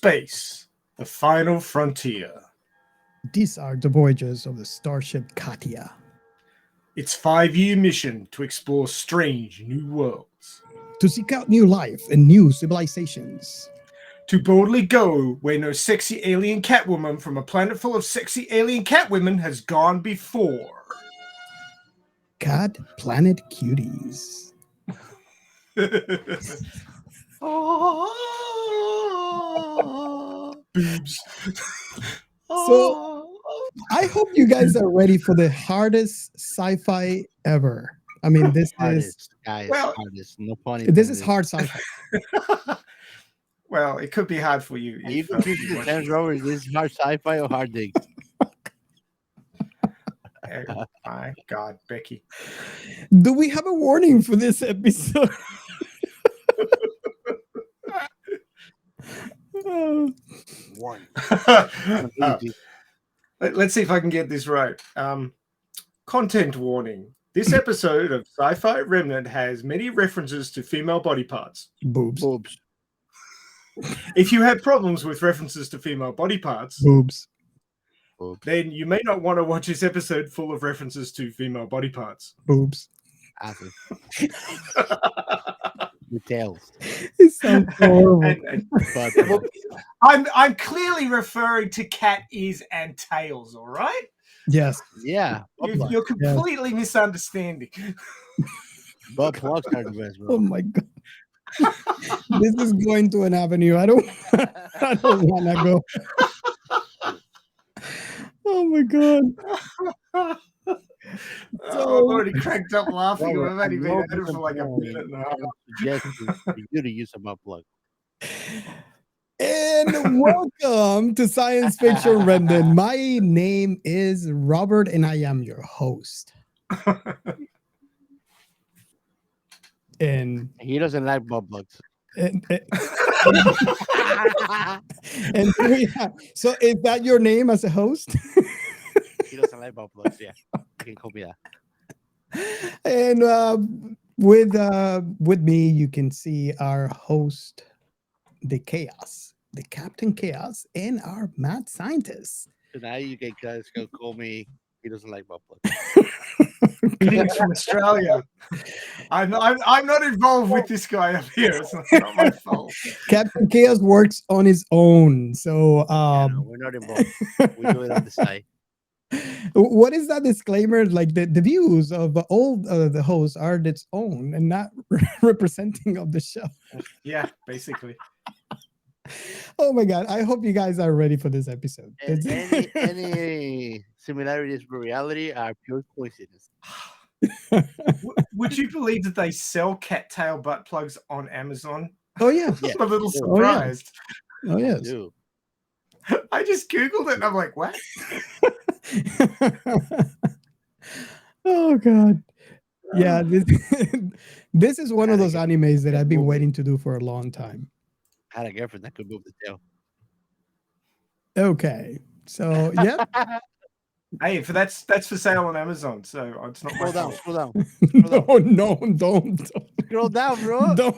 space, the final frontier. These are the voyages of the starship Katia. Its 5-year mission to explore strange new worlds. To seek out new life and new civilizations. To boldly go where no sexy alien catwoman from a planet full of sexy alien catwomen has gone before. Cat Planet Cuties. Boobs. So I hope you guys are ready for the hardest sci-fi ever. I mean, this is guys. Well- Hardest. No pun this is intended. hard sci-fi. Well, it could be hard for you. Are you if, confused you with James Robert? Is this hard sci-fi or hard dig? oh my God, Becky. Do we have a warning for this episode? One. Let's see if I can get this right. Content warning. This episode of Sci-Fi Remnant has many references to female body parts. Boobs. Boobs. If you have problems with references to female body parts, Boobs. then you may not want to watch this episode full of references to female body parts. Boobs. Asses. With tails. It sounds horrible. But Well, I'm clearly referring to cat ears and tails, all right? Yes. yeah. You're completely misunderstanding. Butt plugs are the best, Oh bro. my God. This is going to an avenue. I don't want to go. Oh my God. Oh, I've already cracked up laughing. Robert, I've only been I at it for like a minute and a half. Suggest for you to use a butt plug. And welcome to Science Fiction Remnant. My name is Robert and I am your host. And He doesn't like butt plugs. and so is that your name as a host? He doesn't like butt plugs. Yeah. You can call me that. And with me, you can see our host, the Chaos, the Captain Chaos, and our mad scientist. So now you guys go call me. He doesn't like butt plugs. Greetings from Australia. I'm not involved with this guy up here. It's not my fault. Captain Chaos works on his own. So No, we're not involved. We do it on the side. what is that disclaimer? Like the views of all the hosts are its own and not representing of the show. Yeah, basically. Oh my God. I hope you guys are ready for this episode. And any similarities with reality are pure coincidence. Would you believe that they sell cattail butt plugs on Amazon? Oh yeah. Yeah. I'm a little Oh, yeah. surprised. Oh yes. Dude. I just Googled it and I'm like, what? Oh God. Yeah, this is one of those animes that I've been waiting to do for a long time. I had a girlfriend that could move the tail. Okay. So yeah. Hey, that's for sale on Amazon, so it's not my Scroll down, fault. scroll down. No, don't. Scroll down, bro. Don't.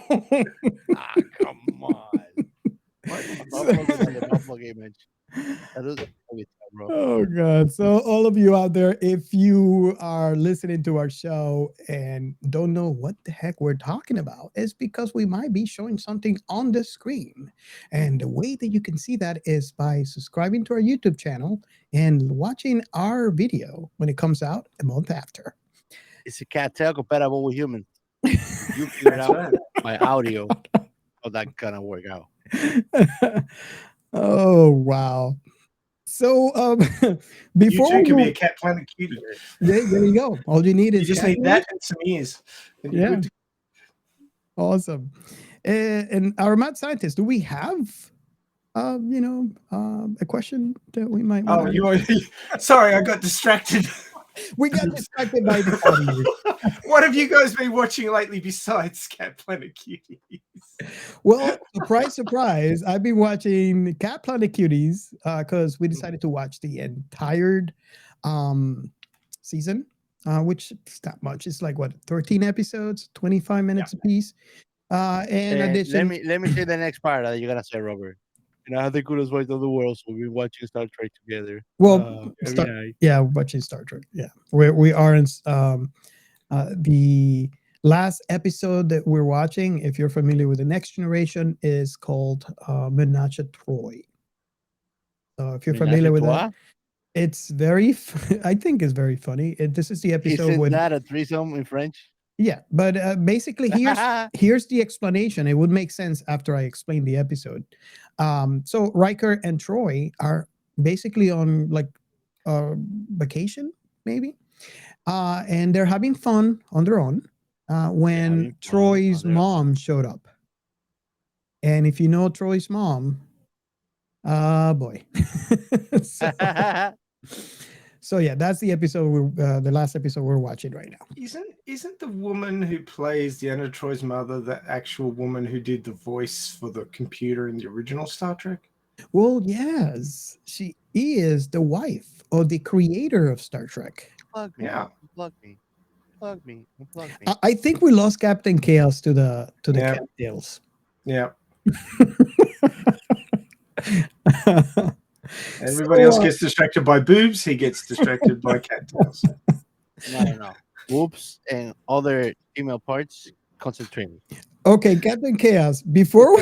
Ah, come on. The Buffalo image. That is bro. Oh God. So all of you out there, if you are listening to our show and don't know what the heck we're talking about, it's because we might be showing something on the screen. And the way that you can see that is by subscribing to our YouTube channel and watching our video when it comes out a month after. It's a cattail compatible with humans. You figure it out by audio how that gonna work out. Oh wow. So You before too can be we- a cat planet cutie. there you go. All you need You is just need that and some ears. And you're Yeah. good to- Awesome. And our mad scientist, do we have a question that we might Oh, sorry, I got distracted. we got distracted by the audio. What have you guys been watching lately besides Cat Planet Cuties? Well, surprise, surprise. I've been watching Cat Planet Cuties because we decided to watch the entire season, which is not much. It's like what, 13 episodes, 25 minutes apiece. And addition, let me say the next part that you're gonna say, Robert. And I have the coolest voice of the world, so we've been watching Star Trek together. Well, Every night. yeah, watching Star Trek. Yeah, we are in the last episode that we're watching. If you're familiar with the Next Generation, is called Menage a Troy. So if you're familiar with that, it's very. I think it's very funny. This is the episode. Isn't that a threesome in French? Yeah, but basically, here's the explanation. It would make sense after I explain the episode. So Riker and Troy are basically on like vacation, maybe, and they're having fun on their own when Troy's mom showed up. And if you know Troy's mom, boy. So yeah, that's the episode. The last episode we're watching right now. Isn't the woman who plays Deanna Troy's mother the actual woman who did the voice for the computer in the original Star Trek? Well, yes, she is the wife of the creator of Star Trek. Plug me. Yeah. Plug me. Plug me. Plug me. I think we lost Captain Chaos to the cattails. Yeah. Everybody else gets distracted by boobs. He gets distracted by cattails. No. Boobs and other female parts. Concentrating. Okay, Captain Chaos. Before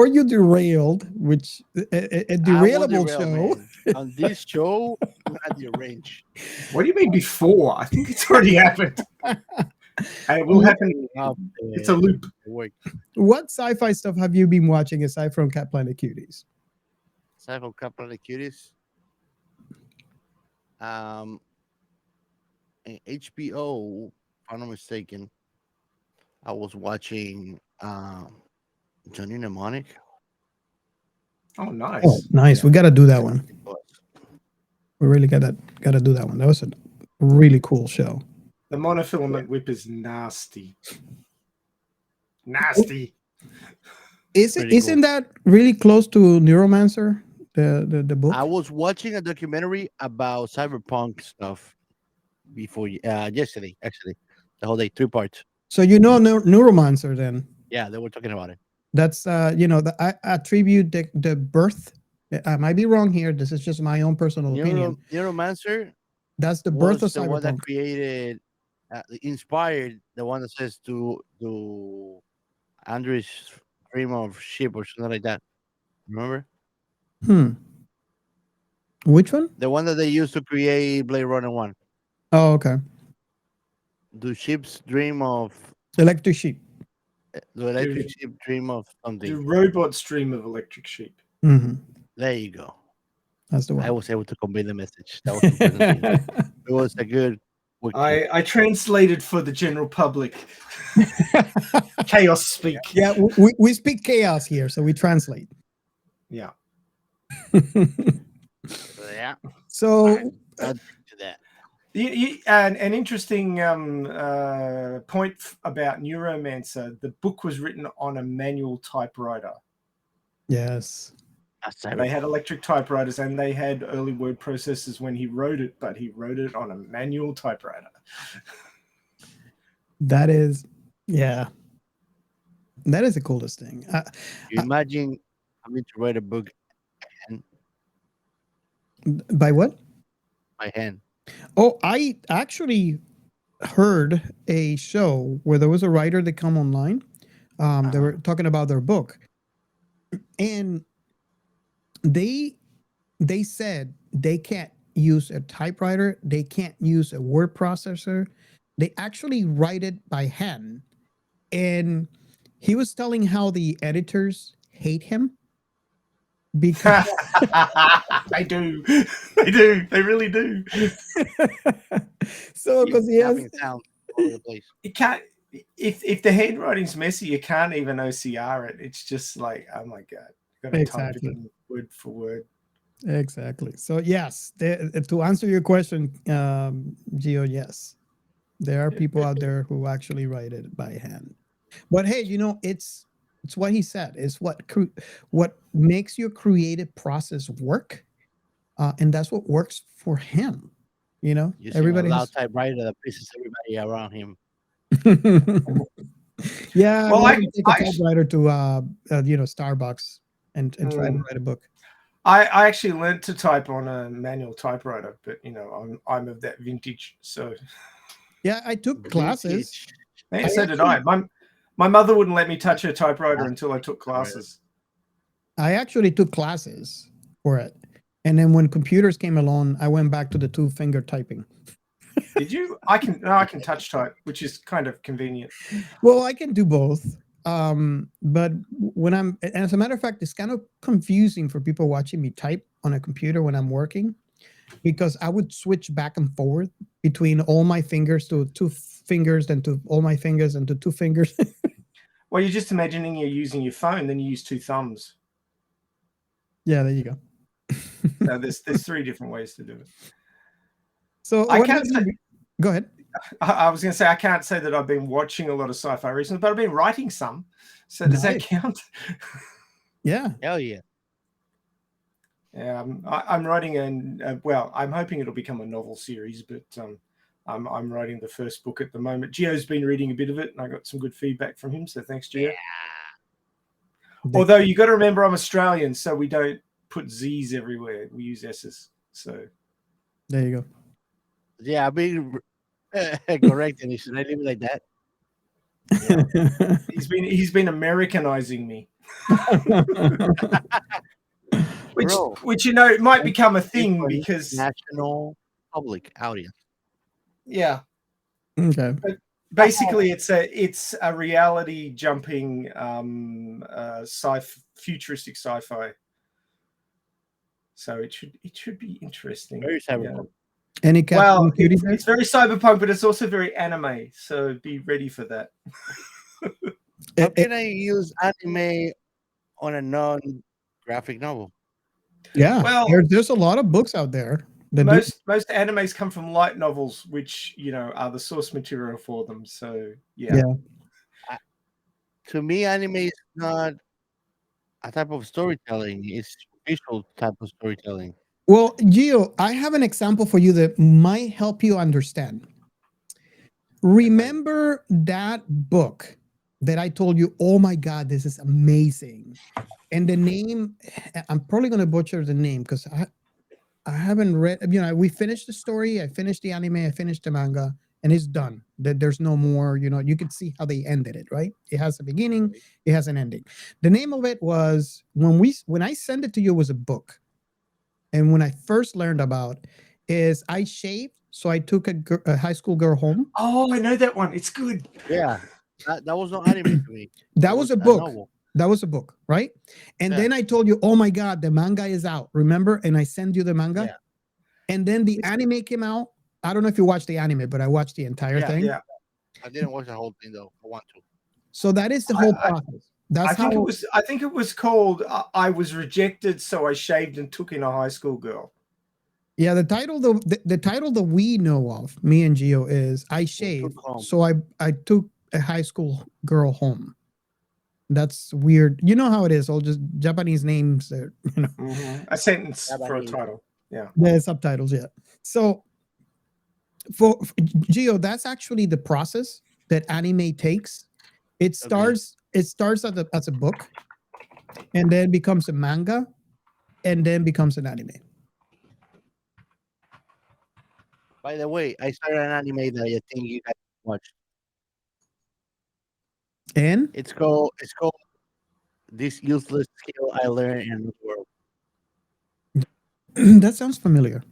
you derailed, which a derailable show. On this show, you had the range. What do you mean before? I think it's already happened. And it will happen. It's a loop. What sci-fi stuff have you been watching aside from Planet Cuties? Aside from Planet Cuties, in HBO, if I'm not mistaken, I was watching Johnny Mnemonic. Oh, nice. Oh, nice. Yeah. We got to do that one. We really got to do that one. That was a really cool show. The monofilament whip is nasty. Nasty. Isn't that really close to Neuromancer, the book? I was watching a documentary about cyberpunk stuff before yesterday, actually. The whole day, 3 parts. So you know Neuromancer then? Yeah, they were talking about it. That's I attribute the birth. I might be wrong here. This is just my own personal opinion. Neuromancer. That's the birth of cyberpunk. The one that created, inspired the one that says to Andrew's dream of ship or something like that. Remember? Which one? The one that they used to create Blade Runner 1. Oh, okay. Do ships dream of electric sheep? The electric sheep dream of something. Do robots dream of electric sheep? Mm-hmm. There you go. That's the one. I was able to convey the message. That was it was a good. I translated for the general public. Chaos speak. Yeah, we speak chaos here, so we translate. Yeah. Yeah. So to that. An interesting point about Neuromancer. The book was written on a manual typewriter. Yes. They had electric typewriters and they had early word processors when he wrote it, but he wrote it on a manual typewriter. That is, yeah. That is the coolest thing. Imagine having to write a book by what? By hand. Oh, I actually heard a show where there was a writer that come online. They were talking about their book. And they said they can't use a typewriter. They can't use a word processor. They actually write it by hand. And he was telling how the editors hate him. Because they do. They really do. So because he has sound all over the place. You can't if the handwriting's messy, you can't even OCR it. It's just like, oh my god, you gotta type it in word for word. Exactly. So yes, to answer your question, Gio, yes, there are people out there who actually write it by hand. But hey, it's what he said. It's what makes your creative process work, and that's what works for him. Everybody has a typewriter that pisses everybody around him. Yeah, well, I take a typewriter to Starbucks and try to write a book. I actually learned to type on a manual typewriter, but I'm of that vintage. So Yeah, I took classes. yeah, so did I. My mother wouldn't let me touch her typewriter until I took classes. I actually took classes for it. And then when computers came along, I went back to the 2-finger typing. Did you? I can touch type, which is kind of convenient. Well, I can do both. But when as a matter of fact, it's kind of confusing for people watching me type on a computer when I'm working, because I would switch back and forth between all my fingers to 2 fingers, then to all my fingers and to 2 fingers. Well, you're just imagining you're using your phone, then you use 2 thumbs. Yeah, there you go. So there's 3 different ways to do it. So I can't say, go ahead. I was going to say I can't say that I've been watching a lot of sci-fi recently, but I've been writing some. So does that count? Yeah. Hell yeah. Yeah, I'm writing I'm hoping it'll become a novel series, but I'm writing the first book at the moment. Gio's been reading a bit of it, and I got some good feedback from him. So thanks, Gio. Yeah. Although you got to remember, I'm Australian, so we don't put Z's everywhere. We use S's. So there you go. Yeah, I've been corrected. Should I leave it like that? Yeah. he's been Americanizing me. Which it might become a thing because national public audience. Yeah. Okay. But basically, it's a reality jumping futuristic sci-fi. So it should be interesting. Very cyberpunk. Any it's very cyberpunk, but it's also very anime. So be ready for that. How can I use anime on a non-graphic novel? Yeah, well, there's a lot of books out there. Most animes come from light novels, which are the source material for them. So yeah. To me, anime is not a type of storytelling; it's visual type of storytelling. Well, Gio, I have an example for you that might help you understand. Remember that book that I told you? Oh my God, this is amazing! And the name, I'm probably going to butcher the name because I haven't read. We finished the story. I finished the anime. I finished the manga, and it's done. There's no more. You can see how they ended it. Right? It has a beginning. It has an ending. The name of it was when I sent it to you, it was a book. And when I first learned about is I shaved, so I took a high school girl home. Oh, I know that one. It's good. Yeah, that was not anime to me. That was a book. That was a book, right? And then I told you, oh my God, the manga is out. Remember? And I sent you the manga. Yeah. And then the anime came out. I don't know if you watched the anime, but I watched the entire thing. Yeah. I didn't watch the whole thing though. I want to. So that is the whole process. I think it was called I Was Rejected, So I Shaved and Took in a High School Girl. Yeah, the title that we know of, me and Gio, is I Shaved, so I took a high school girl home. That's weird. You know how it is. All just Japanese names. A sentence for a title. Yeah. Yeah, subtitles. Yeah. So for Gio, that's actually the process that anime takes. It starts. It starts as a book, and then becomes a manga, and then becomes an anime. By the way, I started an anime that I think you guys watched. And it's called This Useless Skill I Learned in the World. That sounds familiar.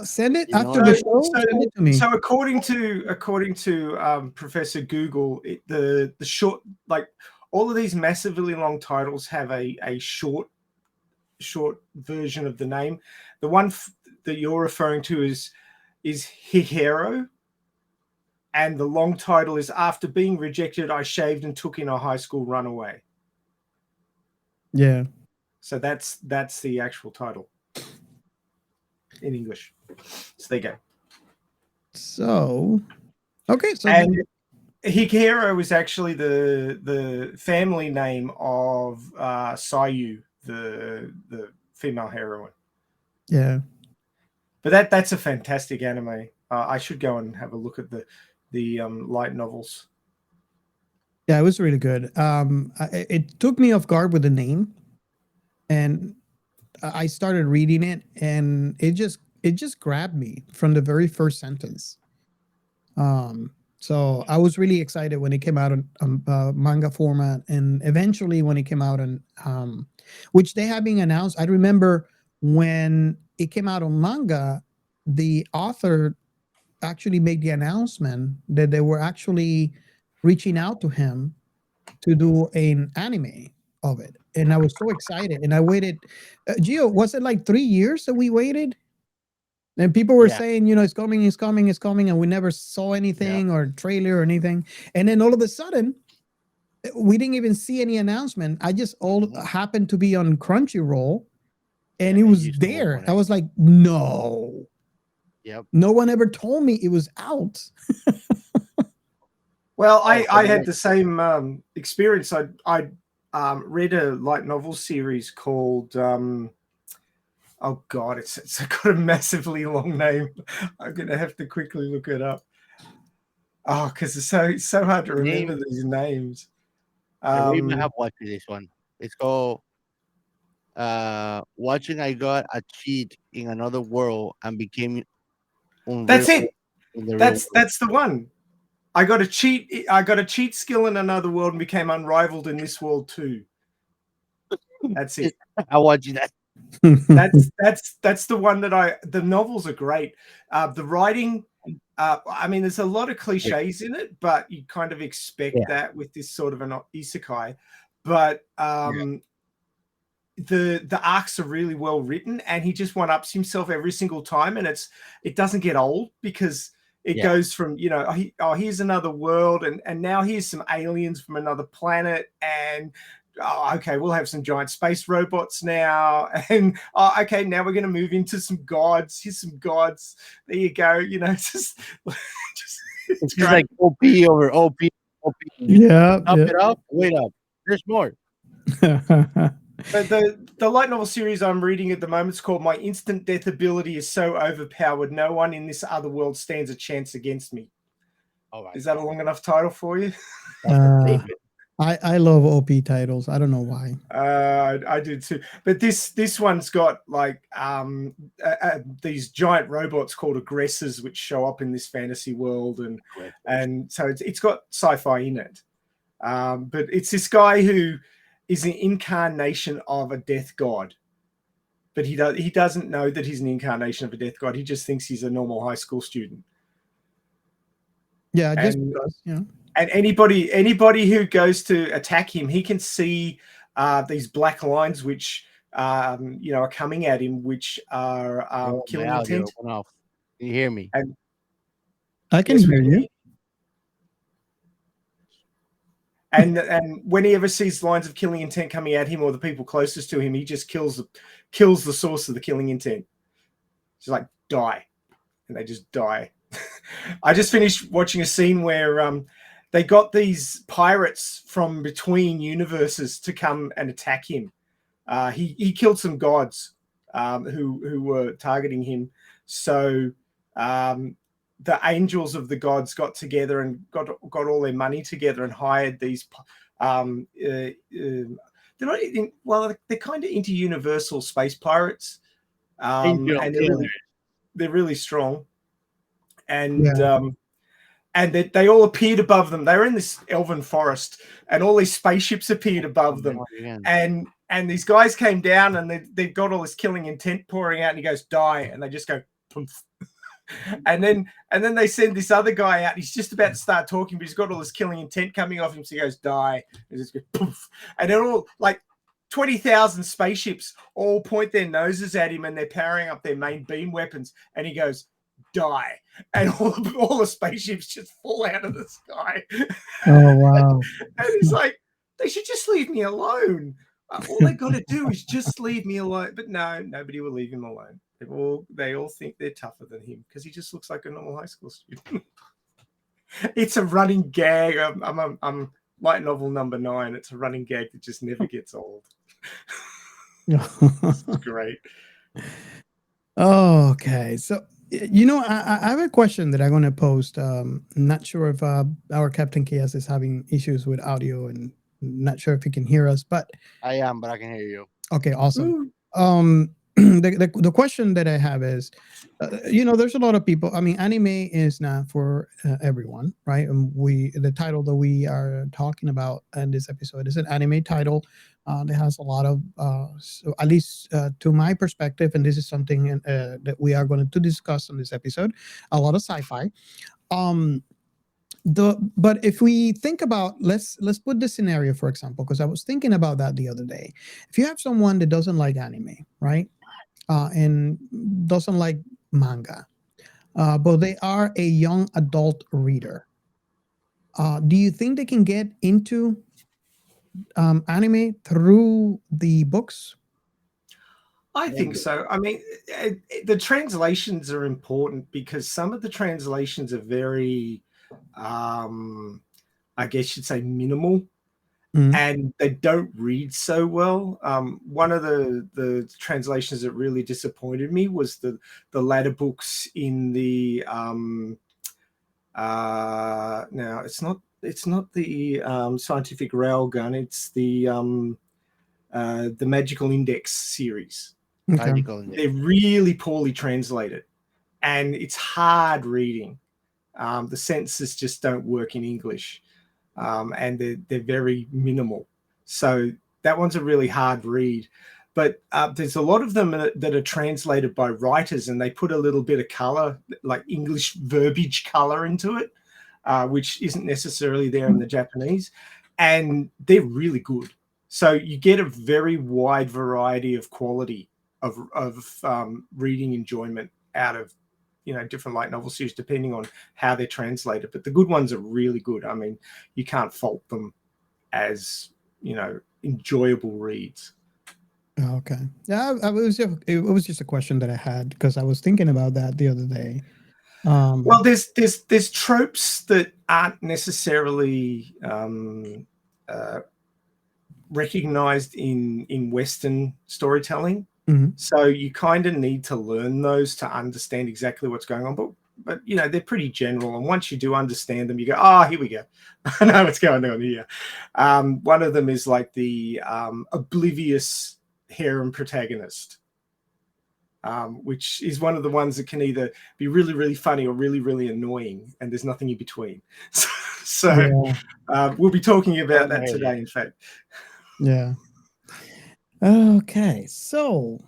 Send it after the show. Send it to me. So according to Professor Google, the short, like all of these massively long titles have a short version of the name. The one that you're referring to is Hihiro, and the long title is After Being Rejected, I Shaved and Took in a High School Runaway. Yeah. So that's the actual title in English. So there you go. So, okay. So and Hikihiro was actually the family name of Sayu, the female heroine. Yeah. But that's a fantastic anime. I should go and have a look at the light novels. Yeah, it was really good. It took me off guard with the name, and I started reading it, and it just grabbed me from the very first sentence. So I was really excited when it came out in manga format, and eventually when it came out in which they have been announced. I remember when it came out on manga, the author actually made the announcement that they were actually reaching out to him to do an anime of it, and I was so excited. And I waited. Gio, was it like 3 years that we waited? And people were Yeah. saying, you know, it's coming, it's coming, it's coming, and we never saw anything or trailer or anything. And then all of a sudden, we didn't even see any announcement. I just all happened to be on Crunchyroll, and it was there. I was like, no. Yep. No one ever told me it was out. Well, I had the same experience. I read a light novel series called oh God, it's got a massively long name. I'm gonna have to quickly look it up. Oh, because it's so hard to remember these names. We might have watched this one. It's called Watching I Got a Cheat in Another World and Became Unreal. That's it. That's the one. I got a cheat skill in another world and became unrivaled in this world too. That's it. I watched that. That's the one that the novels are great. The writing, I mean, there's a lot of cliches in it, but you kind of expect that with this sort of an isekai. But the arcs are really well written, and he just one-ups himself every single time, and it doesn't get old because it goes from, you know, here's another world, and now here's some aliens from another planet, and okay, we'll have some giant space robots now, and okay, now we're going to move into some gods. Here's some gods. There you go. You know, it's just like OP over OP. Yeah. Up it up. Wait up. There's more. But the light novel series I'm reading at the moment is called My Instant Death Ability is So Overpowered, No One in This Other World Stands a Chance Against Me. All right. Is that a long enough title for you? I love OP titles. I don't know why. I do too. But this one's got like these giant robots called aggressors, which show up in this fantasy world, and so it's got sci-fi in it. But it's this guy who is an incarnation of a death god, but he doesn't know that he's an incarnation of a death god. He just thinks he's a normal high school student. Yeah, just because, you know. And anybody who goes to attack him, he can see these black lines which you know, are coming at him, which are killing intent. Can you hear me? And I can hear you. And when he ever sees lines of killing intent coming at him or the people closest to him, he just kills the source of the killing intent. Just like, die, and they just die. I just finished watching a scene where they got these pirates from between universes to come and attack him. He killed some gods who were targeting him. So the angels of the gods got together and got all their money together and hired these. They're not they're kind of inter-universal space pirates, and they're really strong. And they all appeared above them. They were in this elven forest, and all these spaceships appeared above them. And these guys came down, and they got all this killing intent pouring out. And he goes, "Die!" And they just go, "Poof." And then they send this other guy out. He's just about to start talking, but he's got all this killing intent coming off him. So he goes, "Die!" And just goes, "Poof." And they're all like 20,000 spaceships all point their noses at him, and they're powering up their main beam weapons. And he goes, "Die!" And all the spaceships just fall out of the sky. Oh wow! And he's like, "They should just leave me alone. All they got to do is just leave me alone." But no, nobody will leave him alone. They all think they're tougher than him because he just looks like a normal high school student. It's a running gag. I'm light novel number 9. It's a running gag that just never gets old. It's great. Okay, so I have a question that I'm going to post. Not sure if our Captain Chaos is having issues with audio, and not sure if he can hear us, but I am, but I can hear you. okay, awesome. Ooh. The question that I have is, there's a lot of people. I mean, anime is not for everyone, right? And the title that we are talking about in this episode is an anime title that has a lot of, so at least to my perspective, and this is something that we are going to discuss on this episode, a lot of sci-fi. But if we think about, let's put this scenario, for example, because I was thinking about that the other day. If you have someone that doesn't like anime, right, and doesn't like manga, but they are a young adult reader, do you think they can get into anime through the books? I think so. I mean, the translations are important because some of the translations are very, I guess you'd say, minimal, and they don't read so well. One of the translations that really disappointed me was the latter books in the now it's not the scientific railgun. It's the Magical Index series. Okay. They're really poorly translated, and it's hard reading. The sentences just don't work in English, and they're very minimal. So that one's a really hard read. But there's a lot of them that are translated by writers, and they put a little bit of color, like English verbiage color, into it, which isn't necessarily there in the Japanese, and they're really good. So you get a very wide variety of quality of reading enjoyment out of different light novel series, depending on how they're translated. But the good ones are really good. I mean, you can't fault them as enjoyable reads. Okay. Yeah, it was just a question that I had because I was thinking about that the other day. Well, there's tropes that aren't necessarily recognized in Western storytelling. So you kind of need to learn those to understand exactly what's going on. But they're pretty general, and once you do understand them, you go, here we go. I know what's going on here. One of them is like the oblivious harem protagonist, which is one of the ones that can either be really, really funny or really, really annoying, and there's nothing in between. So we'll be talking about that today, in fact. Yeah. Okay. So,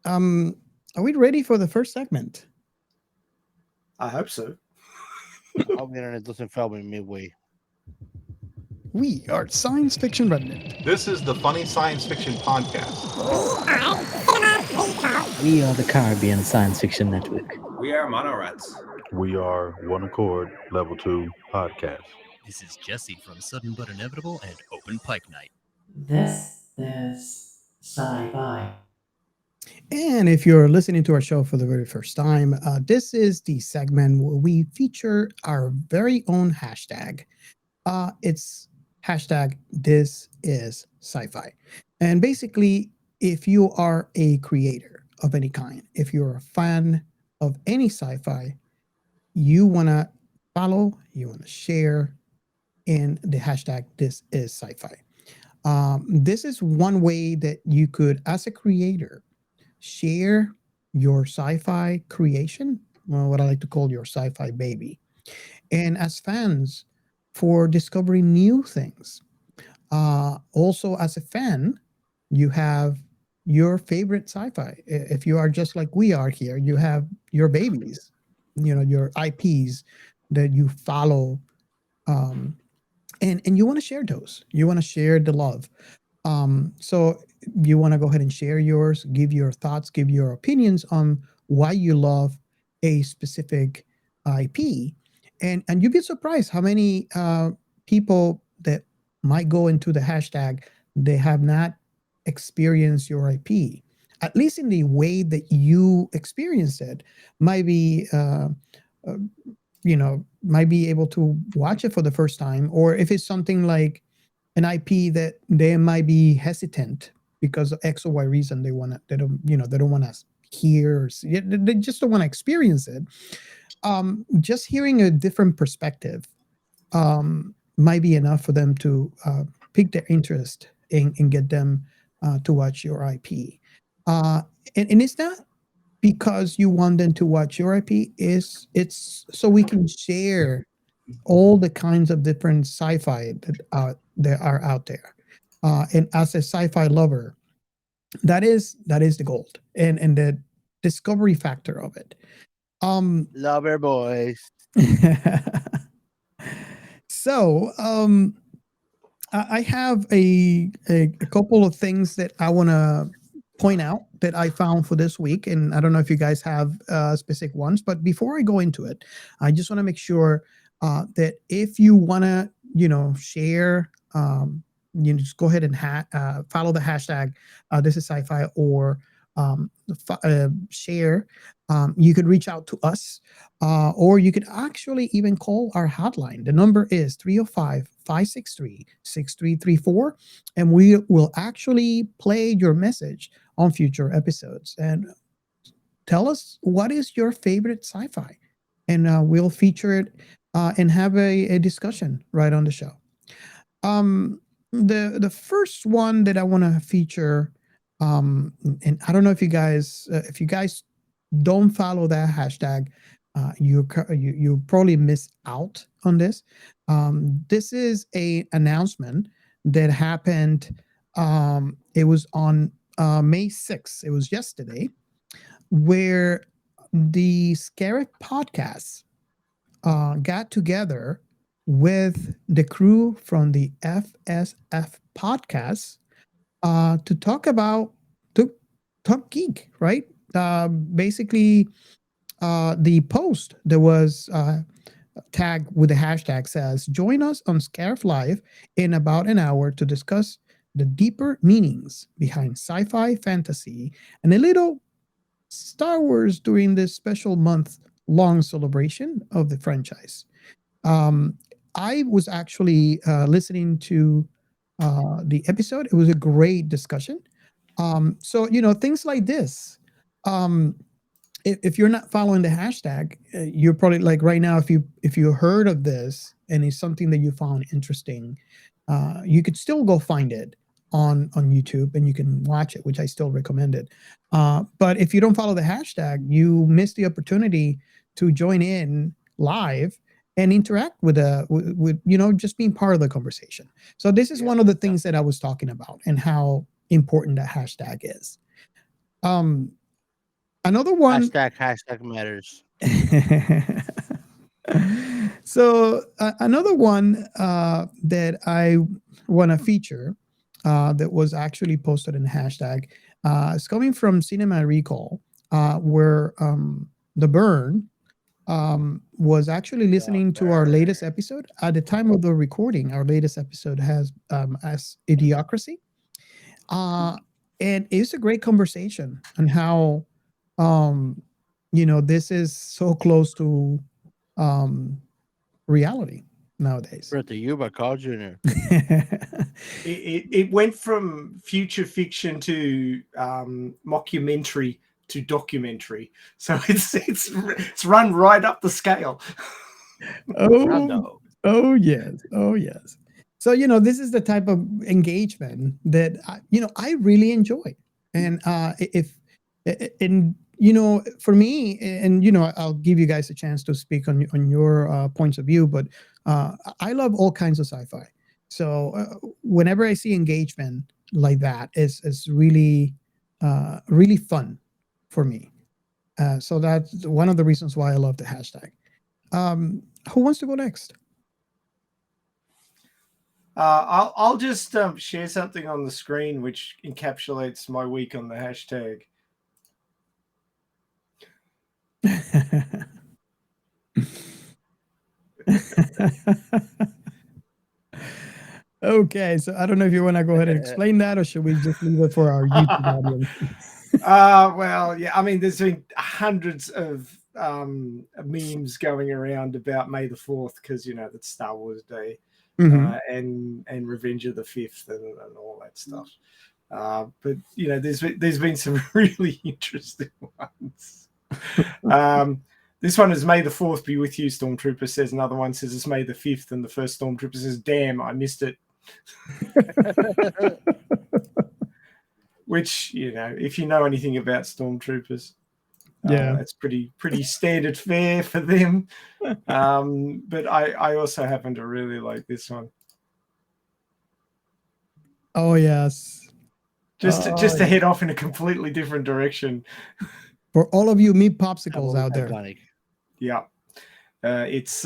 are we ready for the first segment? I hope so. I hope the internet doesn't fail me midway. We are Science Fiction Remnant. This is the Funny Science Fiction Podcast. We are the Caribbean Science Fiction Network. We are Monorats. We are One Accord Level 2 Podcast. This is Jesse from Sudden But Inevitable and Open Pike Night. This is Sci-Fi. And if you're listening to our show for the very first time, this is the segment where we feature our very own hashtag. It's hashtag This Is Sci-Fi. And basically, if you are a creator of any kind, if you're a fan of any sci-fi, you want to follow, you want to share in the hashtag This Is Sci-Fi. This is one way that you could, as a creator, share your sci-fi creation, well, what I like to call your sci-fi baby, and as fans, for discovering new things. Also, as a fan, you have your favorite sci-fi. If you are just like we are here, you have your babies, your IPs that you follow, and you want to share those. You want to share the love. So you want to go ahead and share yours, give your thoughts, give your opinions on why you love a specific IP. And you'd be surprised how many people that might go into the hashtag, they have not experienced your IP, at least in the way that you experienced it, might be might be able to watch it for the first time, or if it's something like an IP that they might be hesitant because of X or Y reason, they don't want to hear, or see it. They just don't want to experience it. Just hearing a different perspective might be enough for them to pique their interest and get them to watch your IP. And it's not because you want them to watch your IP, it's so we can share all the kinds of different sci-fi that are out there. And as a sci-fi lover, that is the gold and the discovery factor of it. Lover boys. So I have a couple of things that I want to point out that I found for this week, and I don't know if you guys have specific ones, but before I go into it, I just want to make sure that if you want to, share, just go ahead and follow the hashtag this is sci-fi, or share. You could reach out to us, or you could actually even call our hotline. The number is 305-563-6334, and we will actually play your message on future episodes. And tell us, what is your favorite sci-fi? And we'll feature it and have a discussion right on the show. The first one that I want to feature, and I don't know if you guys don't follow that hashtag, you probably miss out on this. This is a announcement that happened. It was on May 6th. It was yesterday, where the Scarif podcast got together with the crew from the FSF podcast to talk about Talk Geek, right? Basically, the post that was tagged with the hashtag says, "Join us on Scarif Live in about an hour to discuss the deeper meanings behind sci-fi, fantasy, and a little Star Wars during this special month-long celebration of the franchise." I was actually listening to the episode. It was a great discussion. So, things like this. If you're not following the hashtag, you're probably like right now, if you heard of this and it's something that you found interesting, you could still go find it on YouTube and you can watch it, which I still recommend it. But if you don't follow the hashtag, you miss the opportunity to join in live and interact with just being part of the conversation. So this is one of the things that I was talking about and how important that hashtag is. Another one. Hashtag matters. So another one that I want to feature that was actually posted in the hashtag is coming from Cinema Recall, where the Burn was actually listening to our latest episode. At the time of the recording, our latest episode has as Idiocracy. And it's a great conversation on how, this is so close to reality nowadays. Brought to you by Carl Jr. It went from future fiction to mockumentary to documentary, so it's run right up the scale. Oh yes. So this is the type of engagement that I really enjoy, and for me, and I'll give you guys a chance to speak on your points of view, but I love all kinds of sci-fi. So whenever I see engagement like that, it's really really fun for me. So that's one of the reasons why I love the hashtag. Who wants to go next? I'll just share something on the screen which encapsulates my week on the hashtag. Okay, so I don't know if you want to go ahead and explain that, or should we just leave it for our YouTube audience? Well, yeah, I mean, there's been hundreds of memes going around about May the 4th because that's Star Wars Day. Mm-hmm. And Revenge of the 5th and all that stuff. But there's been some really interesting ones. This one is May the 4th be with you, Stormtrooper says. Another one says it's May the 5th, and the first Stormtrooper says, damn, I missed it. Which, if you know anything about Stormtroopers, it's pretty standard fare for them. But I also happen to really like this one. Oh yes. Just to head off in a completely different direction. For all of you meat popsicles out there. Iconic. Yeah. It's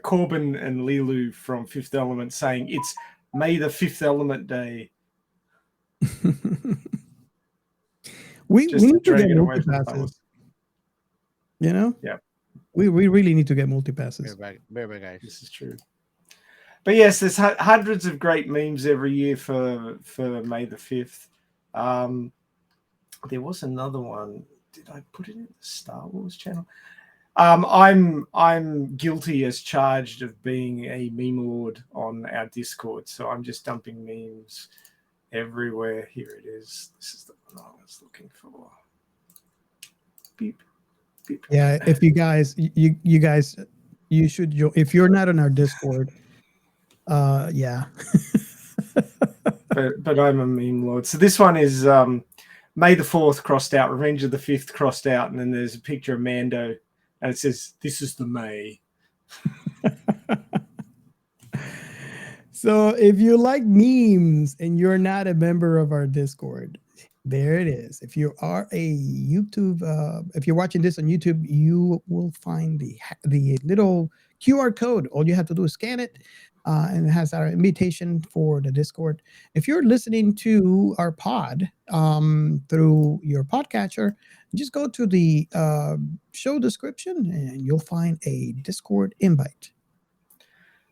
Corbin and Lilu from Fifth Element saying it's May the Fifth Element Day. we need to get away from multi-passes. Yeah. We really need to get multi-passes. Bareback guys. This is true. But yes, there's hundreds of great memes every year for May the 5th. There was another one. Did I put it in the Star Wars channel? I'm guilty as charged of being a meme lord on our Discord, so I'm just dumping memes everywhere. Here it is. This is the one I was looking for. Beep, beep. Yeah, if you guys, you should. If you're not on our Discord, yeah. but I'm a meme lord. So this one is May the 4th crossed out, Revenge of the 5th crossed out, and then there's a picture of Mando, and it says, "This is the May." So if you like memes and you're not a member of our Discord, there it is. If you are a YouTube, if you're watching this on YouTube, you will find the little QR code. All you have to do is scan it, and it has our invitation for the Discord. If you're listening to our pod through your podcatcher, just go to the show description and you'll find a Discord invite.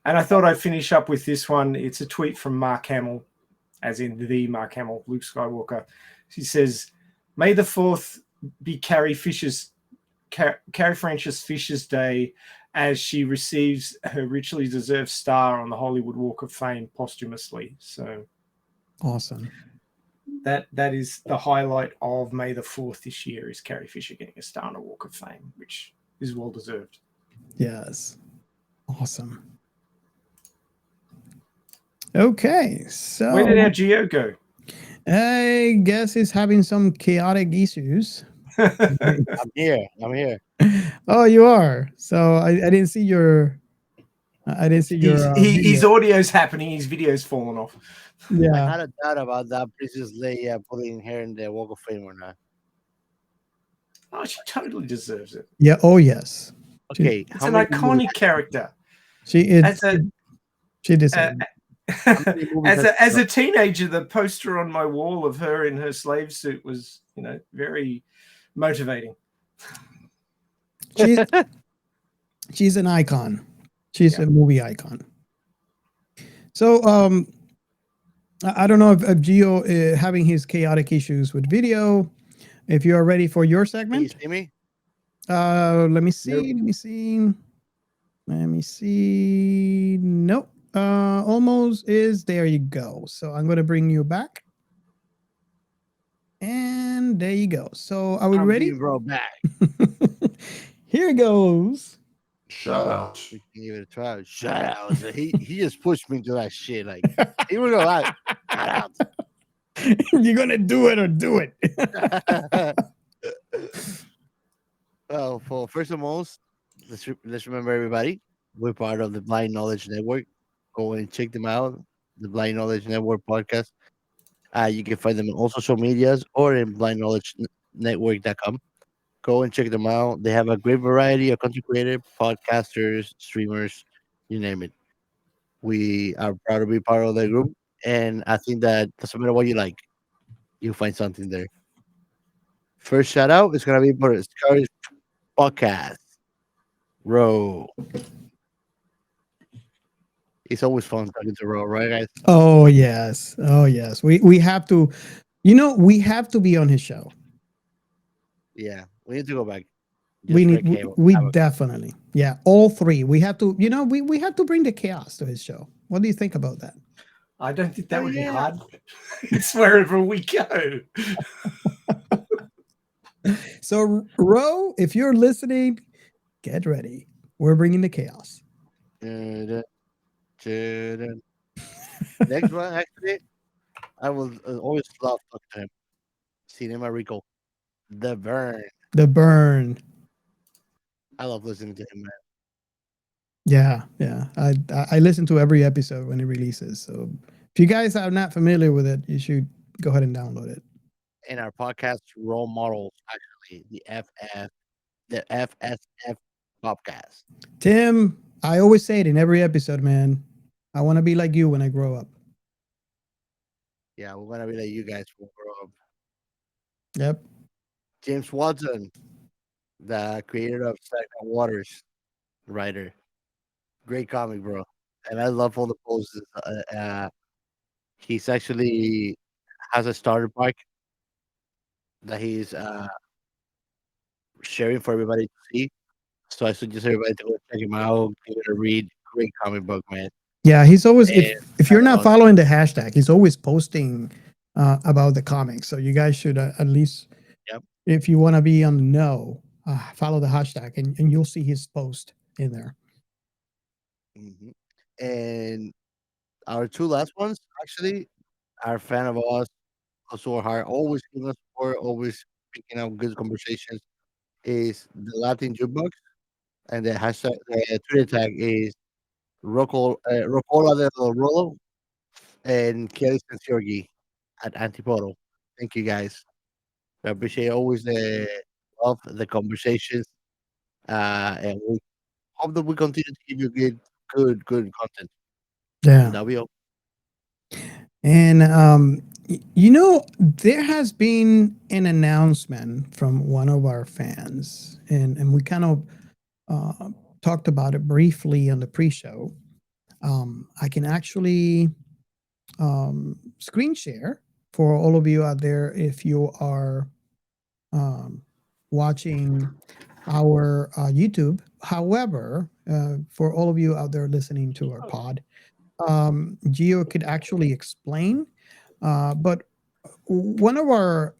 And I thought I'd finish up with this one. It's a tweet from Mark Hamill, as in the Mark Hamill, Luke Skywalker. He says, "May the 4th be Carrie Francis Fisher's Day, as she receives her richly deserved star on the Hollywood Walk of Fame posthumously." So awesome. That is the highlight of May the 4th this year, is Carrie Fisher getting a star on the Walk of Fame, which is well deserved. Yes. Awesome. Okay, so where did our Geo go? I guess he's having some chaotic issues. I'm here. Oh, you are. So I didn't see your. I didn't see your. His audio's happening. His video's fallen off. Yeah. I had a doubt about that Princess Leia putting her in the Walk of Fame or not. Oh, she totally deserves it. Yeah. Oh, yes. Okay, It's an iconic character. She is. She deserves it. As a teenager, the poster on my wall of her in her slave suit was, very motivating. She's an icon. She's a movie icon. So, I don't know if Gio having his chaotic issues with video. If you are ready for your segment, can you see me? Let me see. Nope. Let me see. Nope. Almost is. There you go. So I'm going to bring you back. And there you go. So are we ready? Brought back. Here goes. Shout out. We can give it a try. Shout out. He just pushed me into that shit. Like, he was like, shout out. You're going to do it or do it. Well, for first and most, let's remember, everybody, we're part of the Blind Knowledge Network. Go and check them out, the Blind Knowledge Network podcast. You can find them on all social medias or in blindknowledgenetwork.com. Go and check them out. They have a great variety of content creators, podcasters, streamers, you name it. We are proud to be part of that group. And I think that doesn't matter what you like, you'll find something there. First shout out is going to be for Scarif podcast. Row. It's always fun talking to Ro, right, guys? Oh yes. We have to, we have to be on his show. Yeah, we need to go back. We definitely. Yeah, all three. We have to, we have to bring the chaos to his show. What do you think about that? I don't think that Oh, would be yeah. hard. It's wherever we go. So, Ro, if you're listening, get ready. We're bringing the chaos. Next one, actually, I will always love talking to him. Cinema Rico, The Burn. The burn. I love listening to him, man. Yeah. I listen to every episode when it releases. So if you guys are not familiar with it, you should go ahead and download it. And our podcast role models, actually, the FSF PopCast. Tim, I always say it in every episode, man. I want to be like you when I grow up. Yeah, we're gonna be like you guys will grow up. Yep. James Walton, the creator of Stagnant Waters, writer. Great comic, bro. And I love all the poses. He's actually has a starter pack that he's sharing for everybody to see. So I suggest everybody to go check him out, give it a read. Great comic book, man. Yeah, he's always And if you're not on- following the hashtag, he's always posting about the comics. So you guys should at least, Yep. if you want to be on the know, follow the hashtag, and you'll see his post in there. Mhm. And our two last ones, actually, are a fan of us, also are always giving us support, always picking up good conversations, is the Latin Jukebox. And the hashtag, the Twitter tag is Rocola del Rolo and Kelly Szentgyorgyi at Antipodo. Thank you guys. I appreciate always the love, the conversations, and we hope that we continue to give you good content. Yeah. And that'll be all. And there has been an announcement from one of our fans, and we kind of talked about it briefly on the pre-show. I can actually screen share for all of you out there if you are watching our YouTube. However, for all of you out there listening to our pod, Gio could actually explain. But one of our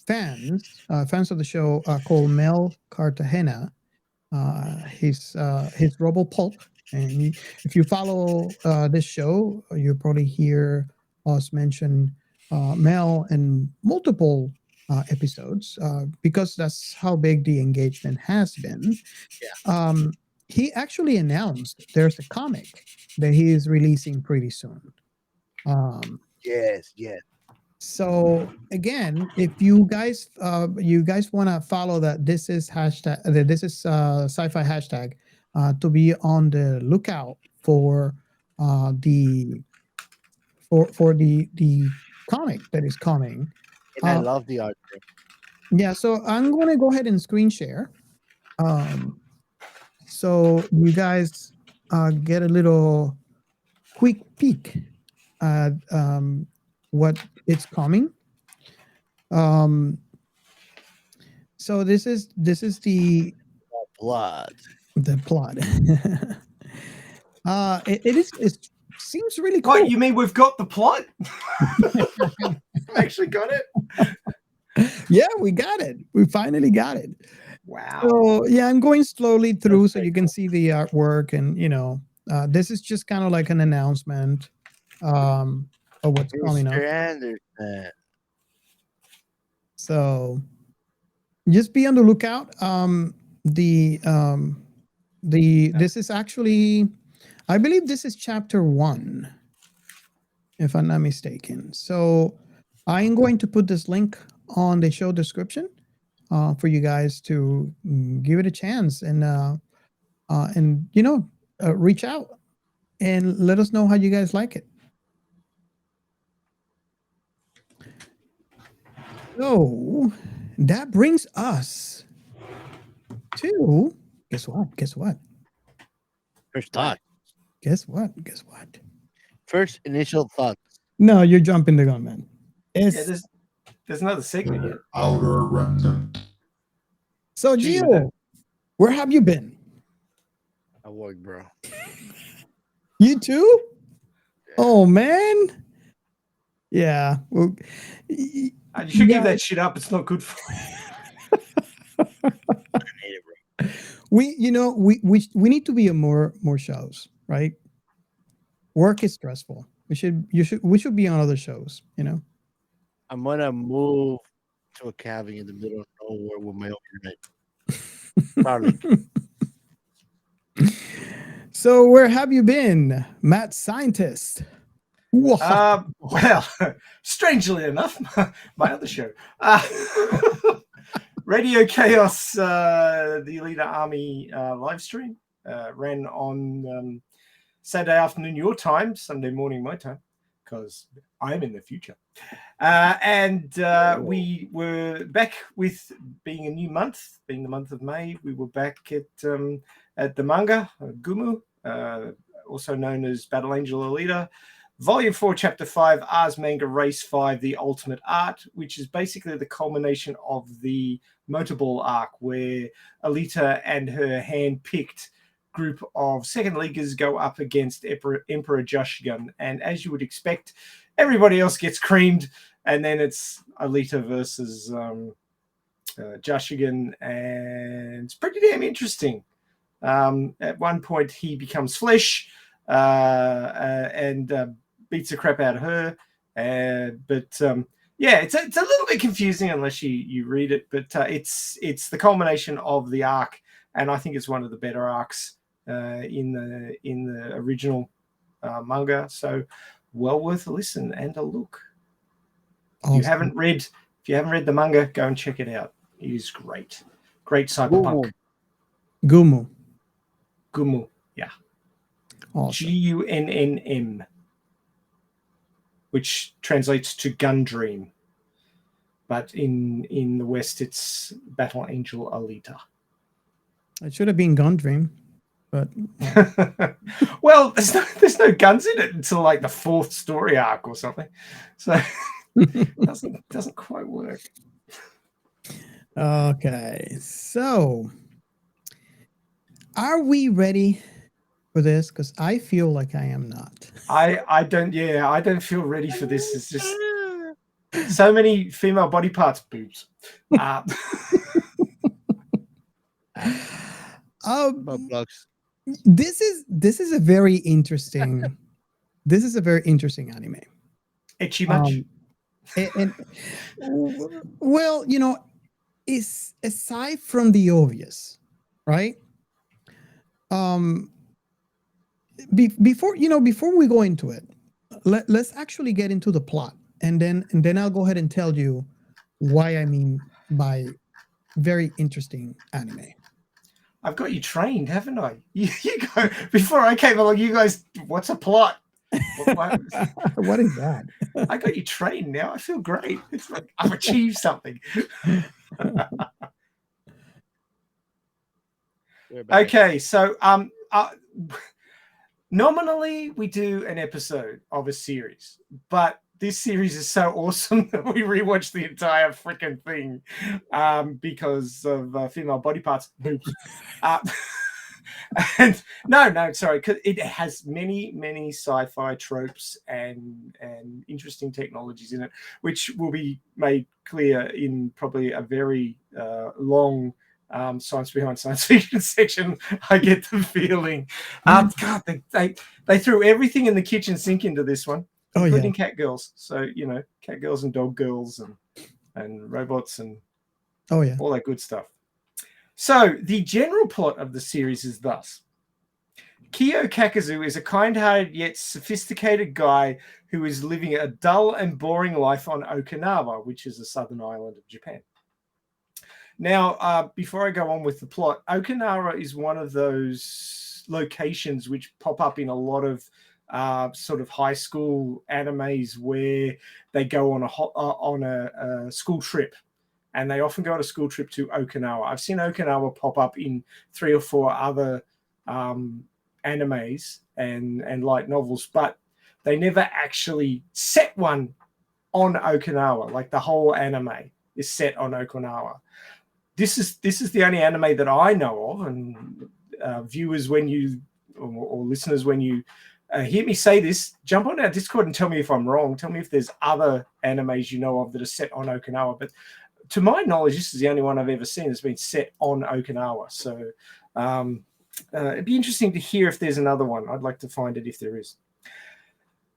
fans of the show called Mel Cartagena, he's Robo Pulp, and if you follow this show, you'll probably hear us mention Mel in multiple episodes because that's how big the engagement has been. He actually announced there's a comic that he is releasing pretty soon. Yes. So again, if you guys want to follow that, this is hashtag, this is sci-fi hashtag to be on the lookout for the comic that is coming. And I love the art. Yeah, so I'm going to go ahead and screen share, so you guys get a little quick peek at what it's coming. So this is the Blood. plot. It seems really cool. What, you mean we've got the plot? Actually got it? Yeah, we got it. We finally got it. Wow. So yeah, I'm going slowly through so you can see the artwork, and this is just kind of like an announcement of what's coming up. Mr. Anderson. So just be on the lookout. This is actually, I believe this is chapter 1, if I'm not mistaken. So I'm going to put this link on the show description for you guys to give it a chance and reach out and let us know how you guys like it. So that brings us to guess what? First thought. Guess what? First initial thoughts. No, you're jumping the gun, man. Yeah, there's another segment yet. Outer remnant. So Gio, where have you been? I work, bro. You too? Oh man. Yeah. Well, You should give that shit up. It's not good for we need to be a more shows, right? Work is stressful. We should be on other shows, I'm gonna move to a cabin in the middle of nowhere with my own internet. Starlink. So where have you been, Mad Scientist? Well, strangely enough, my other show, Radio Chaos, the Alita Army live stream, ran on Saturday afternoon your time, Sunday morning my time, because I'm in the future. And we were back with being a new month, being the month of May. We were back at the manga, Gumu, also known as Battle Angel Alita, Volume 4, Chapter 5, Ars Manga Race 5, The Ultimate Art, which is basically the culmination of the Motorball arc, where Alita and her hand-picked group of second leaguers go up against Emperor Jushigun. And as you would expect, everybody else gets creamed, and then it's Alita versus Jushigun, and it's pretty damn interesting. At one point, he becomes flesh and beats the crap out of her. But it's a little bit confusing unless you read it. But it's the culmination of the arc, and I think it's one of the better arcs in the original manga. So well worth a listen and a look. Awesome. If you haven't read the manga, go and check it out. It is great. Great cyberpunk. Gumu. Yeah. Awesome. Gunnm, which translates to Gun Dream, but in the West it's Battle Angel Alita. It should have been Gun Dream, but well, there's no guns in it until like the 4th story arc or something, so it doesn't quite work. Okay, so are we ready for this? Because I feel like I am not. I don't feel ready for this. It's just so many female body parts, boobs. This is a very interesting anime. Itchy much? And well, it's aside from the obvious, right? Before we go into it, let's actually get into the plot, and then I'll go ahead and tell you why I mean by very interesting anime. I've got you trained, haven't I? You go before I came along. You guys, what's a plot? What is that? I got you trained now. I feel great. It's like I've achieved something. Okay, so nominally we do an episode of a series, but this series is so awesome that we rewatched the entire freaking thing because of female body parts. And no, sorry, because it has many sci-fi tropes and interesting technologies in it, which will be made clear in probably a very long science behind science fiction section. I get the feeling. God, they threw everything in the kitchen sink into this one, including cat girls. So cat girls and dog girls and robots and all that good stuff. So the general plot of the series is thus. Kyo Kakazu is a kind-hearted yet sophisticated guy who is living a dull and boring life on Okinawa, which is a southern island of Japan. Now, before I go on with the plot, Okinawa is one of those locations which pop up in a lot of sort of high school animes where they go on a school trip. And they often go on a school trip to Okinawa. I've seen Okinawa pop up in 3 or 4 other animes and light novels, but they never actually set one on Okinawa. Like the whole anime is set on Okinawa. This is the only anime that I know of, and viewers, when you or listeners, when you hear me say this, jump on our Discord and tell me if I'm wrong. Tell me if there's other animes you know of that are set on Okinawa. But to my knowledge, this is the only one I've ever seen that's been set on Okinawa. So it'd be interesting to hear if there's another one. I'd like to find it if there is.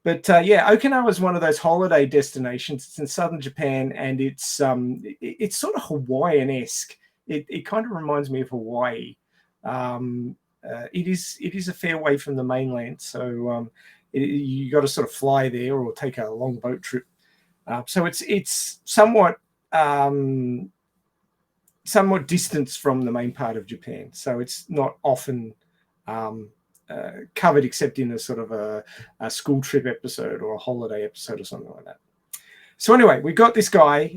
But Okinawa is one of those holiday destinations. It's in southern Japan, and it's sort of Hawaiian-esque. It kind of reminds me of Hawaii. It is a fair way from the mainland, so you got to sort of fly there or take a long boat trip. So it's somewhat distance from the main part of Japan. So it's not often covered except in a sort of a school trip episode or a holiday episode or something like that. So anyway, we got this guy,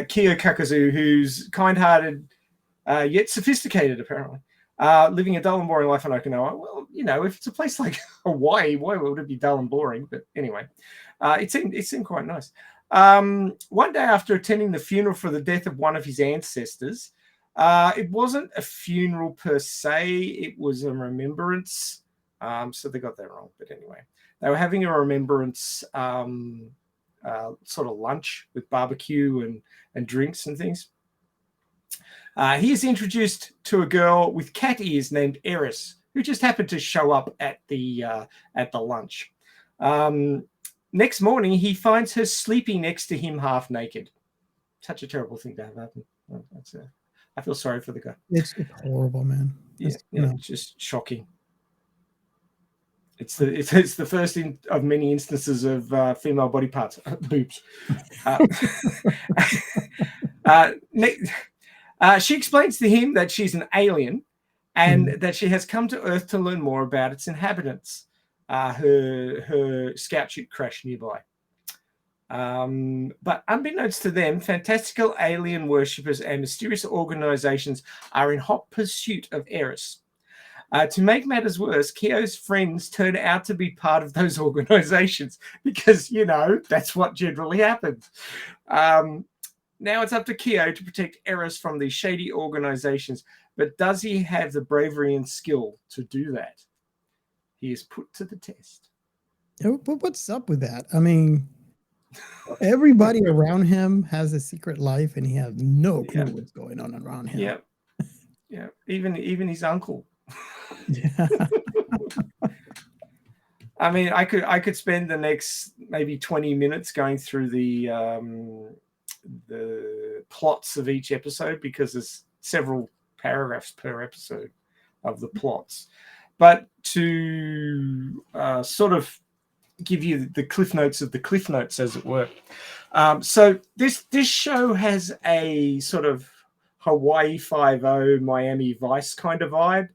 Kyo Kakazu, who's kind-hearted yet sophisticated, apparently, living a dull and boring life on Okinawa. Well, if it's a place like Hawaii, why would it be dull and boring? But anyway, it seemed quite nice. One day after attending the funeral for the death of one of his ancestors, it wasn't a funeral per se, it was a remembrance. So they got that wrong. But anyway, they were having a remembrance sort of lunch with barbecue and drinks and things. He is introduced to a girl with cat ears named Eris, who just happened to show up at the lunch. Next morning, he finds her sleeping next to him, half naked. Such a terrible thing to have happen. I feel sorry for the guy. It's horrible, man. It's just shocking. It's the first of many instances of female body parts, boobs. She explains to him that she's an alien and that she has come to Earth to learn more about its inhabitants. Her scout ship crashed nearby. But unbeknownst to them, fantastical alien worshippers and mysterious organizations are in hot pursuit of Eris. To make matters worse, Kyo's friends turn out to be part of those organizations because, that's what generally happens. Now it's up to Kyo to protect Eris from these shady organizations, but does he have the bravery and skill to do that? He is put to the test. But what's up with that? I mean, everybody around him has a secret life, and he has no clue what's going on around him. Yeah. Even his uncle. Yeah. I mean, I could spend the next maybe 20 minutes going through the plots of each episode because there's several paragraphs per episode of the plots. But to sort of give you the cliff notes of the cliff notes, as it were. So this show has a sort of Hawaii Five-0, Miami Vice kind of vibe.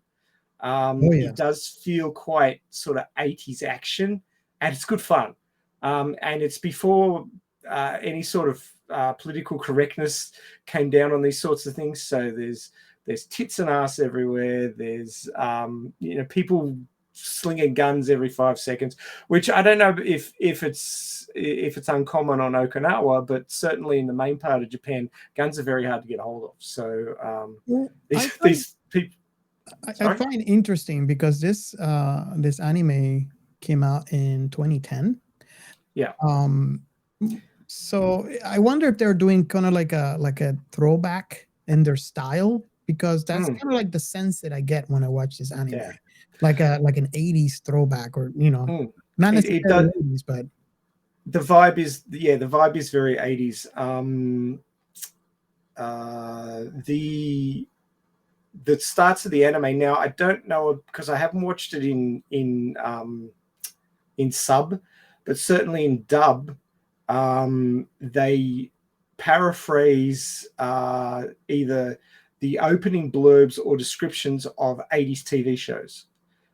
It does feel quite sort of 80s action, and it's good fun. And it's before any sort of political correctness came down on these sorts of things. So there's tits and ass everywhere. There's people slinging guns every 5 seconds, which I don't know if it's uncommon on Okinawa, but certainly in the main part of Japan, guns are very hard to get a hold of. So these people. I find interesting because this anime came out in 2010. Yeah. So I wonder if they're doing kind of like a throwback in their style, because that's kind of like the sense that I get when I watch this anime. Yeah. Like an 80s throwback, or not necessarily 80s, but the vibe is very 80s. The starts of the anime now, I don't know because I haven't watched it in sub, but certainly in dub, they paraphrase either the opening blurbs or descriptions of 80s TV shows.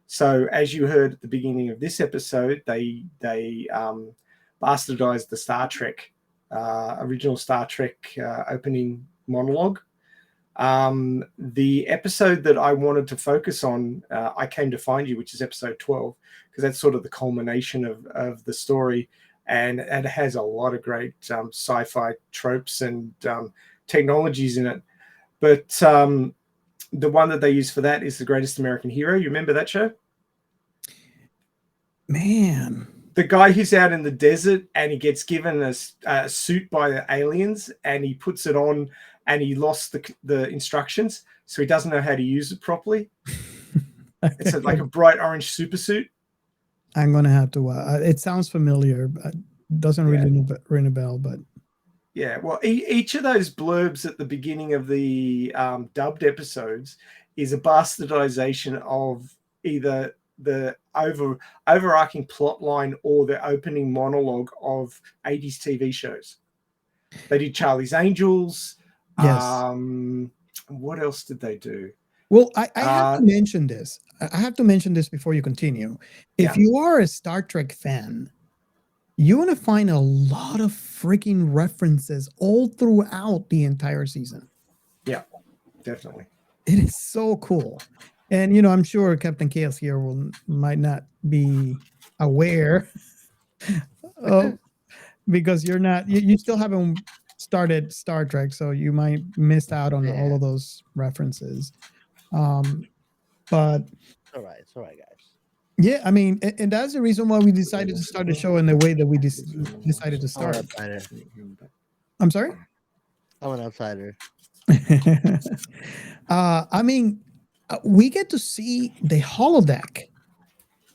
So as you heard at the beginning of this episode, they bastardized the Star Trek, original Star Trek opening monologue. The episode that I wanted to focus on, I Came to Find You, which is episode 12, because that's sort of the culmination of the story, and it has a lot of great sci-fi tropes and technologies in it. But the one that they use for that is The Greatest American Hero. You remember that show? Man. The guy who's out in the desert and he gets given a suit by the aliens and he puts it on and he lost the instructions, so he doesn't know how to use it properly. It's like a bright orange super suit. I'm gonna have to. It sounds familiar, but doesn't really ring a bell. But yeah, well, each of those blurbs at the beginning of the dubbed episodes is a bastardization of either the overarching plot line or the opening monologue of 80s TV shows. They did Charlie's Angels. yes. What else did they do? Well, I have to mention this. I have to mention this before you continue. If you are a Star Trek fan, you're going to find a lot of freaking references all throughout the entire season. Yeah, definitely. It is so cool. And, I'm sure Captain Chaos here might not be aware because you still haven't started Star Trek, so you might miss out on all of those references. But it's all right, guys. Yeah, I mean, and that's the reason why we decided to start the show in the way that we decided to start. I'm sorry? I'm an outsider. I mean, we get to see the holodeck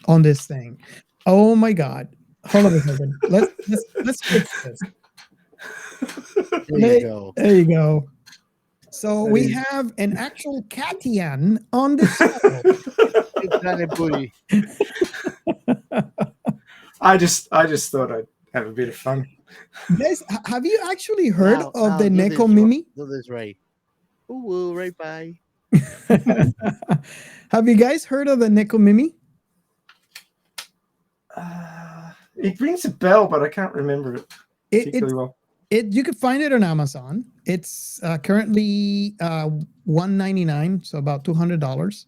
on this thing. Oh my God. Hold on a second. Let's fix this. There you go. So we have an actual Katian on the show. I just thought I'd have a bit of fun. Guys, have you actually heard of the Neko Mimi? Do this right. Ooh, right by. Have you guys heard of the Neko Mimi? It rings a bell, but I can't remember it particularly well. You can find it on Amazon. It's currently $199, so about $200.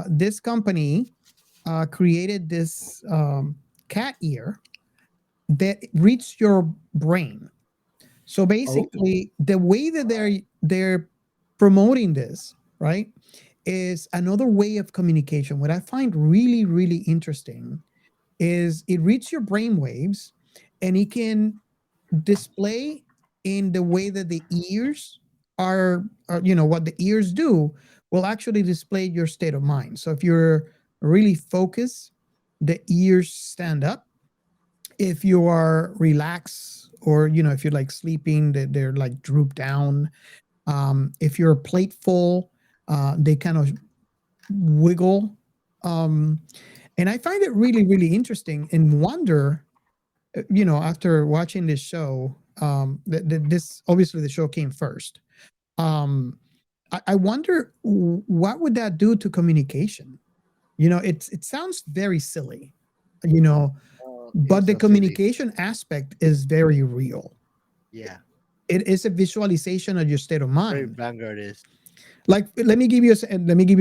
This company created this cat ear that reads your brain. So basically, the way that they're promoting this, right, is another way of communication. What I find really, really interesting is it reads your brain waves, and it can display in the way that the ears are what the ears do will actually display your state of mind. So if you're really focused, the ears stand up. If you are relaxed, or if you're like sleeping, they're like droop down. If you're plateful, they kind of wiggle. And I find it really, really interesting and wonder, after watching this show, this obviously the show came first. I wonder what would that do to communication? It sounds very silly, but the communication aspect is very real. Yeah. It is a visualization of your state of mind. Very vanguardist. Like, let me give you a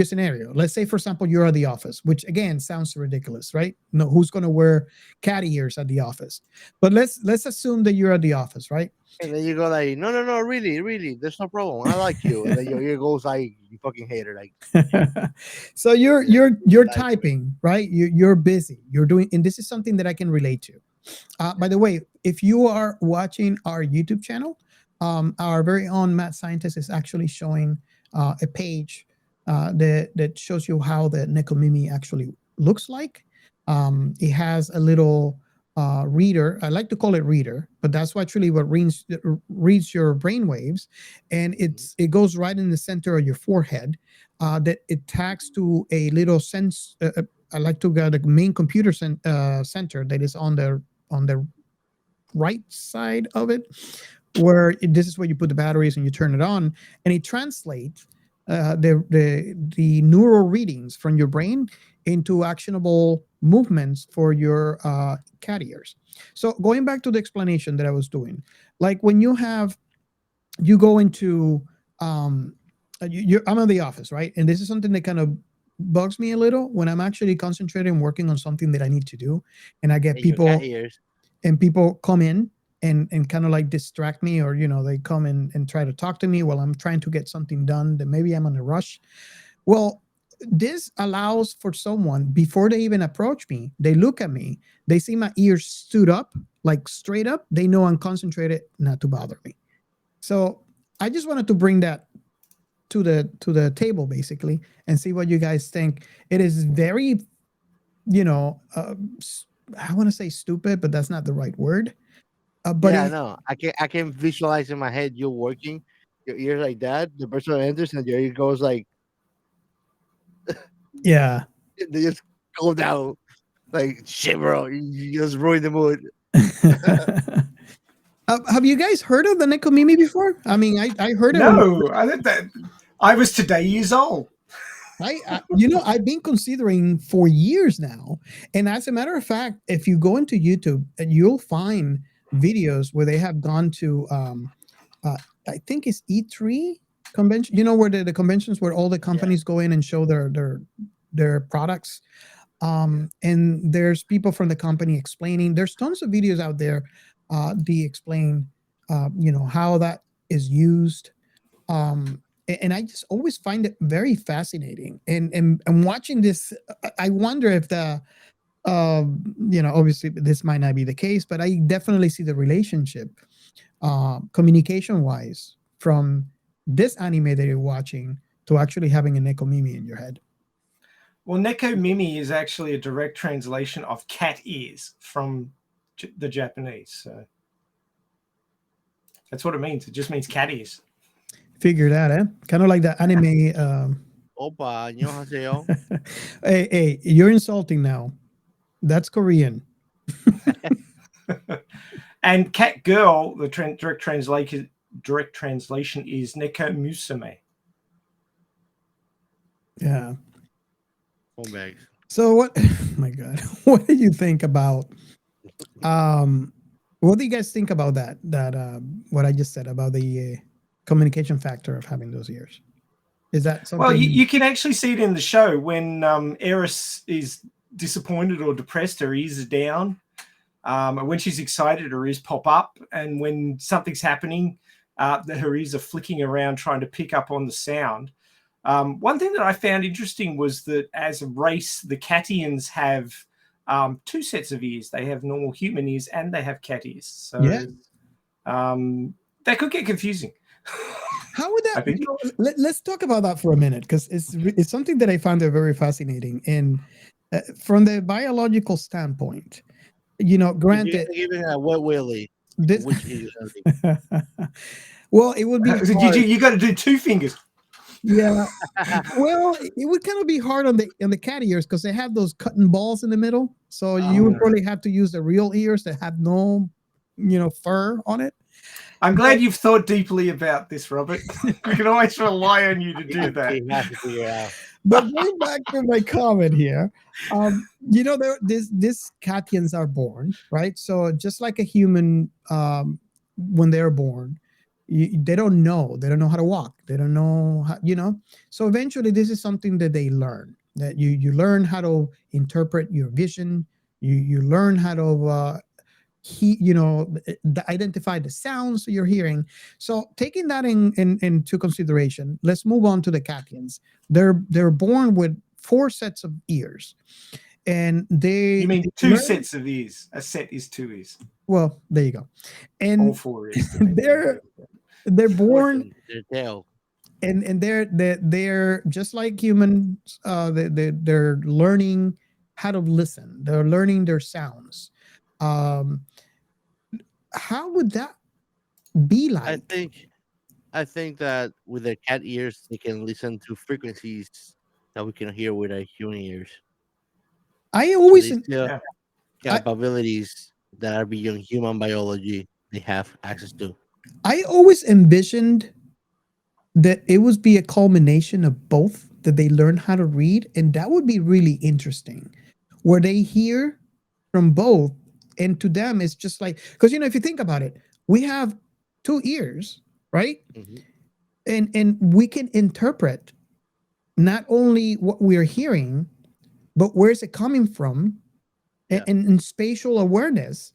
scenario. Let's say, for example, you're at the office, which again sounds ridiculous, right? No, who's going to wear cat ears at the office? But let's assume that you're at the office, right? And then you go like, no, really, there's no problem. I like you. And then your ear goes like, you fucking hate her. Like, so you're typing, right? You're busy. You're doing, and this is something that I can relate to. By the way, if you are watching our YouTube channel, our very own Mad Scientist is actually showing a page that shows you how the Neko Mimi actually looks like. It has a little reader. I like to call it reader, but that's actually what reads your brain waves, and it goes right in the center of your forehead. That it tags to a little sense. I like to get the main computer center that is on the right side of it, where this is where you put the batteries and you turn it on, and it translates the neural readings from your brain into actionable movements for your cat ears. So going back to the explanation that I was doing, like when you go into I'm in the office, right? And this is something that kind of bugs me a little when I'm actually concentrating and working on something that I need to do, and I get people come in and kind of like distract me, or they come and try to talk to me while I'm trying to get something done that maybe I'm in a rush. Well, this allows for someone, before they even approach me, they look at me, they see my ears stood up, like straight up, they know I'm concentrated not to bother me. So I just wanted to bring that to the table basically and see what you guys think. It is very, I want to say stupid, but that's not the right word. But Yeah, no, I can visualize in my head you working, your ear like that. The person enters and your ear goes like yeah. they just go down like shit, bro. You just ruined the mood. Have you guys heard of the Neko Mimi before? I mean, I heard it. No, I think that I was today years old. I've been considering for years now. And as a matter of fact, if you go into YouTube, you'll find videos where they have gone to, I think it's E3 convention, where the conventions where all the companies go in and show their products. And there's people from the company explaining. There's tons of videos out there. They explain, how that is used. And I just always find it very fascinating. And watching this, I wonder if obviously this might not be the case, but I definitely see the relationship, communication-wise, from this anime that you're watching to actually having a Neko Mimi in your head. Well, Neko Mimi is actually a direct translation of cat ears from the Japanese. So that's what it means. It just means cat ears. Figure that, eh? Kind of like the anime. Opa, 안녕하세요. Hey, you're insulting now. That's Korean. And cat girl, the direct translation is Neko Musume. Yeah. Callbacks. So what? Oh my God, what do you think about? What do you guys think about that? What I just said about the communication factor of having those ears. Is that something? Well, you can actually see it in the show when Eris is disappointed or depressed, her ears are down. When she's excited, her ears pop up. And when something's happening, her ears are flicking around trying to pick up on the sound. One thing that I found interesting was that as a race, the Catians have two sets of ears. They have normal human ears and they have cat ears. So that could get confusing. How would that? Let's talk about that for a minute, because it's something that I found very fascinating. And from the biological standpoint, granted, Even a wet willy. Well, it would be you got to do two fingers. Yeah. Well, it would kind of be hard on the cat ears because they have those cotton balls in the middle. So you would probably have to use the real ears that have no, fur on it. I'm glad you've thought deeply about this, Robert. We can always rely on you to do that. But going back to my comment here, these Catians are born, right? So just like a human, when they're born, they don't know how to walk. They don't know how, So eventually, this is something that they learn. That you learn how to interpret your vision. You learn how to identify the sounds you're hearing. So taking that into consideration, let's move on to the Catians. They're born with 4 sets of ears, and You mean two sets of ears? A set is 2 ears. Well, there you go. And all 4 ears. They're born. Their tail. And they're just like humans. They're learning how to listen. They're learning their sounds. How would that be like? I think that with their cat ears, they can listen to frequencies that we can hear with our human ears. I always capabilities that are beyond human biology they have access to. I always envisioned that it would be a culmination of both, that they learn how to read, and that would be really interesting, where they hear from both, and to them it's just like, because if you think about it, we have 2 ears, right? Mm-hmm. And we can interpret not only what we're hearing, but where's it coming from, and spatial awareness,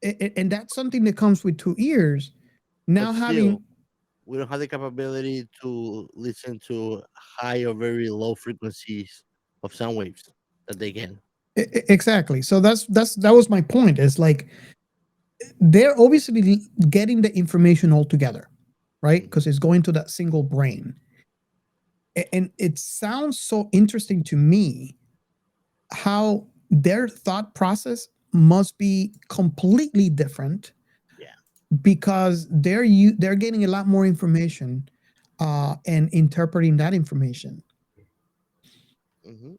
and that's something that comes with 2 ears. Now we don't have the capability to listen to high or very low frequencies of sound waves that they can. Exactly. So that was my point. Is like they're obviously getting the information all together, right? Because it's going to that single brain. And it sounds so interesting to me how their thought process must be completely different. Yeah. Because they're getting a lot more information and interpreting that information. Mm-hmm.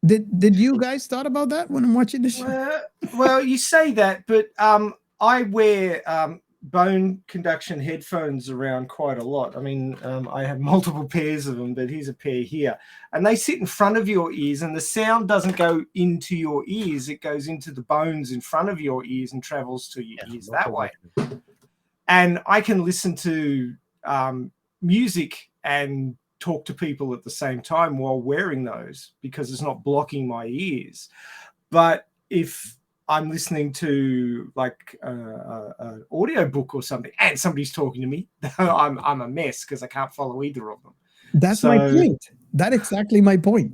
Did you guys thought about that when I'm watching the show? Well, you say that, but I wear bone conduction headphones around quite a lot. I mean, I have multiple pairs of them, but here's a pair here, and they sit in front of your ears, and the sound doesn't go into your ears; it goes into the bones in front of your ears and travels to your ears that way. And I can listen to music and talk to people at the same time while wearing those because it's not blocking my ears. But if I'm listening to like an audio book or something and somebody's talking to me, I'm a mess because I can't follow either of them. That's my point. That's exactly my point.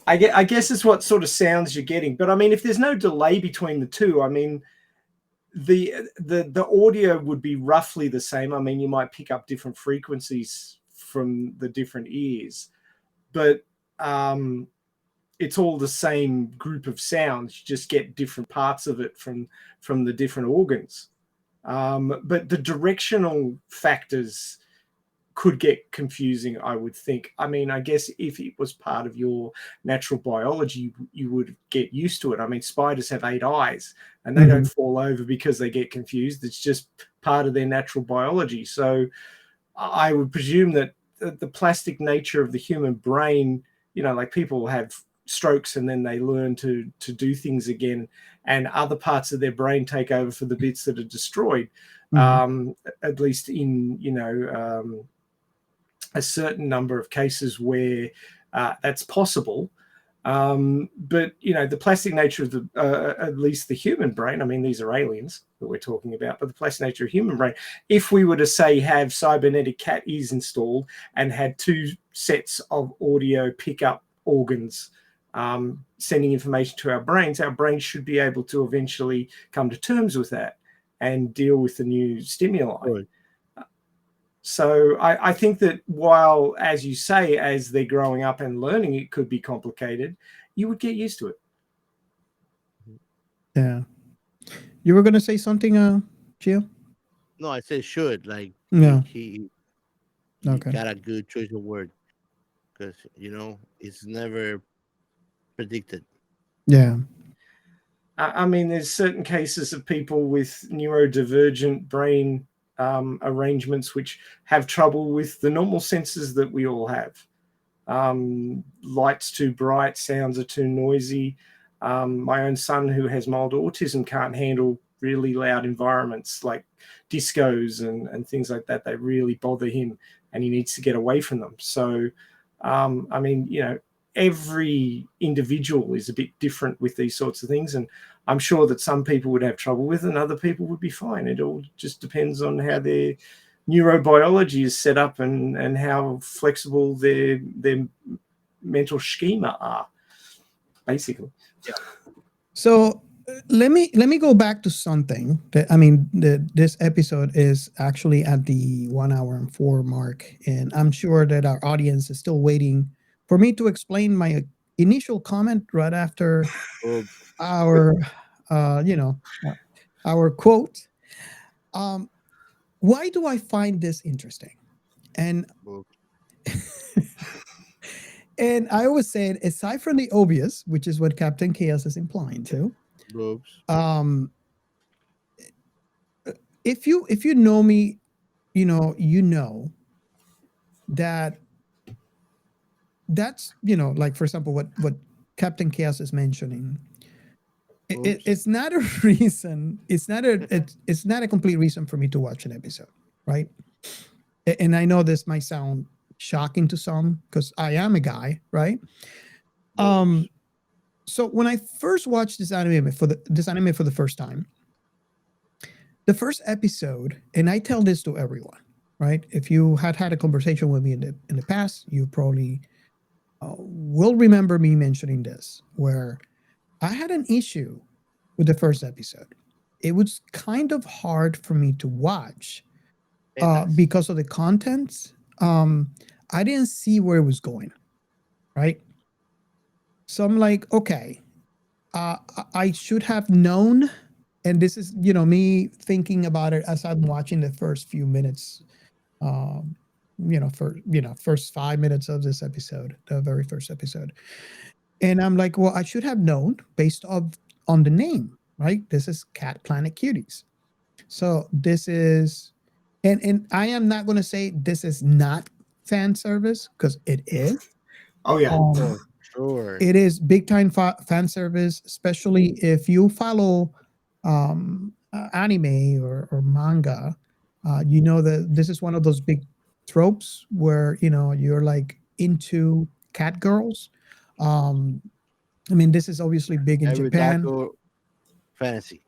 I guess it's what sort of sounds you're getting. But I mean, if there's no delay between the two, I mean, the audio would be roughly the same. I mean, you might pick up different frequencies from the different ears, but it's all the same group of sounds. You just get different parts of it from the different organs. But the directional factors could get confusing, I would think. I mean, I guess if it was part of your natural biology, you would get used to it. I mean, spiders have 8 eyes and they don't fall over because they get confused. It's just part of their natural biology. So I would presume that the plastic nature of the human brain, you know, like people have strokes and then they learn to do things again, and other parts of their brain take over for the bits that are destroyed. At least in, you know, a certain number of cases where that's possible. But, you know, the plastic nature of the, at least the human brain, I mean, these are aliens that we're talking about, but the plastic nature of human brain, if we were to say have cybernetic cat ears installed and had 2 sets of audio pickup organs sending information to our brains should be able to eventually come to terms with that and deal with the new stimuli. Right. So I think that while, as you say, as they're growing up and learning, it could be complicated, you would get used to it. Yeah. You were going to say something, Gio? No, I said should. Like, Yeah. he Okay. got a good choice of word because, you know, it's never predicted. Yeah. I mean, there's certain cases of people with neurodivergent brain arrangements which have trouble with the normal senses that we all have. Light's too bright, sounds are too noisy. My own son, who has mild autism, can't handle really loud environments like discos and things like that. They really bother him and he needs to get away from them. So, I mean, you know, every individual is a bit different with these sorts of things, and I'm sure that some people would have trouble with and other people would be fine. It all just depends on how their neurobiology is set up and how flexible their mental schema are, basically. Yeah. So let me go back to something that, I mean, this episode is actually at the 1 hour and 4 mark, and I'm sure that our audience is still waiting for me to explain my initial comment right after our, our quote. Why do I find this interesting? And and I always say it, aside from the obvious, which is what Captain Chaos is implying to. If you know me, you know that that's, you know, like, for example, what Captain Chaos is mentioning. It's not a reason. It's not a complete reason for me to watch an episode, right? And I know this might sound shocking to some because I am a guy, right? So when I first watched this anime for the first time, the first episode, and I tell this to everyone, right? If you had a conversation with me in the past, you probably will remember me mentioning this, where I had an issue with the first episode. It was kind of hard for me to watch because of the contents. I didn't see where it was going, right? So I'm like, okay, I should have known. And this is, me thinking about it as I'm watching the first few minutes, first 5 minutes of this episode, the very first episode. And I'm like, well, I should have known based on the name, right? This is Planet Cuties. So this is, and I am not going to say this is not fan service, because it is. Oh yeah. Sure. It is big time fan service, especially if you follow anime or manga. You know that this is one of those big tropes where you're like into cat girls. I mean, this is obviously big in Japan. Fantasy.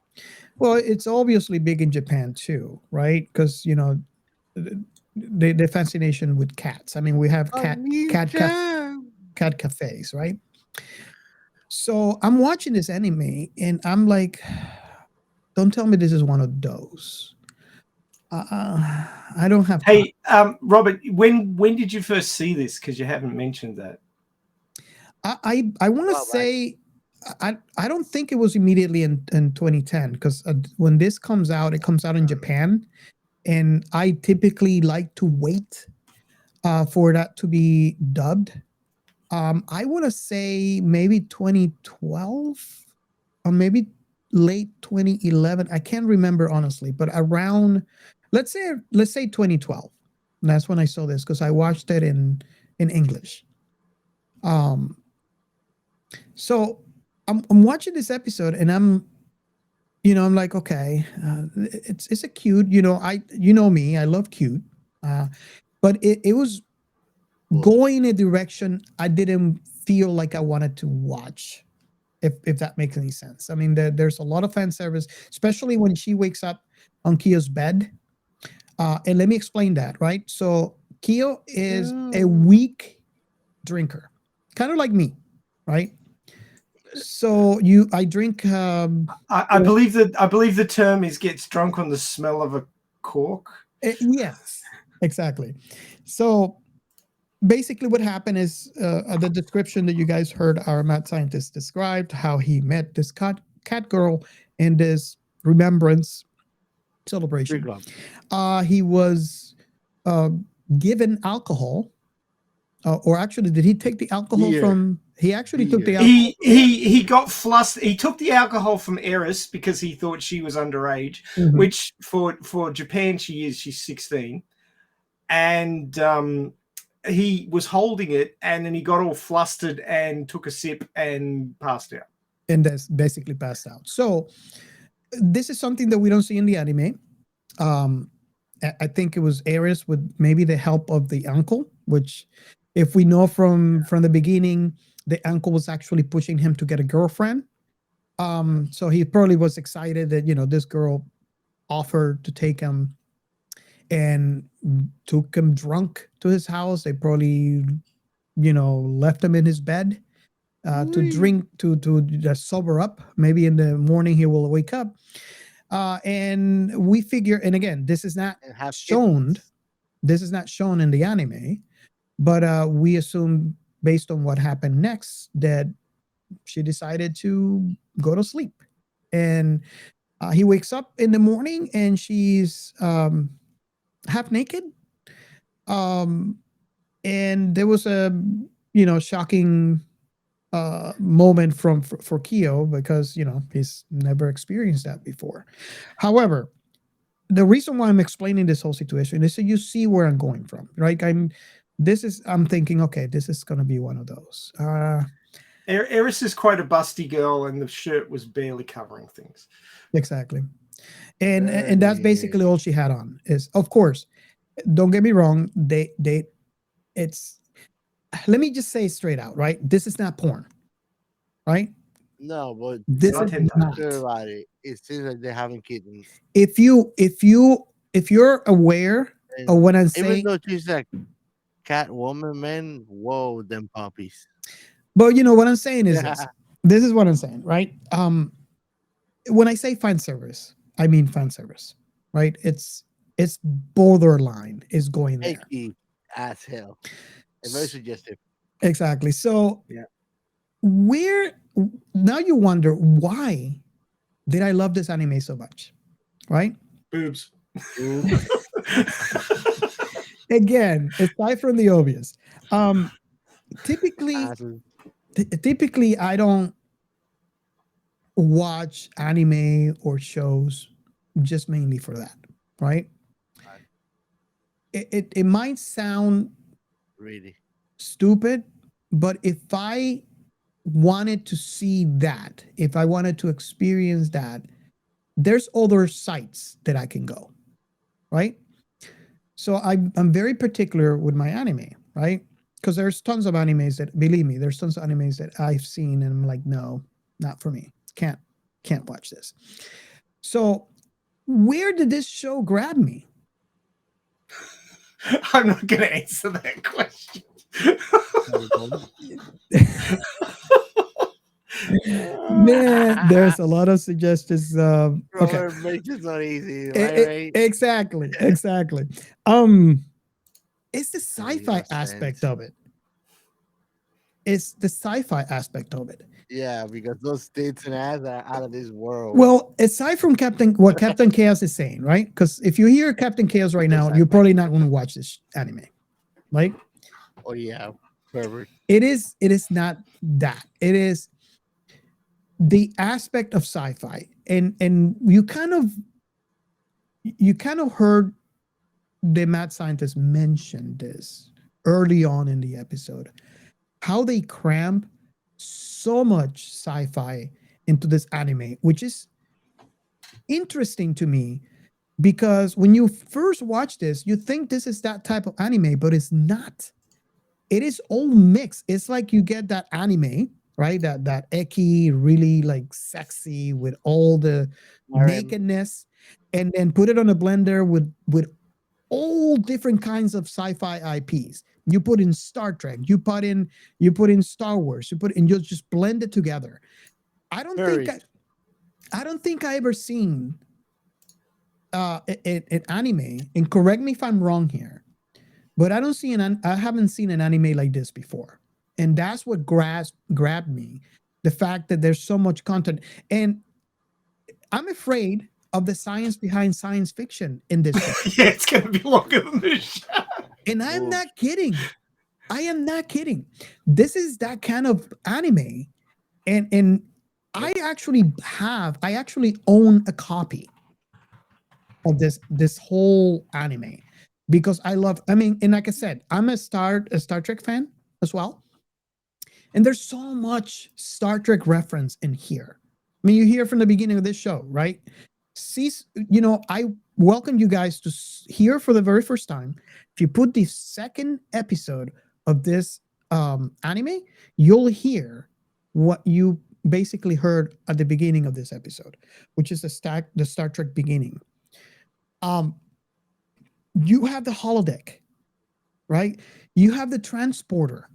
Well, it's obviously big in Japan too, right? Because the fascination with cats. I mean, we have cat cafes, right? So I'm watching this anime and I'm like, don't tell me this is one of those. I don't have. Hey, Robert, when did you first see this? Because you haven't mentioned that. I want to say I don't think it was immediately in 2010, because when this comes out, it comes out in Japan, and I typically like to wait for that to be dubbed. I want to say maybe 2012 or maybe late 2011. I can't remember honestly, but around let's say 2012. That's when I saw this, because I watched it in English. So I'm watching this episode and I'm like, okay, it's a cute, me, I love cute, but it was going a direction I didn't feel like I wanted to watch, if that makes any sense. I mean, there's a lot of fan service, especially when she wakes up on Kyo's bed. And let me explain that, right? So Kyo is a weak drinker, kind of like me, right? So I drink. I believe the term is gets drunk on the smell of a cork. Yes, exactly. So basically, what happened is the description that you guys heard our mad scientist described how he met this cat girl in this remembrance celebration. He was given alcohol, or actually, did he take the alcohol from? He actually took the alcohol. He got flustered. He took the alcohol from Eris because he thought she was underage, which for Japan she's 16, and he was holding it, and then he got all flustered and took a sip and passed out. And that's basically passed out. So this is something that we don't see in the anime. I think it was Eris with maybe the help of the uncle, which, if we know from the beginning, the uncle was actually pushing him to get a girlfriend. So he probably was excited that, this girl offered to take him, and took him drunk to his house. They probably, left him in his bed to drink, to just sober up. Maybe in the morning he will wake up. And we figure, and again, this is not shown. This is not shown in the anime, but we assume, based on what happened next, that she decided to go to sleep. And he wakes up in the morning and she's half naked. And there was a, shocking moment for Kyo, because, he's never experienced that before. However, the reason why I'm explaining this whole situation is so you see where I'm going from, right? I'm thinking, okay, this is going to be one of those. Eris is quite a busty girl, and the shirt was barely covering things. Exactly. And that's basically all she had on. Is, of course, don't get me wrong, it's, let me just say straight out, right? This is not porn, right? No, but This Not is hentai. not. after about it, it seems like they're having kittens. If you're aware of And what I'm even saying, though she's like cat woman, man, whoa, them puppies. but you know what I'm saying is Yeah. this. This is what I'm saying, right? When I say fan service, I mean fan service, right? It's borderline is going there. Icky as hell. And very suggestive. Exactly. So Yeah. where now you wonder why did I love this anime so much, right? Boobs. Ooh, Again, aside from the obvious, typically, asses. typically I don't watch anime or shows just mainly for that, right? It might sound Really. stupid, but if I wanted to see that, if I wanted to experience that, there's other sites that I can go, right? So I'm very particular with my anime, right? Because there's tons of animes that, believe me, there's tons of animes that I've seen and I'm like, no, not for me. Can't watch this. So where did this show grab me? I'm not going to answer that question. Man, there's a lot of suggestions. Okay, Robert makes it so easy, right? exactly. It's the sci-fi aspect of it. It's the sci-fi aspect of it. Yeah, because those tits and ass are out of this world. Well, aside from what Captain Chaos is saying, right? Because if you hear Captain Chaos right now, you're probably not going to watch this anime, right? Oh yeah, perfect. It is not that. It is the aspect of sci-fi, and you kind of heard the mad scientist mention this early on in the episode, how they cramp so much sci-fi into this anime, which is interesting to me because when you first watch this, you think this is that type of anime, but it's not. It is all mixed. It's like you get that anime, right? That eki, really like sexy with all the nakedness, and then put it on a blender with all different kinds of sci-fi IPs. You put in Star Trek, you put in Star Wars, you just blend it together. I don't think I ever seen an anime, and correct me if I'm wrong here, but I haven't seen an anime like this before. And that's what grabbed me. The fact that there's so much content. And I'm afraid of the science behind science fiction in this show. Yeah, it's going to be longer than this show. And I'm not kidding. I am not kidding. This is that kind of anime. And I actually own a copy of this whole anime because and like I said, I'm a Star Trek fan as well. And there's so much Star Trek reference in here. I mean, you hear from the beginning of this show, right? I welcome you guys to hear for the very first time. If you put the second episode of this anime, you'll hear what you basically heard at the beginning of this episode, which is the Star Trek beginning. You have the holodeck, right? You have the transporter.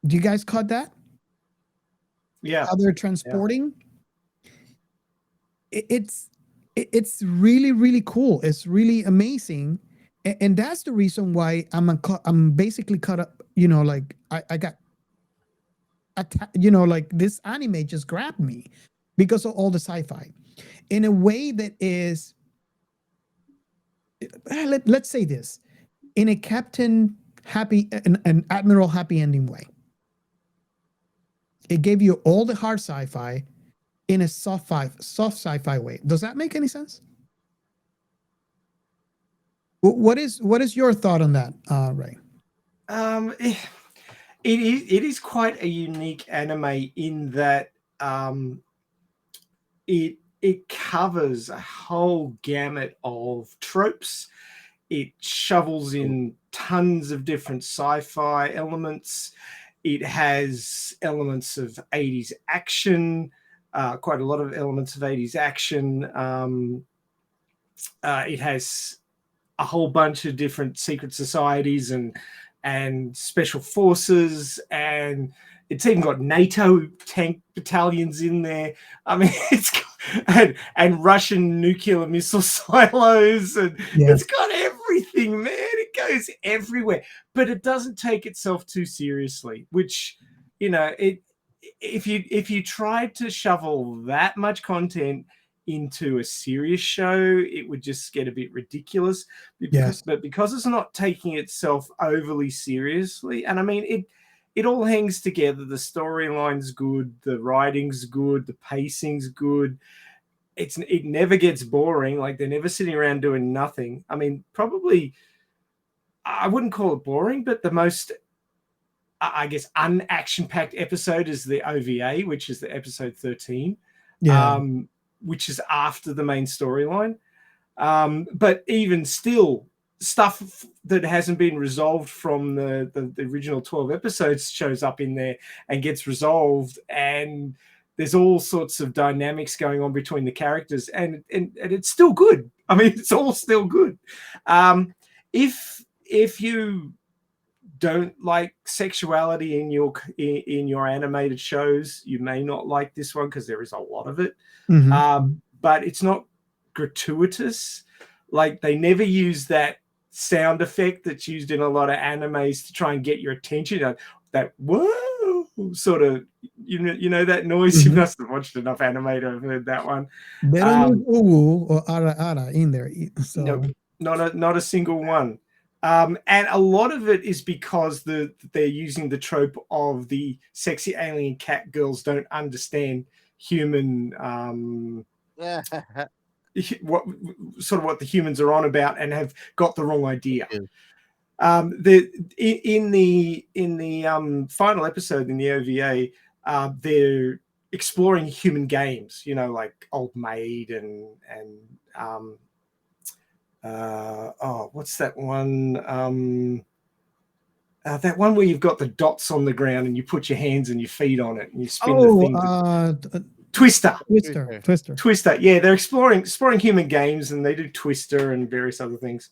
Do you guys caught that? Yeah. How they're transporting? Yeah. It's really, really cool. It's really amazing. And that's the reason why I'm basically caught up, like I got, like this anime just grabbed me because of all the sci-fi in a way that is, let's say this, in a an Admiral Happy ending way. It gave you all the hard sci-fi in a soft sci-fi way. Does that make any sense? What is your thought on that, Ray? It is quite a unique anime in that it covers a whole gamut of tropes. It shovels in tons of different sci-fi elements. It has elements of 80s action, quite a lot of elements of 80s action. It has a whole bunch of different secret societies and special forces, and it's even got NATO tank battalions in there. I mean, and Russian nuclear missile silos, and it's got everything, man. It goes everywhere, but it doesn't take itself too seriously. Which, if you tried to shovel that much content into a serious show, it would just get a bit ridiculous. But because it's not taking itself overly seriously, and I mean it all hangs together. The storyline's good, the writing's good, the pacing's good. It never gets boring. Like, they're never sitting around doing nothing. I mean, probably I wouldn't call it boring, but the most, I guess, un-action-packed episode is the OVA, which is the episode 13. Which is after the main storyline. But even still, stuff that hasn't been resolved from the original 12 episodes shows up in there and gets resolved, and there's all sorts of dynamics going on between the characters, and it's still good. I mean, it's all still good. If you don't like sexuality in your animated shows, you may not like this one because there is a lot of it. But it's not gratuitous. Like, they never use that sound effect that's used in a lot of animes to try and get your attention. That whoa sort of, that noise. You must have watched enough anime to have heard that one. They don't use uwu or ara in there. So. No, not a single one. And a lot of it is because they're using the trope of the sexy alien cat girls don't understand human what the humans are on about, and have got the wrong idea. In the final episode in the OVA, they're exploring human games, like Old Maid and what's that one? That one where you've got the dots on the ground and you put your hands and your feet on it and you spin the thing. Twister. Yeah, they're exploring human games, and they do Twister and various other things.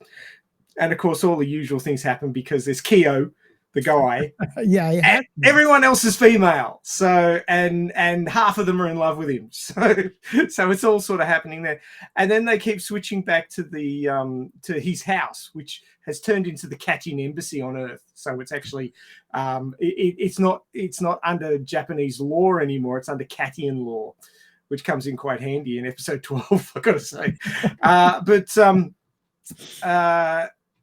And of course, all the usual things happen because there's Kyo, the guy. And everyone else is female. So and half of them are in love with him. So it's all sort of happening there. And then they keep switching back to the to his house, which has turned into the Katian embassy on Earth. So it's actually it's not under Japanese law anymore. It's under Katian law, which comes in quite handy in episode 12, I've got to say.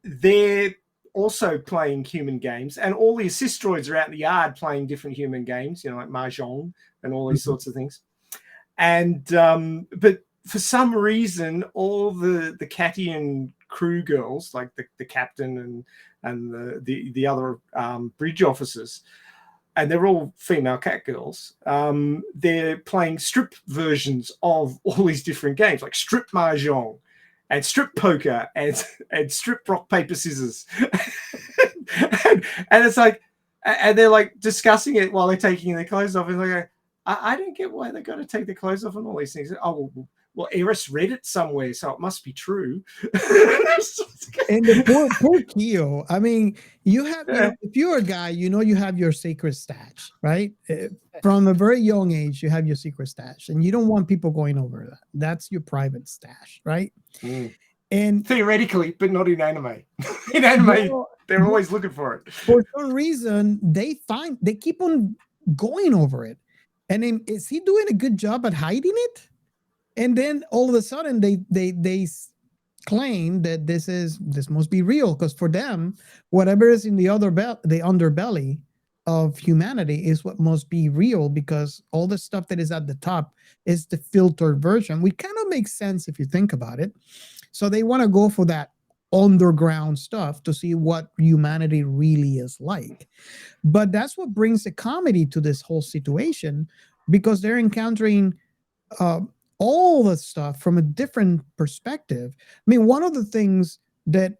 They're also playing human games, and all the assist droids are out in the yard playing different human games, like Mahjong and all these sorts of things. And but for some reason, all the Katian crew girls, like the captain and the other bridge officers, and they're all female cat girls, they're playing strip versions of all these different games, like strip Mahjong and strip poker and strip rock paper scissors. and it's like, and they're like discussing it while they're taking their clothes off, and they go, I don't get why they got to take their clothes off and all these things. Oh, well, Eris read it somewhere, so it must be true. And the poor Kyo. I mean, you have, if you're a guy, you have your secret stash, right? From a very young age, you have your secret stash, and you don't want people going over that. That's your private stash, right? And theoretically, but not in anime. In anime, they're always looking for it. For some reason, they keep on going over it. And then, is he doing a good job at hiding it? And then all of a sudden they claim that this must be real, because for them, whatever is in the underbelly of humanity is what must be real, because all the stuff that is at the top is the filtered version, which kind of makes sense if you think about it. So they want to go for that underground stuff to see what humanity really is like. But that's what brings the comedy to this whole situation, because they're encountering all the stuff from a different perspective. I mean, one of the things that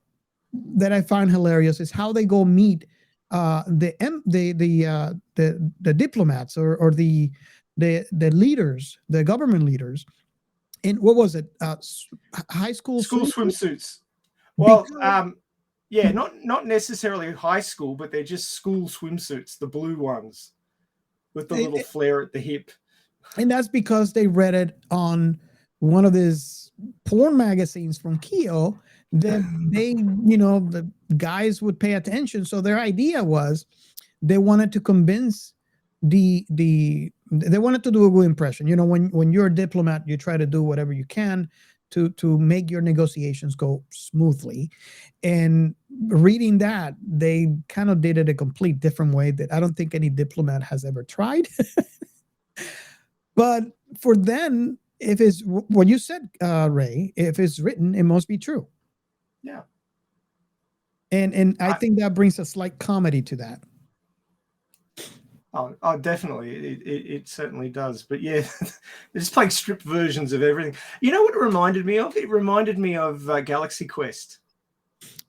I find hilarious is how they go meet the diplomats or the leaders, the government leaders, in what was it? High school swimsuits. Well, Because- yeah, not necessarily high school, but they're just school swimsuits, the blue ones with the little flare at the hip. And that's because they read it on one of these porn magazines from Kyo that they, the guys would pay attention. So their idea was they wanted to convince they wanted to do a good impression. When you're a diplomat, you try to do whatever you can to make your negotiations go smoothly. And reading that, they kind of did it a complete different way that I don't think any diplomat has ever tried. But for them, if it's what you said, Ray, if it's written, it must be true. Yeah. And I think that brings a slight comedy to that. Oh, definitely. It certainly does. But yeah, they're just playing stripped versions of everything. You know what it reminded me of? It reminded me of Galaxy Quest.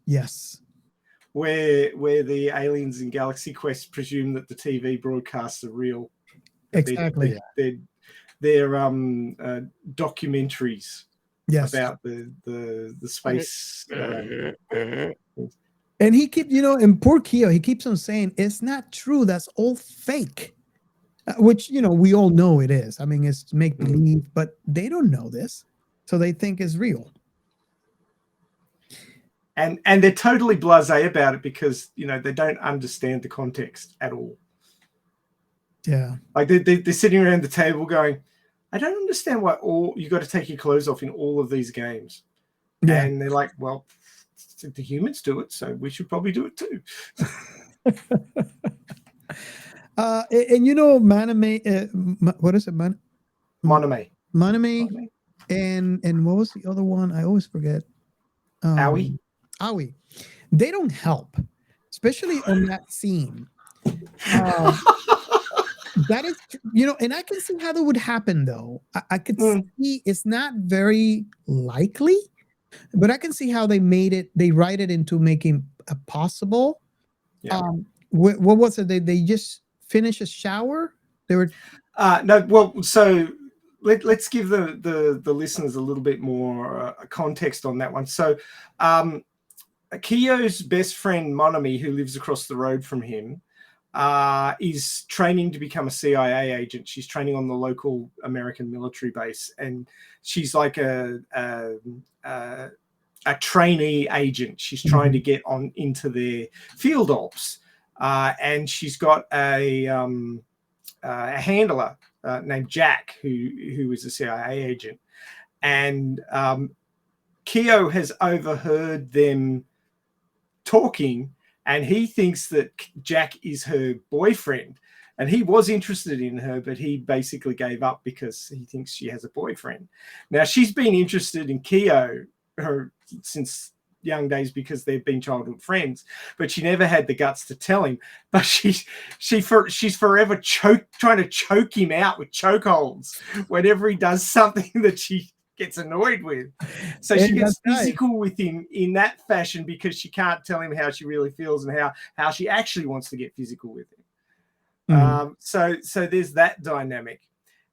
Yes. Where the aliens in Galaxy Quest presume that the TV broadcasts are real. Exactly. They're documentaries. Yes. About the space. And he keeps, and poor Kyo, he keeps on saying, it's not true. That's all fake. Which, we all know it is. I mean, it's make believe, but they don't know this. So they think it's real. And they're totally blasé about it because, they don't understand the context at all. Yeah. Like they're sitting around the table going, I don't understand why you got to take your clothes off in all of these games. Yeah. And they're like, well, the humans do it, so we should probably do it too. Maname, what is it? Moname. And what was the other one? I always forget. Aoi. They don't help, especially on that scene. That is, and I can see how that would happen, though. I could see it's not very likely, but I can see how they write it into making a possible. Yeah. What was it? They just finished a shower? They were no. Well, so let's give the listeners a little bit more context on that one. So, Kyo's best friend Monami, who lives across the road from him, is training to become a CIA agent. She's training on the local American military base, and she's like a trainee agent. She's trying to get on into their field ops, and she's got a handler named Jack, who is a CIA agent, and Kyo has overheard them talking. And he thinks that Jack is her boyfriend. And he was interested in her, but he basically gave up because he thinks she has a boyfriend. Now, she's been interested in Kyo since young days because they've been childhood friends, but she never had the guts to tell him. But she's forever trying to choke him out with chokeholds whenever he does something that she gets annoyed with. So she gets physical with him in that fashion because she can't tell him how she really feels and how she actually wants to get physical with him. So there's that dynamic.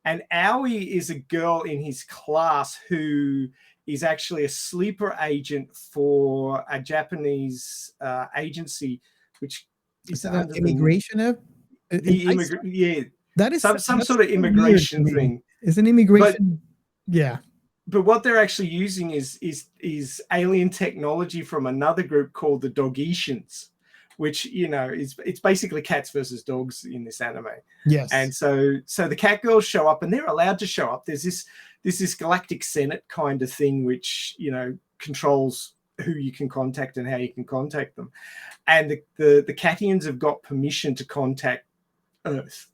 And Aoi is a girl in his class who is actually a sleeper agent for a Japanese agency, which is under immigration. Yeah, that is some sort of immigration thing. It's an immigration. Yeah. But what they're actually using is alien technology from another group called the Dogetians, which it's basically cats versus dogs in this anime. Yes. And so the cat girls show up, and they're allowed to show up. There's this galactic senate kind of thing, which controls who you can contact and how you can contact them. And the Catians have got permission to contact Earth,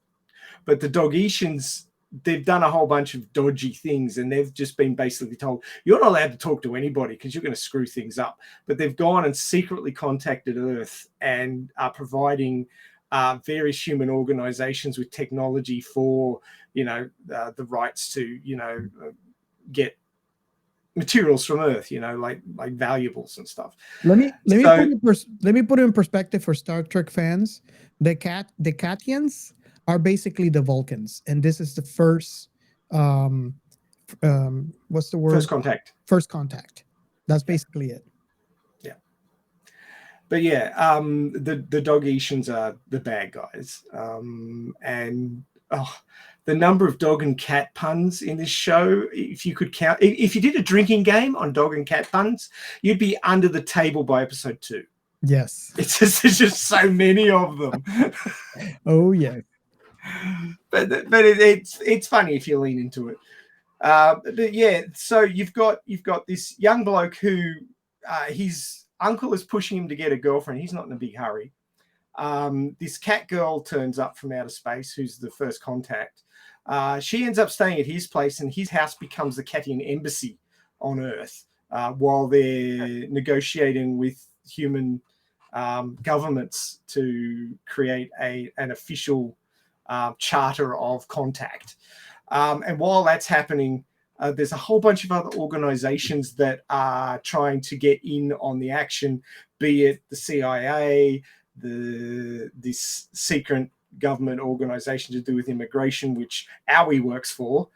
but the Dogetians, they've done a whole bunch of dodgy things, and they've just been basically told, you're not allowed to talk to anybody because you're going to screw things up. But they've gone and secretly contacted Earth and are providing various human organizations with technology for, the rights to, get materials from Earth, like valuables and stuff. Let me So- put it in perspective for Star Trek fans. The Catians are basically the Vulcans, and this is the first what's the word? First contact. That's basically it. Yeah. But yeah, the Dog-Etians are the bad guys. And the number of dog and cat puns in this show, if you could count, if you did a drinking game on dog and cat puns, you'd be under the table by episode 2. Yes. There's just so many of them. Oh yeah. But it's funny if you lean into it. But yeah, so you've got this young bloke who his uncle is pushing him to get a girlfriend. He's not in a big hurry. This cat girl turns up from outer space, who's the first contact. She ends up staying at his place, and his house becomes the Catian embassy on Earth while they're negotiating with human governments to create an official charter of contact. And while that's happening, there's a whole bunch of other organizations that are trying to get in on the action, be it the CIA, this secret government organization to do with immigration, which Aoi works for,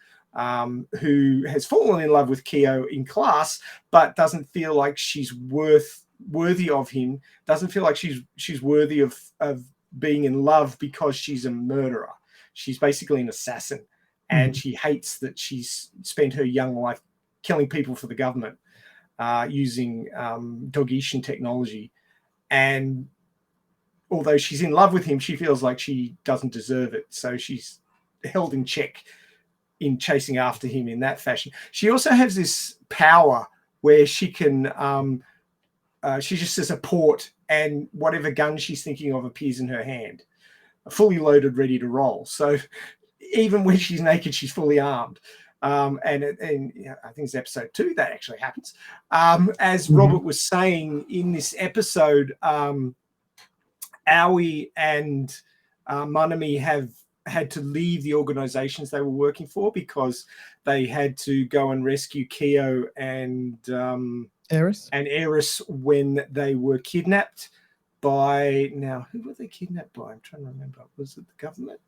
who has fallen in love with Kyo in class, but doesn't feel like she's worthy of him, doesn't feel like she's worthy of being in love because she's a murderer. She's basically an assassin, and she hates that she's spent her young life killing people for the government using Dog-Etian technology. And although she's in love with him, she feels like she doesn't deserve it. So she's held in check in chasing after him in that fashion. She also has this power where she can, she just says a port, and whatever gun she's thinking of appears in her hand, fully loaded, ready to roll. So even when she's naked, she's fully armed. And I think it's episode 2 that actually happens. As Robert was saying in this episode, Aoi and Manami have had to leave the organizations they were working for because they had to go and rescue Kyo and Eris when they were kidnapped by, now who were they kidnapped by? I'm trying to remember. Was it the government?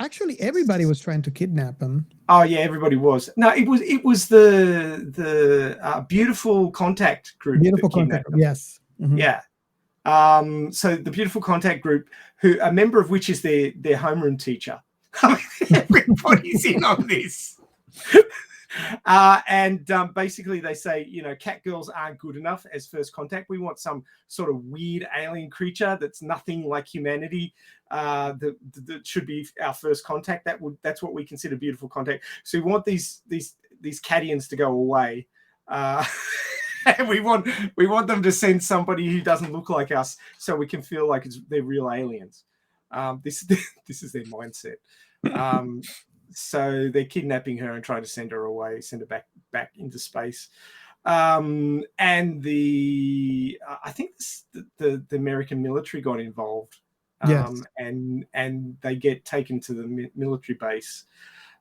Actually, everybody was trying to kidnap him. Oh yeah, everybody was. No, it was the Beautiful Contact group. Beautiful Contact group. Yes. Mm-hmm. Yeah. So the Beautiful Contact group, who a member of which is their homeroom teacher. Everybody's in on this. And basically they say, cat girls aren't good enough as first contact. We want some sort of weird alien creature that's nothing like humanity that should be our first contact. That's what we consider Beautiful Contact. So we want these Catians to go away. And we want them to send somebody who doesn't look like us, so we can feel like they're real aliens. This is their mindset. So they're kidnapping her and trying to send her away, send her back into space. And I think the American military got involved. Yes. And they get taken to the military base.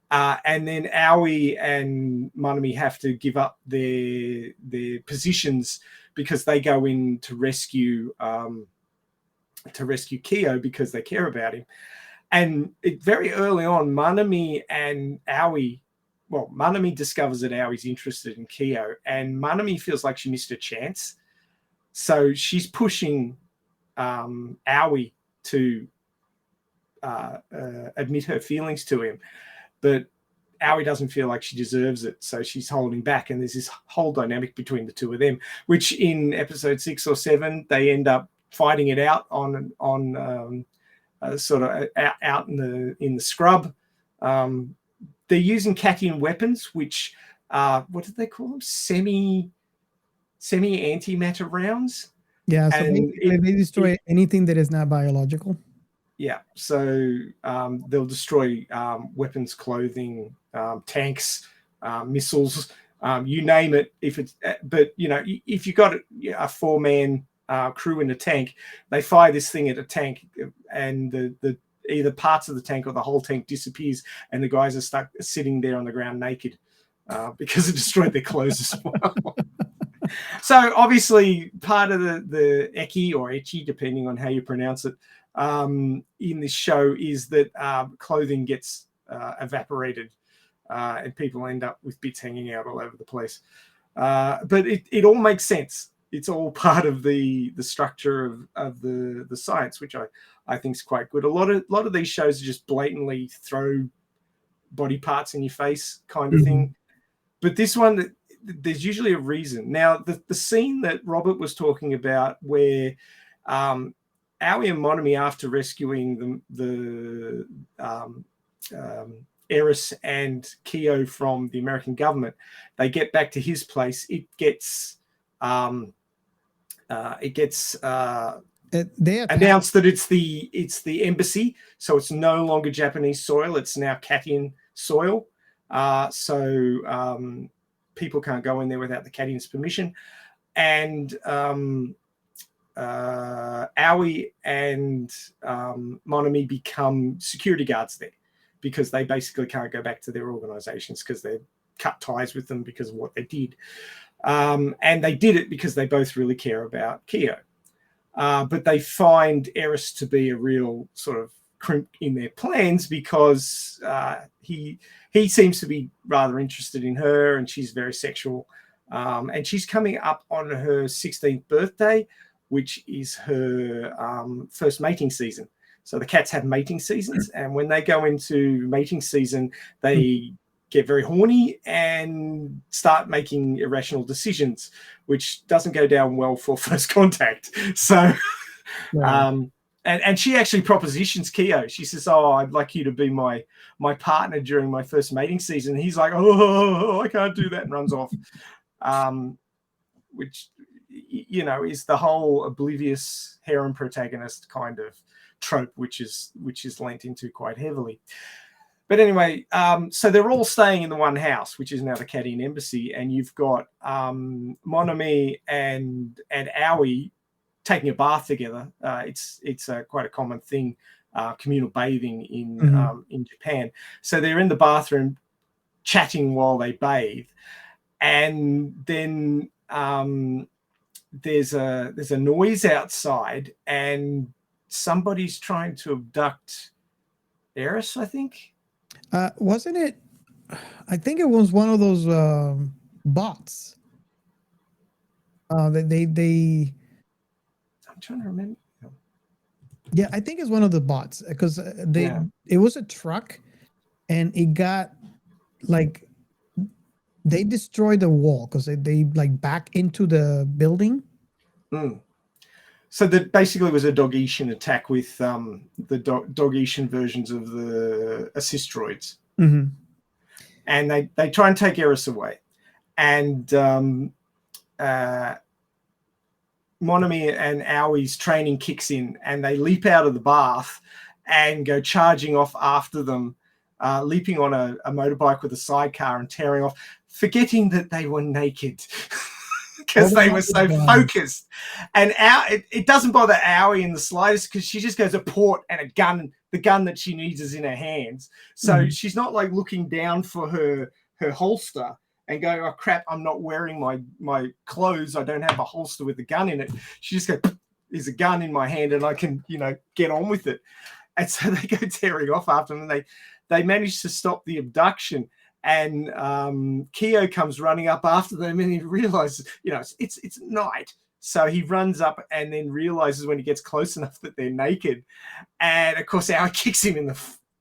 And then Aoi and Manami have to give up their positions because they go in to rescue Kyo because they care about him. And very early on, Manami and Aoi, Manami discovers that Aoi's interested in Kyo, and Manami feels like she missed a chance. So she's pushing Aoi to admit her feelings to him. But Aoi doesn't feel like she deserves it, so she's holding back. And there's this whole dynamic between the two of them, which in episode 6 or 7, they end up fighting it out on sort of out in the scrub. They're using Catian weapons, which what did they call them? Semi antimatter rounds. Yeah, so they destroy anything that is not biological. Yeah, so they'll destroy weapons, clothing, tanks, missiles, you name it. But if you got a 4-man crew in a tank, they fire this thing at a tank, and the either parts of the tank or the whole tank disappears, and the guys are stuck sitting there on the ground naked. because it destroyed their clothes as well. So obviously part of the ecchi or ecchi, depending on how you pronounce it, in this show is that clothing gets evaporated and people end up with bits hanging out all over the place. But it all makes sense. It's all part of the structure of the science, which I think is quite good. A lot of these shows are just blatantly throw body parts in your face kind of thing. But this one, there's usually a reason. Now, the scene that Robert was talking about where Aoi and Monami, after rescuing the Eris and Kyo from the American government, they get back to his place. It gets announced that it's the embassy, so it's no longer Japanese soil. It's now Katian soil. So people can't go in there without the Katian's permission. And Aoi and Monami become security guards there because they basically can't go back to their organizations because they've cut ties with them because of what they did. And they did it because they both really care about Kyo. But they find Eris to be a real sort of crimp in their plans because he seems to be rather interested in her and she's very sexual. And she's coming up on her 16th birthday, which is her first mating season. So the cats have mating seasons. And when they go into mating season, they get very horny and start making irrational decisions, which doesn't go down well for first contact. So, and she actually propositions Kyo. She says, "Oh, I'd like you to be my partner during my first mating season." And he's like, "Oh, I can't do that," and runs off. Which, you know, is the whole oblivious harem protagonist kind of trope, which is lent into quite heavily. But anyway, so they're all staying in the one house, which is now the Katian embassy, and you've got Monami and Aoi taking a bath together. It's quite a common thing, communal bathing in Japan. So they're in the bathroom chatting while they bathe, and then there's a noise outside, and somebody's trying to abduct Eris, I think. Wasn't it? I think it was one of those bots. They. I'm trying to remember. Yeah, I think it's one of the bots because it was a truck, and it got like they destroyed the wall because they like back into the building. So that basically was a Dog-Ishin attack with the Dog-Ishin versions of the assist droids. And they try and take Eris away. And Monami and Aoi's training kicks in, and they leap out of the bath and go charging off after them, leaping on a motorbike with a sidecar and tearing off, forgetting that they were naked. Because they were so focused. And it doesn't bother Aoi in the slightest because she just goes a port and a gun. The gun that she needs is in her hands. So she's not like looking down for her holster and going, "Oh crap, I'm not wearing my clothes. I don't have a holster with a gun in it." She just goes, "There's a gun in my hand and I can, get on with it." And so they go tearing off after them, and they manage to stop the abduction. And Kyo comes running up after them, and he realizes, it's night. So he runs up and then realizes when he gets close enough that they're naked. And of course, Aoi kicks him in the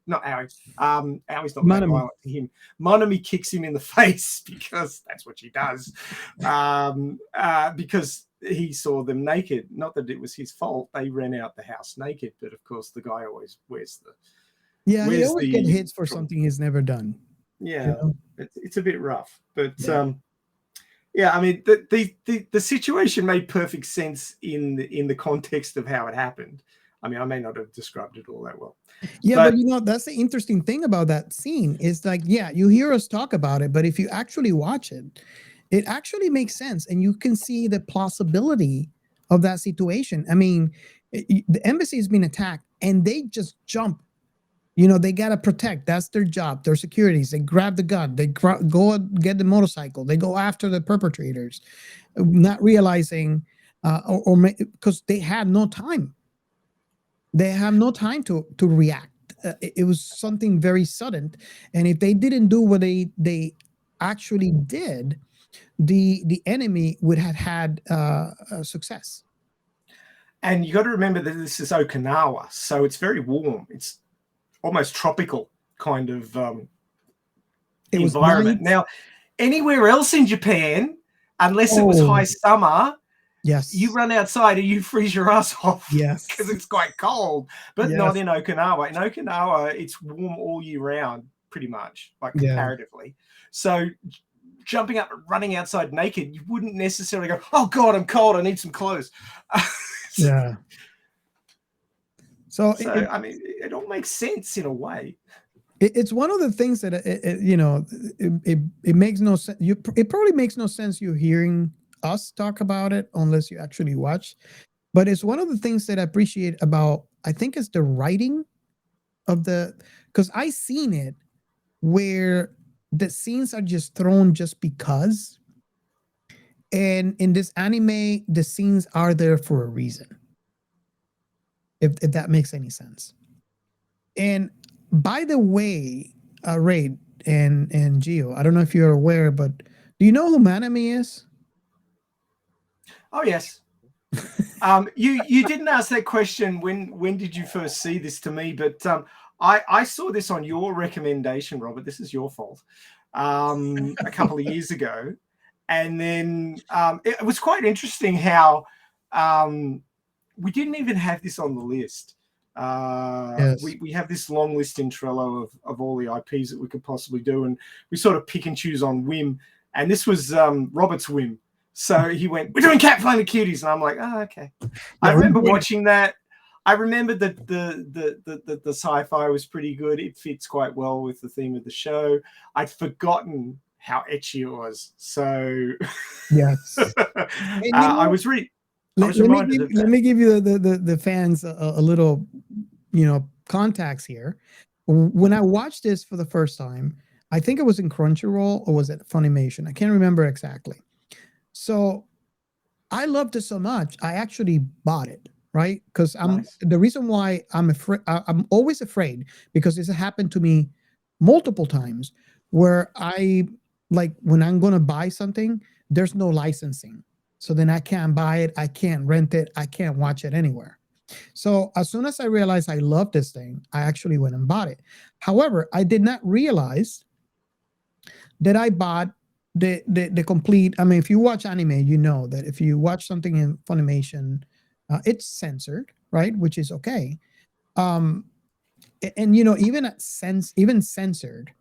not Aoi. Aoi's not that violent to him. Monami kicks him in the face because that's what she does. Because he saw them naked. Not that it was his fault. They ran out the house naked, but of course, the guy always wears the. Yeah, he always gets hits for something he's never done. Yeah, it's a bit rough, but yeah, I mean the situation made perfect sense in the context of how it happened. I mean, I may not have described it all that well. Yeah, but that's the interesting thing about that scene is like, you hear us talk about it, but if you actually watch it, it actually makes sense, and you can see the plausibility of that situation. I mean, the embassy has been attacked, and they just jump They got to protect. That's their job. They're securities. They grab the gun. They go and get the motorcycle. They go after the perpetrators, not realizing, because they had no time. They have no time to react. It was something very sudden, and if they didn't do what they actually did, the enemy would have had success. And you got to remember that this is Okinawa, so it's very warm. It's almost tropical kind of environment. Now, anywhere else in Japan, unless it was high summer, yes, you run outside and you freeze your ass off. Yes, because it's quite cold. But not in Okinawa. In Okinawa, it's warm all year round, pretty much, like comparatively. So jumping up and running outside naked, you wouldn't necessarily go, "Oh God, I'm cold. I need some clothes." Yeah. So I mean, it all makes sense in a way. It's one of the things that it makes no sense. It probably makes no sense you hearing us talk about it unless you actually watch. But it's one of the things that I appreciate about, I think, it's the writing of because I seen it where the scenes are just thrown just because. And in this anime, the scenes are there for a reason. If that makes any sense. And by the way, Ray and Gio, I don't know if you're aware, but do you know who Manami is? Oh yes. You didn't ask that question. When did you first see this to me? But I saw this on your recommendation, Robert. This is your fault. A couple of years ago, and then it was quite interesting how we didn't even have this on the list. We have this long list in Trello of all the IPs that we could possibly do, and we sort of pick and choose on whim. And this was Robert's whim. So he went, "We're doing Planet Cuties," and I'm like, "Oh, okay." I remember watching that. I remember that the sci-fi was pretty good. It fits quite well with the theme of the show. I'd forgotten how ecchi it was. So yes, I was really. Let me give you the fans a little, context here. When I watched this for the first time, I think it was in Crunchyroll or was it Funimation? I can't remember exactly. So I loved it so much, I actually bought it, right? Because the reason why I'm afraid, I'm always afraid, because this happened to me multiple times where when I'm going to buy something, there's no licensing. So then I can't buy it, I can't rent it, I can't watch it anywhere. So as soon as I realized I love this thing, I actually went and bought it. However, I did not realize that I bought the complete. I mean, if you watch anime, you know that if you watch something in Funimation, it's censored, right? Which is okay. And even censored.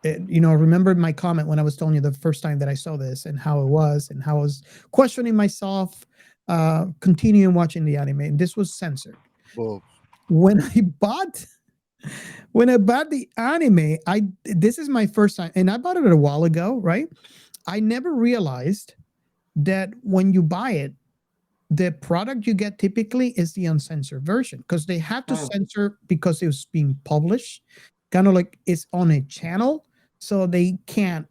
Remember my comment when I was telling you the first time that I saw this and how it was, and how I was questioning myself, continuing watching the anime, and this was censored. Well, When I bought the anime, this is my first time, and I bought it a while ago, right? I never realized that when you buy it, the product you get typically is the uncensored version, because they have to censor because it was being published, kind of like it's on a channel, so they can't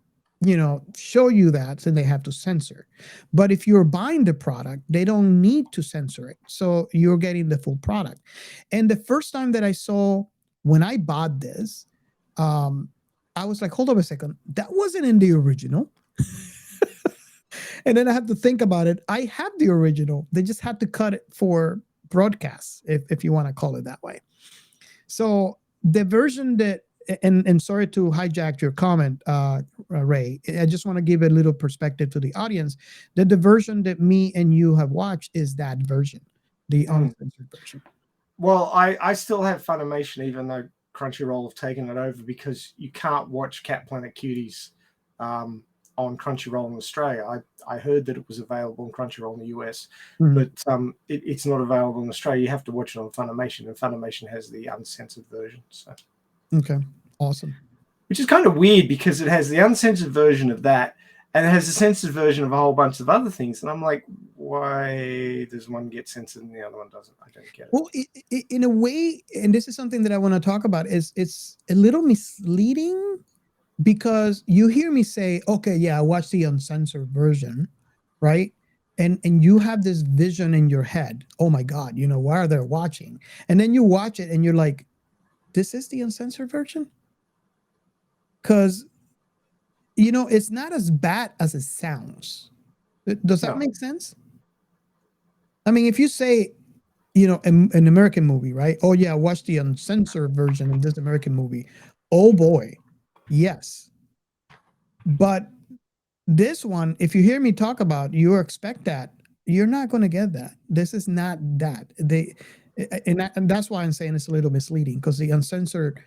show you that, so they have to censor. But if you're buying the product, they don't need to censor it, so you're getting the full product. And the first time that I saw, when I bought this, I was like, hold on a second, that wasn't in the original. And then I had to think about it. I have the original. They just had to cut it for broadcast, if you want to call it that way. So the version that, and sorry to hijack your comment, Ray, I just want to give a little perspective to the audience that the version that me and you have watched is that version, the uncensored version. Well, I still have Funimation, even though Crunchyroll have taken it over, because you can't watch Planet Cuties on Crunchyroll in Australia. I heard that it was available on Crunchyroll in the US, but it's not available in Australia. You have to watch it on Funimation, and Funimation has the uncensored version. So, okay, awesome. Which is kind of weird, because it has the uncensored version of that, and it has a censored version of a whole bunch of other things. And I'm like, why does one get censored and the other one doesn't? I don't get it. Well, in a way, and this is something that I want to talk about, is it's a little misleading because you hear me say, okay, yeah, I watched the uncensored version, right? And you have this vision in your head. Oh my God, you know, why are they watching? And then you watch it and you're like, this is the uncensored version? Because, you know, it's not as bad as it sounds. Does that make sense? I mean, if you say, you know, an American movie, right? Oh yeah, watch the uncensored version of this American movie. Oh boy, yes. But this one, if you hear me talk about, you expect that. You're not going to get that. This is not that. And that's why I'm saying it's a little misleading, because the uncensored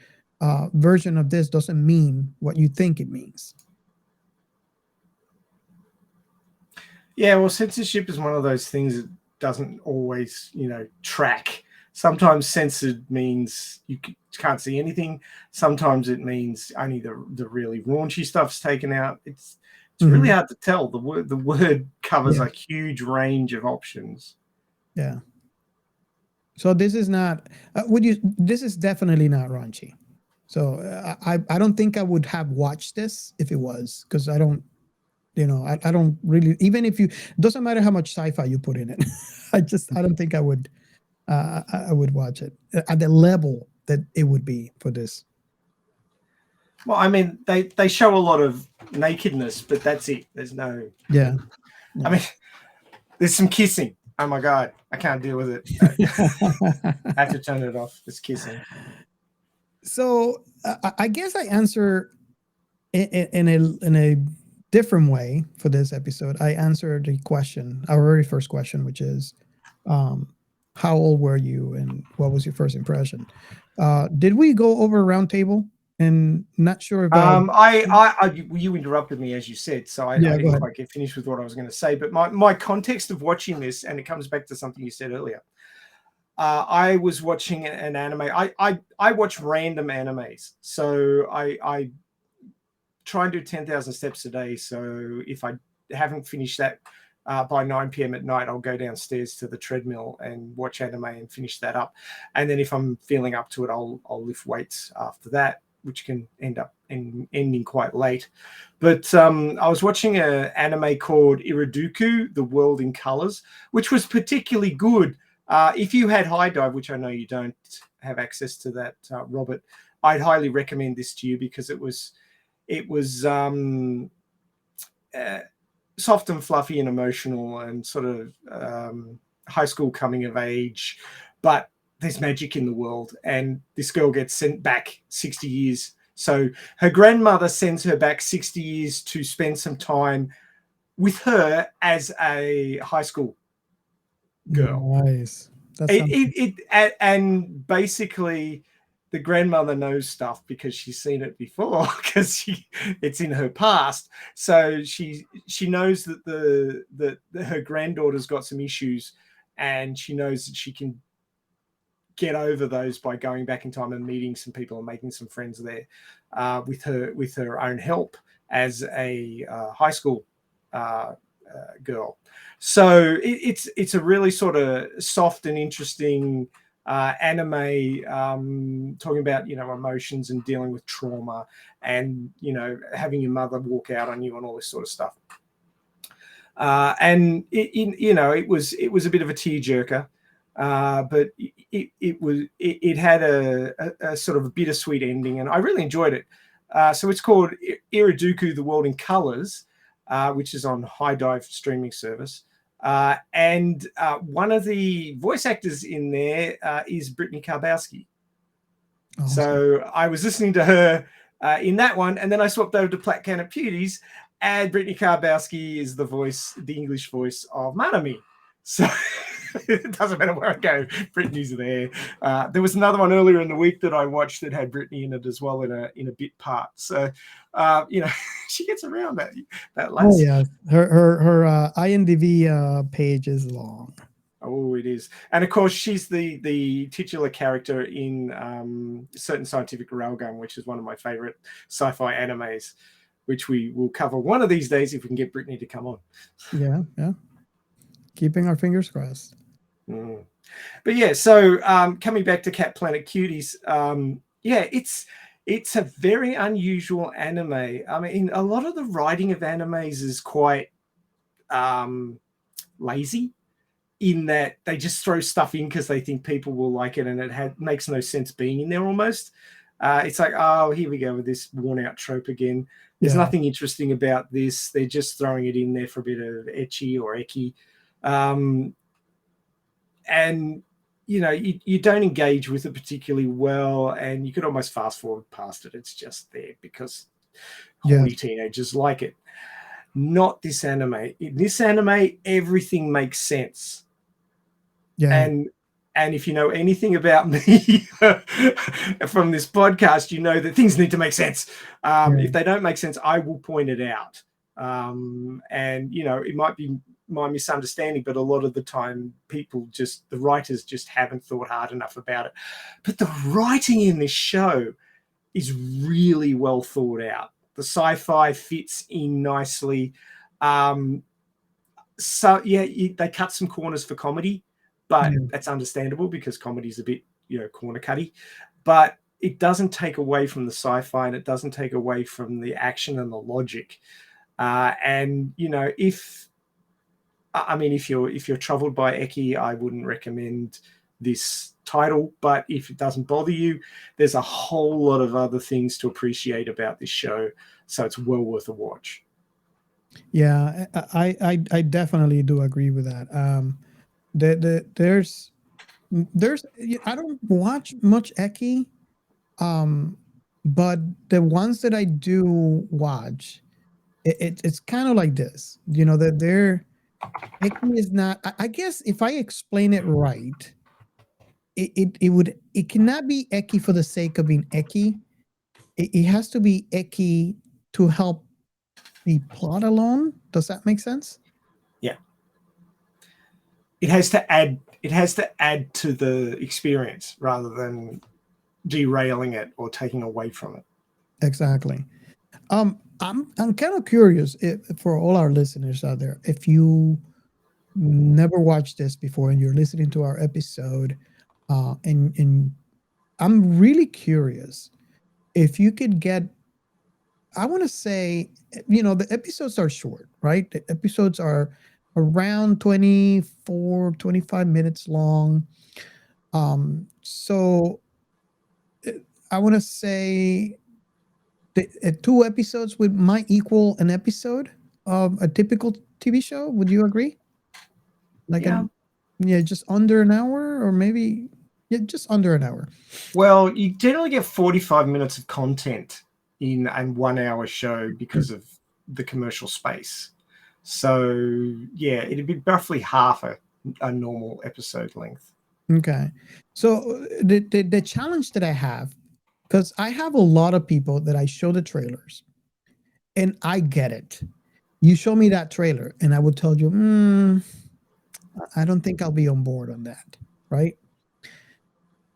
version of this doesn't mean what you think it means. Yeah, well, censorship is one of those things that doesn't always, you know, track. Sometimes censored means you can't see anything. Sometimes it means only the really raunchy stuff's taken out. It's really hard to tell. The word covers a huge range of options. Yeah. So this is not. This is definitely not raunchy. So I don't think I would have watched this if it was, because I don't. You know, I don't really, even if you, doesn't matter how much sci-fi you put in it. I don't think I would watch it at the level that it would be for this. Well, I mean, they show a lot of nakedness, but that's it. There's no. Yeah. I mean, there's some kissing. Oh my God, I can't deal with it. I have to turn it off. It's kissing. So I guess I answer in a different way for this episode. I answered the question, our very first question, which is, how old were you and what was your first impression? Did we go over a round table? And not sure if you interrupted me, as you said, so I didn't quite get finished with what I was going to say. But my context of watching this, and it comes back to something you said earlier. I was watching an anime. I watch random animes, so I try and do 10,000 steps a day. So if I haven't finished that by 9 p.m. at night, I'll go downstairs to the treadmill and watch anime and finish that up. And then if I'm feeling up to it, I'll lift weights after that, which can end up ending quite late. But I was watching an anime called Iriduku, The World in Colors, which was particularly good. If you had High Dive, which I know you don't have access to that, Robert, I'd highly recommend this to you, because it was soft and fluffy and emotional and sort of high school coming of age, but there's magic in the world, and this girl gets sent back 60 years. So her grandmother sends her back 60 years to spend some time with her as a high school girl. Nice. And basically the grandmother knows stuff because she's seen it before, because it's in her past. So she knows that her granddaughter's got some issues, and she knows that she can get over those by going back in time and meeting some people and making some friends there, with her own help as a high school girl. So it's a really sort of soft and interesting anime, talking about, you know, emotions and dealing with trauma, and, you know, having your mother walk out on you and all this sort of stuff. And it was a bit of a tearjerker, but it had a sort of a bittersweet ending, and I really enjoyed it. So it's called Iriduku, The World in Colors, which is on High Dive streaming service. And one of the voice actors in there is Brittany Karbowski. Awesome. So I was listening to her in that one, and then I swapped over to Planet Cuties, and Brittany Karbowski is the English voice of Manami. So it doesn't matter where I go, Brittany's there. There was another one earlier in the week that I watched that had Brittany in it as well, in a bit part. So she gets around that last. Oh yeah, her IMDb page is long. Oh, it is. And of course, she's the titular character in Certain Scientific Railgun, which is one of my favorite sci-fi animes. which we will cover one of these days if we can get Brittany to come on. Yeah. Keeping our fingers crossed. But yeah, so coming back to Planet Cuties, it's a very unusual anime. I mean, a lot of the writing of animes is quite lazy, in that they just throw stuff in because they think people will like it, and it makes no sense being in there almost. It's like, oh, here we go with this worn-out trope again. There's nothing interesting about this. They're just throwing it in there for a bit of ecchi or eki. And, you know, you don't engage with it particularly well, and you could almost fast forward past it. It's just there because horny teenagers like it. Not this anime. In this anime, everything makes sense. Yeah. And if you know anything about me from this podcast, you know that things need to make sense. If they don't make sense, I will point it out. And, you know, it might be my misunderstanding, but a lot of the time the writers just haven't thought hard enough about it. But the writing in this show is really well thought out. The sci-fi fits in nicely. They cut some corners for comedy, but that's understandable because comedy is a bit, you know, corner cutty. But it doesn't take away from the sci-fi, and it doesn't take away from the action and the logic. And, you know, if you're troubled by ecchi, I wouldn't recommend this title. But if it doesn't bother you, there's a whole lot of other things to appreciate about this show, so it's well worth a watch. Yeah, I definitely do agree with that. There's I don't watch much ecchi, but the ones that I do watch, it's kind of like this, you know, that ecchi is not. I guess if I explain it right, it cannot be ecchi for the sake of being ecchi. It has to be ecchi to help the plot alone. Does that make sense? Yeah. It has to add to the experience rather than derailing it or taking away from it. Exactly. I'm kind of curious for all our listeners out there, if you never watched this before and you're listening to our episode, and I'm really curious if you could get, I want to say, you know, the episodes are short, right? The episodes are around 24, 25 minutes long. So I want to say that 2 episodes might equal an episode of a typical TV show. Would you agree? Like, just under an hour, or maybe just under an hour. Well, you generally get 45 minutes of content in a 1 hour show because of the commercial space. So yeah, it'd be roughly half a normal episode length. Okay. So the challenge that I have, because I have a lot of people that I show the trailers, and I get it. You show me that trailer and I would tell you, I don't think I'll be on board on that, right?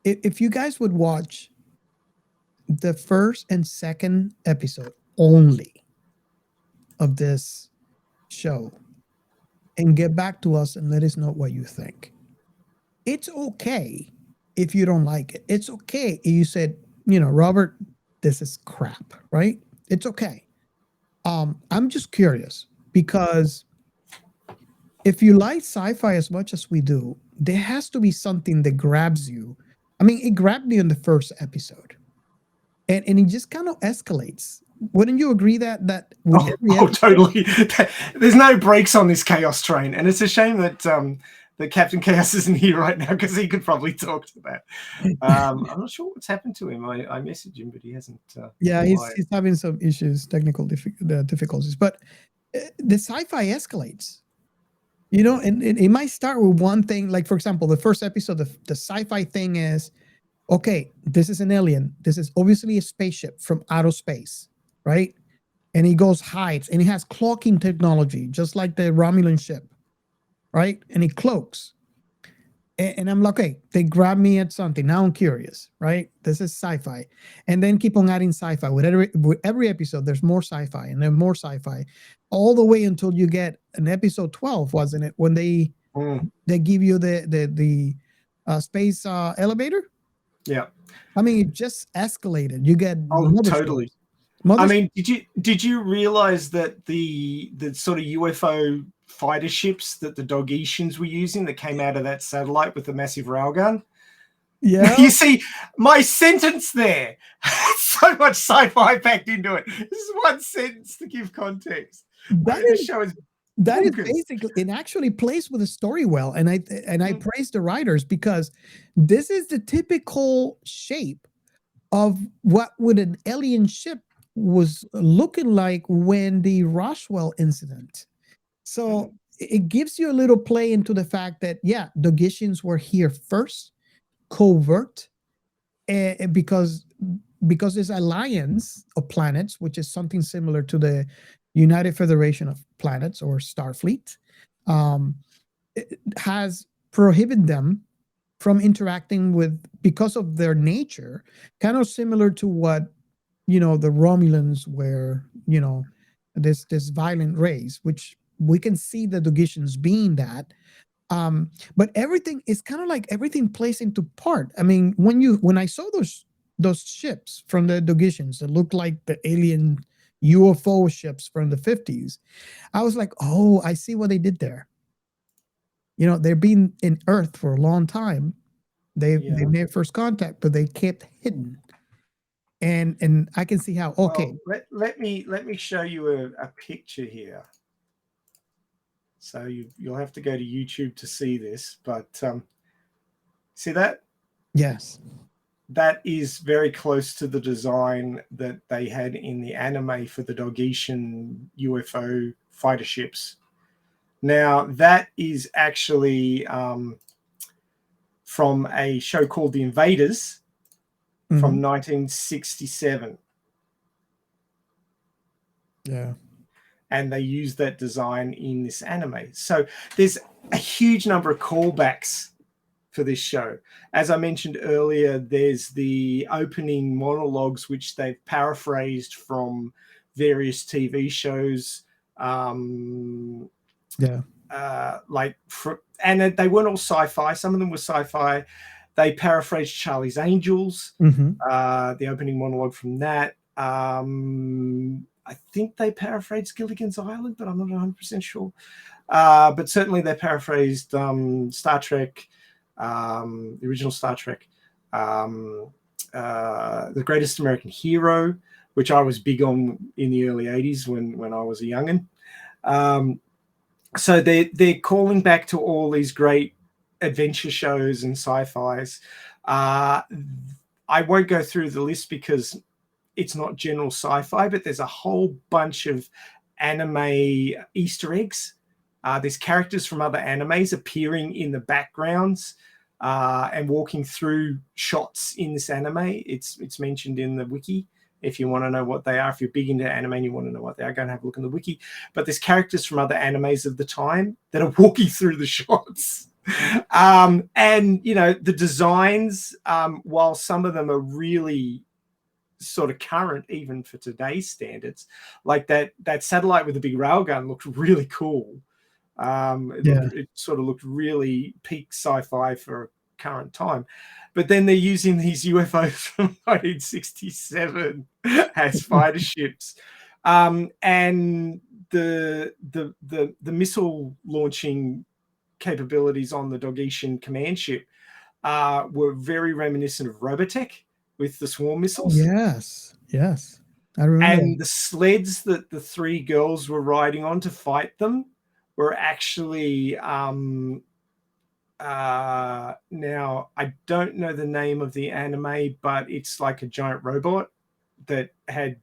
If you guys would watch the first and second episode only of this show and get back to us and let us know what you think. It's okay if you don't like it. It's okay if you said, you know, Robert, this is crap, right? It's okay. I'm just curious, because if you like sci-fi as much as we do, there has to be something that grabs you. I mean, it grabbed me in the first episode, and it just kind of escalates. Wouldn't you agree that with every episode? Totally. There's no brakes on this chaos train, and it's a shame that that Captain Chaos isn't here right now, because he could probably talk to that. I'm not sure what's happened to him. I messaged him, but he hasn't. He's having some issues, technical difficulties. But the sci-fi escalates, you know, and it might start with one thing. Like, for example, the first episode, the sci-fi thing is, okay, this is an alien. This is obviously a spaceship from outer space, right? And he hides, and he has cloaking technology, just like the Romulan ship, right? And he cloaks. And I'm like, okay, they grab me at something. Now I'm curious, right? This is sci-fi. And then keep on adding sci-fi. With every episode, there's more sci-fi and then more sci-fi, all the way until you get an episode 12, wasn't it? When they give you the space elevator. Yeah. I mean, it just escalated. You get totally. I mean, did you realize that the sort of UFO fighter ships that the Dogetians were using that came out of that satellite with the massive railgun? Yeah. You see, my sentence there, so much sci-fi packed into it. This is one sentence to give context. This show is that is basically, it actually plays with the story well. And I praise the writers, because this is the typical shape of what would an alien ship was looking like when the Roswell incident. So it gives you a little play into the fact that, yeah, Dogetians were here first, covert, because this alliance of planets, which is something similar to the United Federation of Planets or Starfleet, has prohibited them from interacting with, because of their nature, kind of similar to what, the Romulans were, this violent race, which we can see the Dogetians being that. But everything is kind of like everything plays into part. I mean, when I saw those ships from the Dogetians that looked like the alien UFO ships from the 50s, I was like, oh, I see what they did there. They've been in Earth for a long time. They made first contact, but they kept hidden. And I can see how. Okay, well, let me show you a picture here. So you'll have to go to YouTube to see this, but see that? Yes. That is very close to the design that they had in the anime for the Dogetian UFO fighter ships. Now, that is actually from a show called The Invaders from 1967. Yeah. And they used that design in this anime. So there's a huge number of callbacks for this show. As I mentioned earlier, there's the opening monologues, which they've paraphrased from various TV shows. And they weren't all sci-fi. Some of them were sci-fi. They paraphrased Charlie's Angels, the opening monologue from that. I think they paraphrased Gilligan's Island, but I'm not 100% sure. But certainly they paraphrased Star Trek, the original Star Trek, The Greatest American Hero, which I was big on in the early 80s when I was a youngin'. So they're calling back to all these great adventure shows and sci-fis. I won't go through the list because it's not general sci-fi, but there's a whole bunch of anime Easter eggs. There's characters from other animes appearing in the backgrounds and walking through shots in this anime. It's mentioned in the wiki. If you want to know what they are, if you're big into anime and you want to know what they are, go and have a look in the wiki. But there's characters from other animes of the time that are walking through the shots. And, the designs, while some of them are really sort of current, even for today's standards, like that satellite with the big railgun looked really cool. It sort of looked really peak sci-fi for a current time. But then they're using these UFOs from 1967 as fighter ships, and the missile launching capabilities on the Dogetian command ship were very reminiscent of Robotech with the swarm missiles. Yes, I remember. And the sleds that the three girls were riding on to fight them were actually now I don't know the name of the anime, but it's like a giant robot that had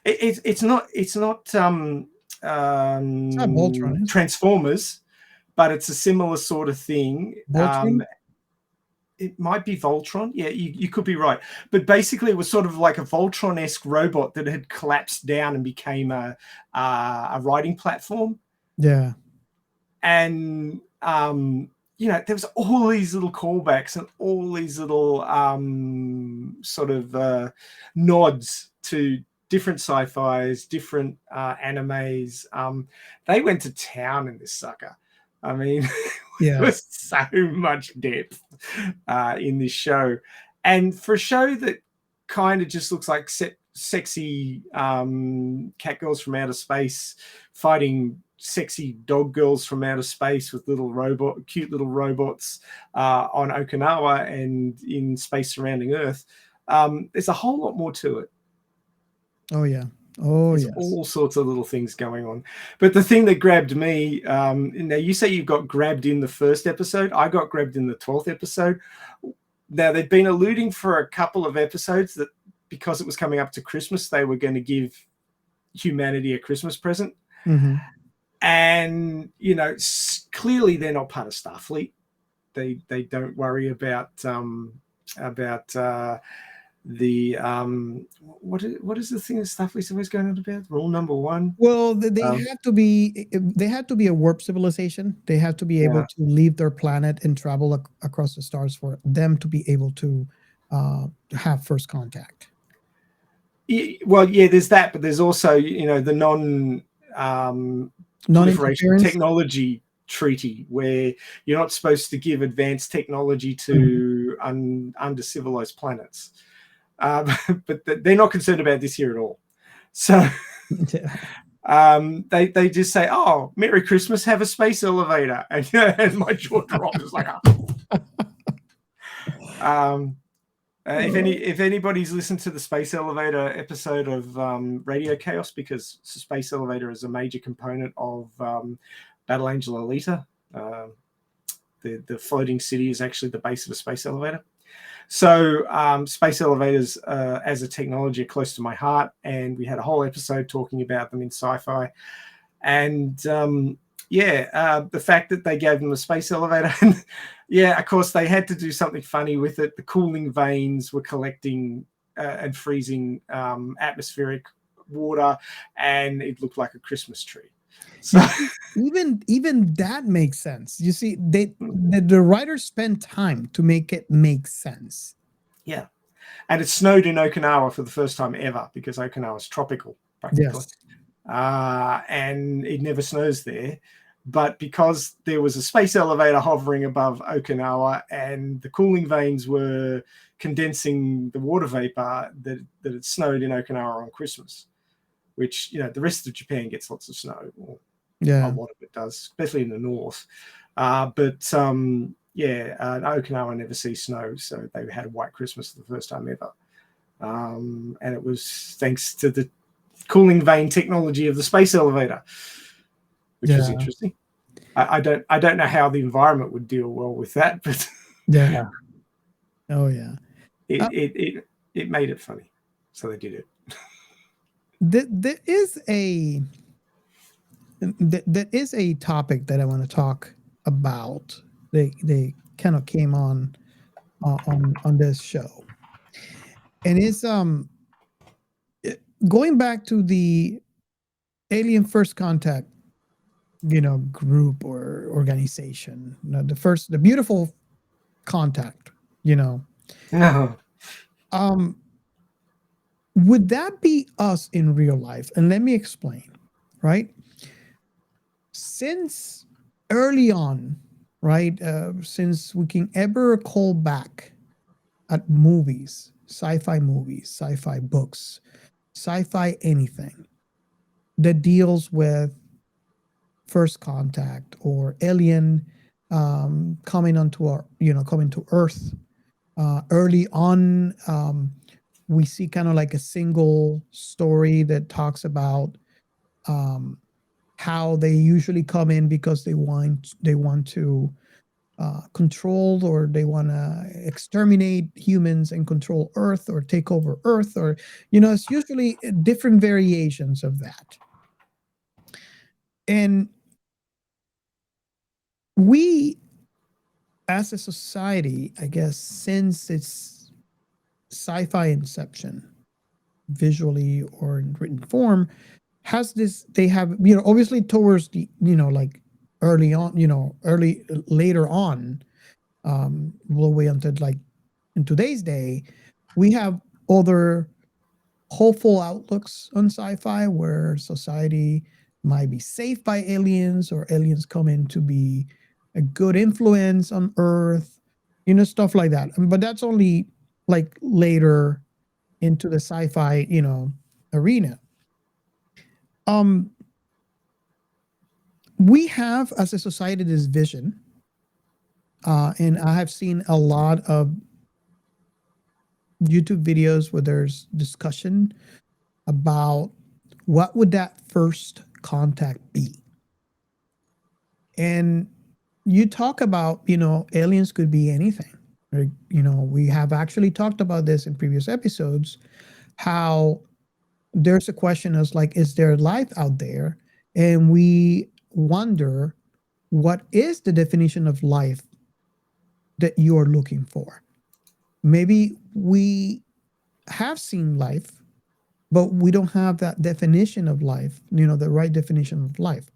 it's not Voltron, Transformers, but it's a similar sort of thing. Voltron? It might be Voltron. Yeah, you could be right. But basically, it was sort of like a Voltron-esque robot that had collapsed down and became a riding platform. Yeah. And there was all these little callbacks and all these little sort of nods to different sci-fis, different animes. They went to town in this sucker. I mean, there was so much depth in this show. And for a show that kind of just looks like sexy cat girls from outer space fighting sexy dog girls from outer space with cute little robots on Okinawa and in space surrounding Earth, there's a whole lot more to it. Oh yeah. Oh, there's all sorts of little things going on. But the thing that grabbed me, now you say you got grabbed in the first episode. I got grabbed in the 12th episode. Now, they'd been alluding for a couple of episodes that because it was coming up to Christmas, they were going to give humanity a Christmas present. Mm-hmm. And, clearly they're not part of Starfleet. They don't worry about the what is the thing that Starfleet's always going on about? Rule number 1. Well, they have to be a warp civilization. They have to be able to leave their planet and travel across the stars for them to be able to have first contact. Well, yeah, there's that, but there's also the non-proliferation technology treaty where you're not supposed to give advanced technology to under-civilized planets. But they're not concerned about this here at all. So they just say, "Oh, Merry Christmas, have a space elevator," and my jaw dropped. It's like, if anybody's listened to the space elevator episode of Radio Chaos, because space elevator is a major component of Battle Angel Alita. The floating city is actually the base of a space elevator. So space elevators as a technology are close to my heart, and we had a whole episode talking about them in Sci-Fi. And the fact that they gave them a space elevator, and of course they had to do something funny with it. The cooling veins were collecting and freezing atmospheric water, and it looked like a Christmas tree. So even that makes sense. You see, the writers spent time to make it make sense. Yeah, and it snowed in Okinawa for the first time ever because Okinawa is tropical practically. Yes. And it never snows there. But because there was a space elevator hovering above Okinawa and the cooling veins were condensing the water vapor, that it snowed in Okinawa on Christmas, which, the rest of Japan gets lots of snow. A lot of it does, especially in the north. Okinawa never sees snow, so they had a white Christmas for the first time ever. And it was thanks to the cooling vein technology of the space elevator, which is interesting. I don't know how the environment would deal well with that, but it made it funny, so they did it. There is a topic that I want to talk about. They kind of came on this show, and it's going back to the Alien First Contact, group or organization. The beautiful contact. Would that be us in real life? And let me explain. Right, since early on, right, since we can ever call back at movies, sci-fi books, sci-fi anything that deals with first contact or alien coming to Earth. Early on, we see kind of like a single story that talks about how they usually come in because they want to control, or they want to exterminate humans and control Earth or take over Earth, or it's usually different variations of that. And we as a society, I guess, since its sci-fi inception, visually or in written form, has this, they have, obviously towards the, like early on, later on, all the way until like in today's day, we have other hopeful outlooks on sci-fi where society might be saved by aliens, or aliens come in to be a good influence on Earth, stuff like that. But that's only like later into the sci-fi, arena. We have as a society this vision, and I have seen a lot of YouTube videos where there's discussion about what would that first contact be. And you talk about, aliens could be anything. We have actually talked about this in previous episodes, how there's a question as like, is there life out there? And we wonder, what is the definition of life that you're looking for? Maybe we have seen life, but we don't have that definition of life, the right definition of life.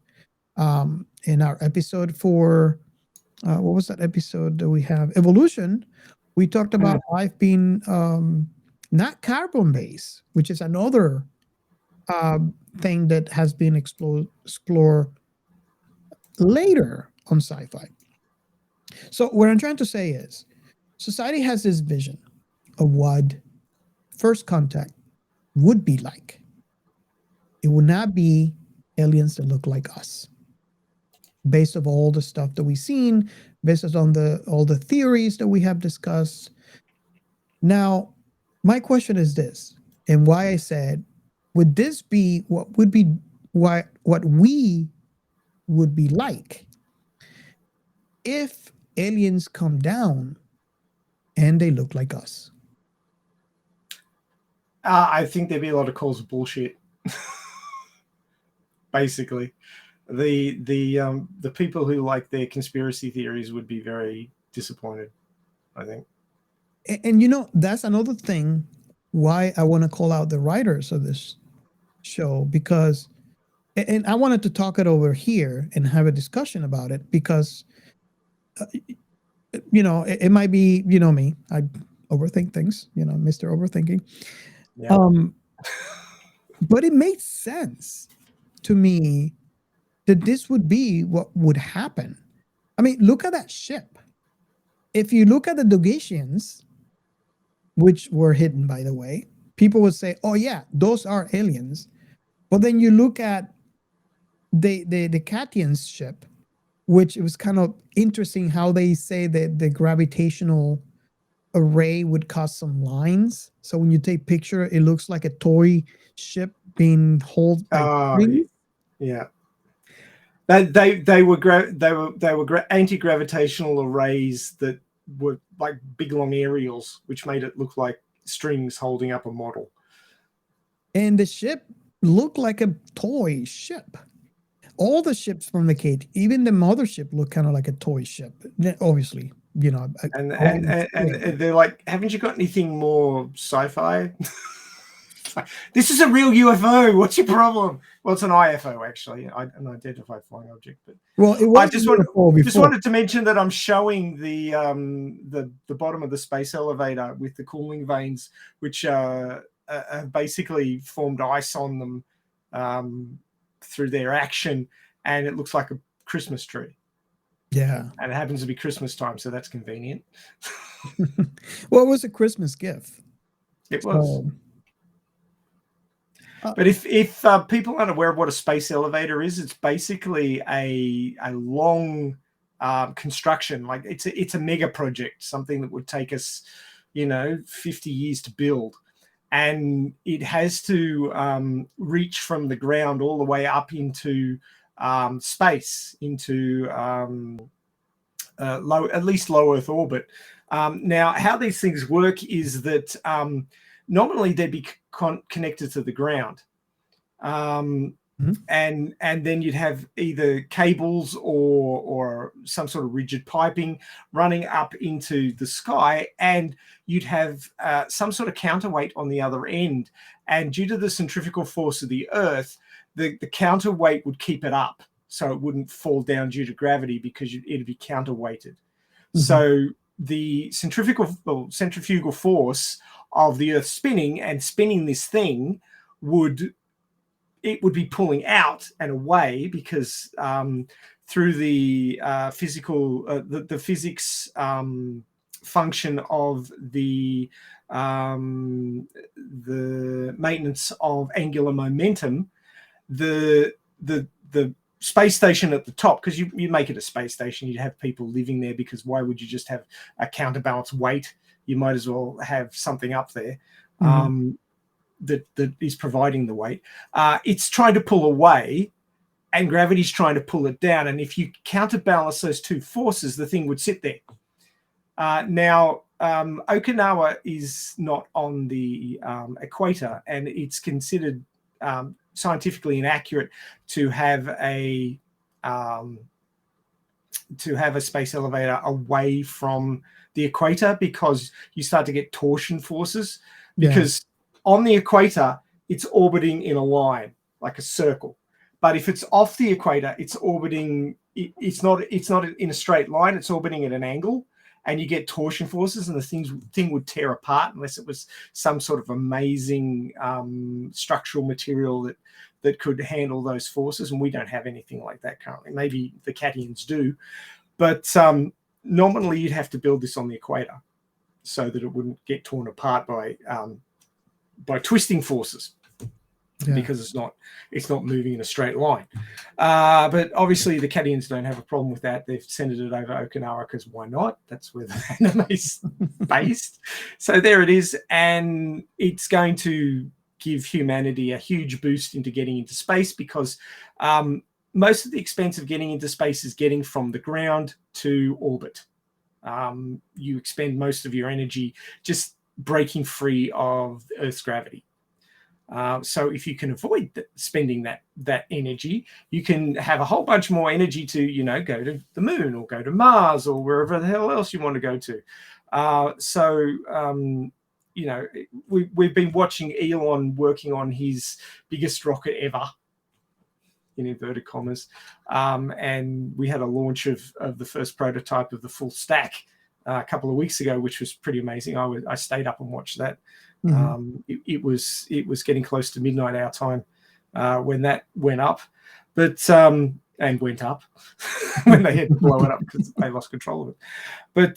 In our episode for, what was that episode that we have? Evolution. We talked about life being not carbon-based, which is another thing that has been explored later on sci-fi. So what I'm trying to say is, society has this vision of what first contact would be like. It would not be aliens that look like us, based on all the stuff that we've seen, based on all the theories that we have discussed. Now, my question is this, and why I said, would this be what we would be like if aliens come down and they look like us? I think there'd be a lot of calls of bullshit. Basically, the people who like their conspiracy theories would be very disappointed, I think. And that's another thing why I want to call out the writers of this show, because, and I wanted to talk it over here and have a discussion about it, because it might be, me, I overthink things, Mr. Overthinking. Yeah. But it made sense to me that this would be what would happen. I mean, look at that ship. If you look at the Dogatians, which were hidden, by the way, people would say, oh yeah, those are aliens. But then you look at the Katians ship, which it was kind of interesting how they say that the gravitational array would cause some lines. So when you take picture, it looks like a toy ship being held by strings. Yeah. They were anti-gravitational arrays that were like big long aerials, which made it look like strings holding up a model. And the ship looked like a toy ship. All the ships from the Kate, even the mothership, looked kind of like a toy ship. Obviously, and they're like, haven't you got anything more sci-fi? This is a real UFO. What's your problem? Well, it's an IFO, actually, an identified flying object. But I just wanted to mention that I'm showing the bottom of the space elevator with the cooling vanes, which have basically formed ice on them through their action, and it looks like a Christmas tree. Yeah, and it happens to be Christmas time, so that's convenient. Well, it was a Christmas gift. It was. But if people aren't aware of what a space elevator is, it's basically a long construction. Like it's a mega project, something that would take us, 50 years to build, and it has to reach from the ground all the way up into space, into at least low Earth orbit. Now, how these things work is that normally they'd be connected to the ground, and then you'd have either cables or some sort of rigid piping running up into the sky, and you'd have some sort of counterweight on the other end. And due to the centrifugal force of the Earth, the counterweight would keep it up. so it wouldn't fall down due to gravity because it'd be counterweighted. So the centrifugal force of the Earth spinning this thing would be pulling out and away because through the physics function of the maintenance of angular momentum, the space station at the top, because you make it a space station, you'd have people living there, because why would you just have a counterbalance weight? You might as well have something up there that is providing the weight. It's trying to pull away, and gravity's trying to pull it down. And if you counterbalance those two forces, the thing would sit there. Now, Okinawa is not on the equator, and it's considered scientifically inaccurate to have a space elevator away from the equator, because you start to get torsion forces. Because on the equator, it's orbiting in a line, like a circle. But if it's off the equator, it's orbiting. It's not in a straight line. It's orbiting at an angle, and you get torsion forces, and the thing would tear apart unless it was some sort of amazing structural material that could handle those forces. And we don't have anything like that currently. Maybe the Catians do, but normally you'd have to build this on the equator so that it wouldn't get torn apart by twisting forces. Because it's not moving in a straight line. But obviously the Catians don't have a problem with that. They've centered it over Okinawa because why not? That's where the anime's based. So there it is. And it's going to give humanity a huge boost into getting into space, because most of the expense of getting into space is getting from the ground to orbit. You expend most of your energy just breaking free of Earth's gravity. So if you can avoid spending that energy, you can have a whole bunch more energy to, go to the moon or go to Mars or wherever the hell else you want to go to. We've been watching Elon working on his biggest rocket ever, in inverted commas. And we had a launch of the first prototype of the full stack a couple of weeks ago, which was pretty amazing. I stayed up and watched that. It was getting close to midnight our time when that went up, and went up when they had to blow it up because they lost control of it. But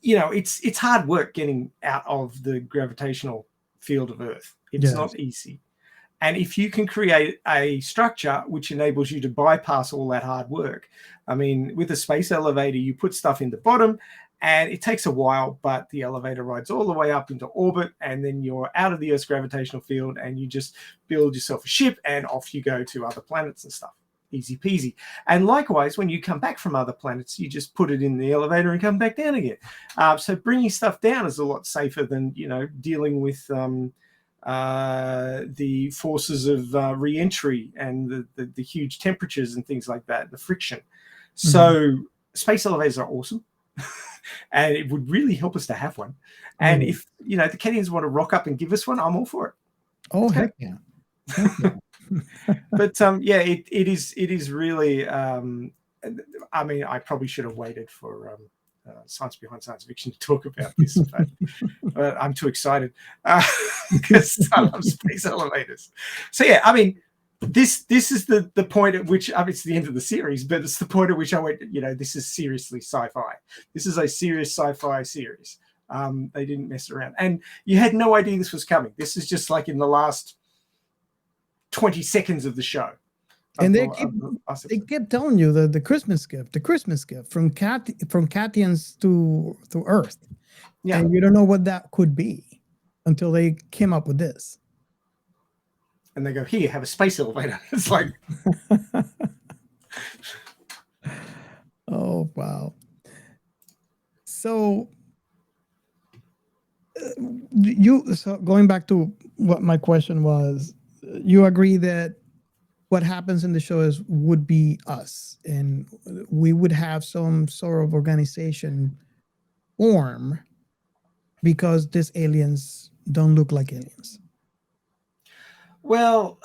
it's hard work getting out of the gravitational field of Earth. It's not easy. And if you can create a structure which enables you to bypass all that hard work, I mean, with a space elevator, you put stuff in the bottom, and it takes a while, but the elevator rides all the way up into orbit, and then you're out of the Earth's gravitational field, and you just build yourself a ship, and off you go to other planets and stuff. Easy peasy. And likewise, when you come back from other planets, you just put it in the elevator and come back down again. So bringing stuff down is a lot safer than, dealing with the forces of re-entry and the huge temperatures and things like that, the friction. So space elevators are awesome. And it would really help us to have one. And if, the Catians want to rock up and give us one, I'm all for it. Oh, heck yeah. But it is really, I probably should have waited for Science Behind Science Fiction to talk about this, but I'm too excited because I love space elevators. So this is the point at which, it's the end of the series, but it's the point at which I went, this is seriously sci-fi. This is a serious sci-fi series. They didn't mess around. And you had no idea this was coming. This is just like in the last 20 seconds of the show. And they kept telling you the Christmas gift from Catians to Earth. Yeah. And you don't know what that could be until they came up with this. And they go, here, have a space elevator. It's like, oh, wow. So going back to what my question was, you agree that what happens in the show would be us, and we would have some sort of organization form because these aliens don't look like aliens. Well,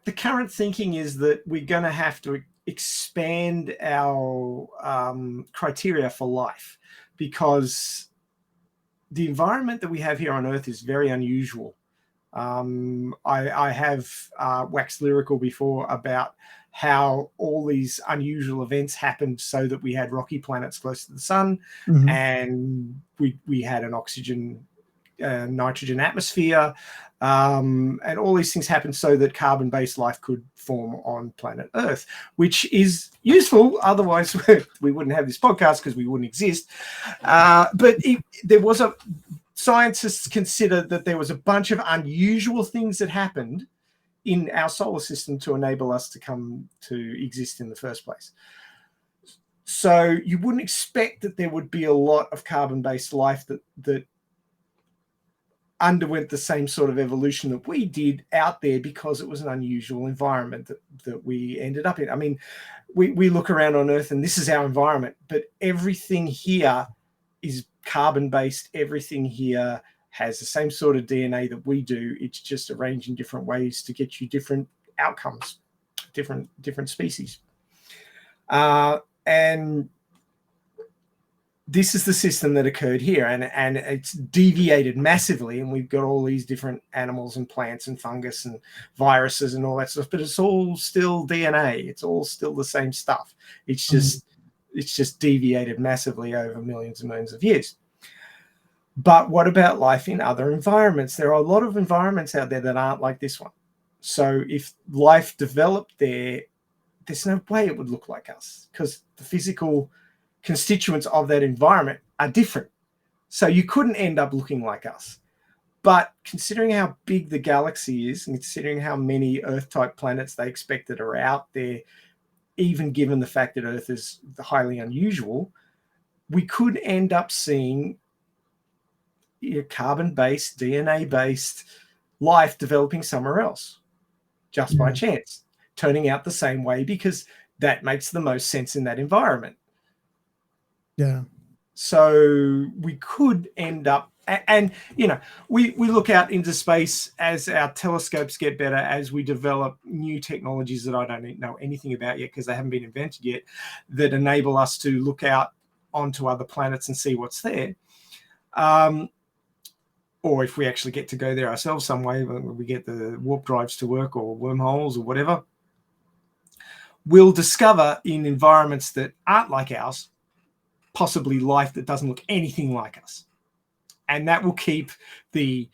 the current thinking is that we're going to have to expand our criteria for life, because the environment that we have here on Earth is very unusual. I have waxed lyrical before about how all these unusual events happened so that we had rocky planets close to the sun, and we had an oxygen, nitrogen atmosphere, and all these things happened so that carbon-based life could form on planet Earth, which is useful. Otherwise, we wouldn't have this podcast because we wouldn't exist. But there was scientists consider that there was a bunch of unusual things that happened in our solar system to enable us to come to exist in the first place. So you wouldn't expect that there would be a lot of carbon-based life that underwent the same sort of evolution that we did out there, because it was an unusual environment that we ended up in. I mean, we look around on Earth and this is our environment, but everything here is carbon-based. Everything here has the same sort of DNA that we do. It's just arranged in different ways to get you different outcomes, different species. And this is the system that occurred here, and it's deviated massively, and we've got all these different animals and plants and fungus and viruses and all that stuff, but it's all still DNA. It's all still the same stuff. It's just deviated massively over millions and millions of years. But what about life in other environments? There are a lot of environments out there that aren't like this one. So if life developed there, there's no way it would look like us, because the physical constituents of that environment are different. So you couldn't end up looking like us. But considering how big the galaxy is, and considering how many Earth-type planets they expect that are out there, even given the fact that Earth is highly unusual, we could end up seeing carbon-based, DNA-based life developing somewhere else, just by chance, turning out the same way, because that makes the most sense in that environment. Yeah. So we could end up, and we look out into space as our telescopes get better, as we develop new technologies that I don't know anything about yet because they haven't been invented yet, that enable us to look out onto other planets and see what's there. Or if we actually get to go there ourselves some way, when we get the warp drives to work, or wormholes or whatever, we'll discover in environments that aren't like ours, possibly life that doesn't look anything like us. And that will keep the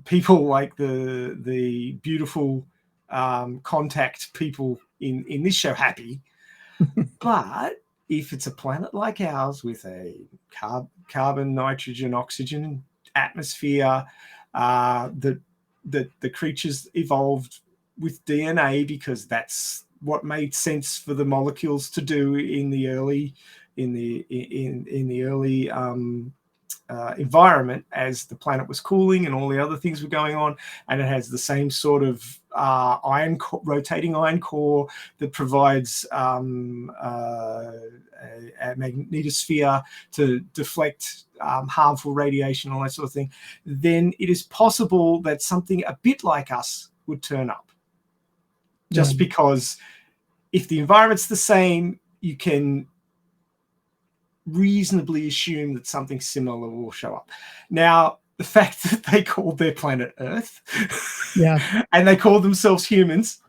people like the beautiful contact people in this show happy. But if it's a planet like ours with a carbon, nitrogen, oxygen atmosphere, that the creatures evolved with DNA, because that's what made sense for the molecules to do in the early environment, as the planet was cooling and all the other things were going on. And it has the same sort of rotating iron core that provides a magnetosphere to deflect harmful radiation, all that sort of thing. Then it is possible that something a bit like us would turn up. Just because if the environment's the same, you can reasonably assume that something similar will show up. Now, the fact that they called their planet Earth, and they called themselves humans,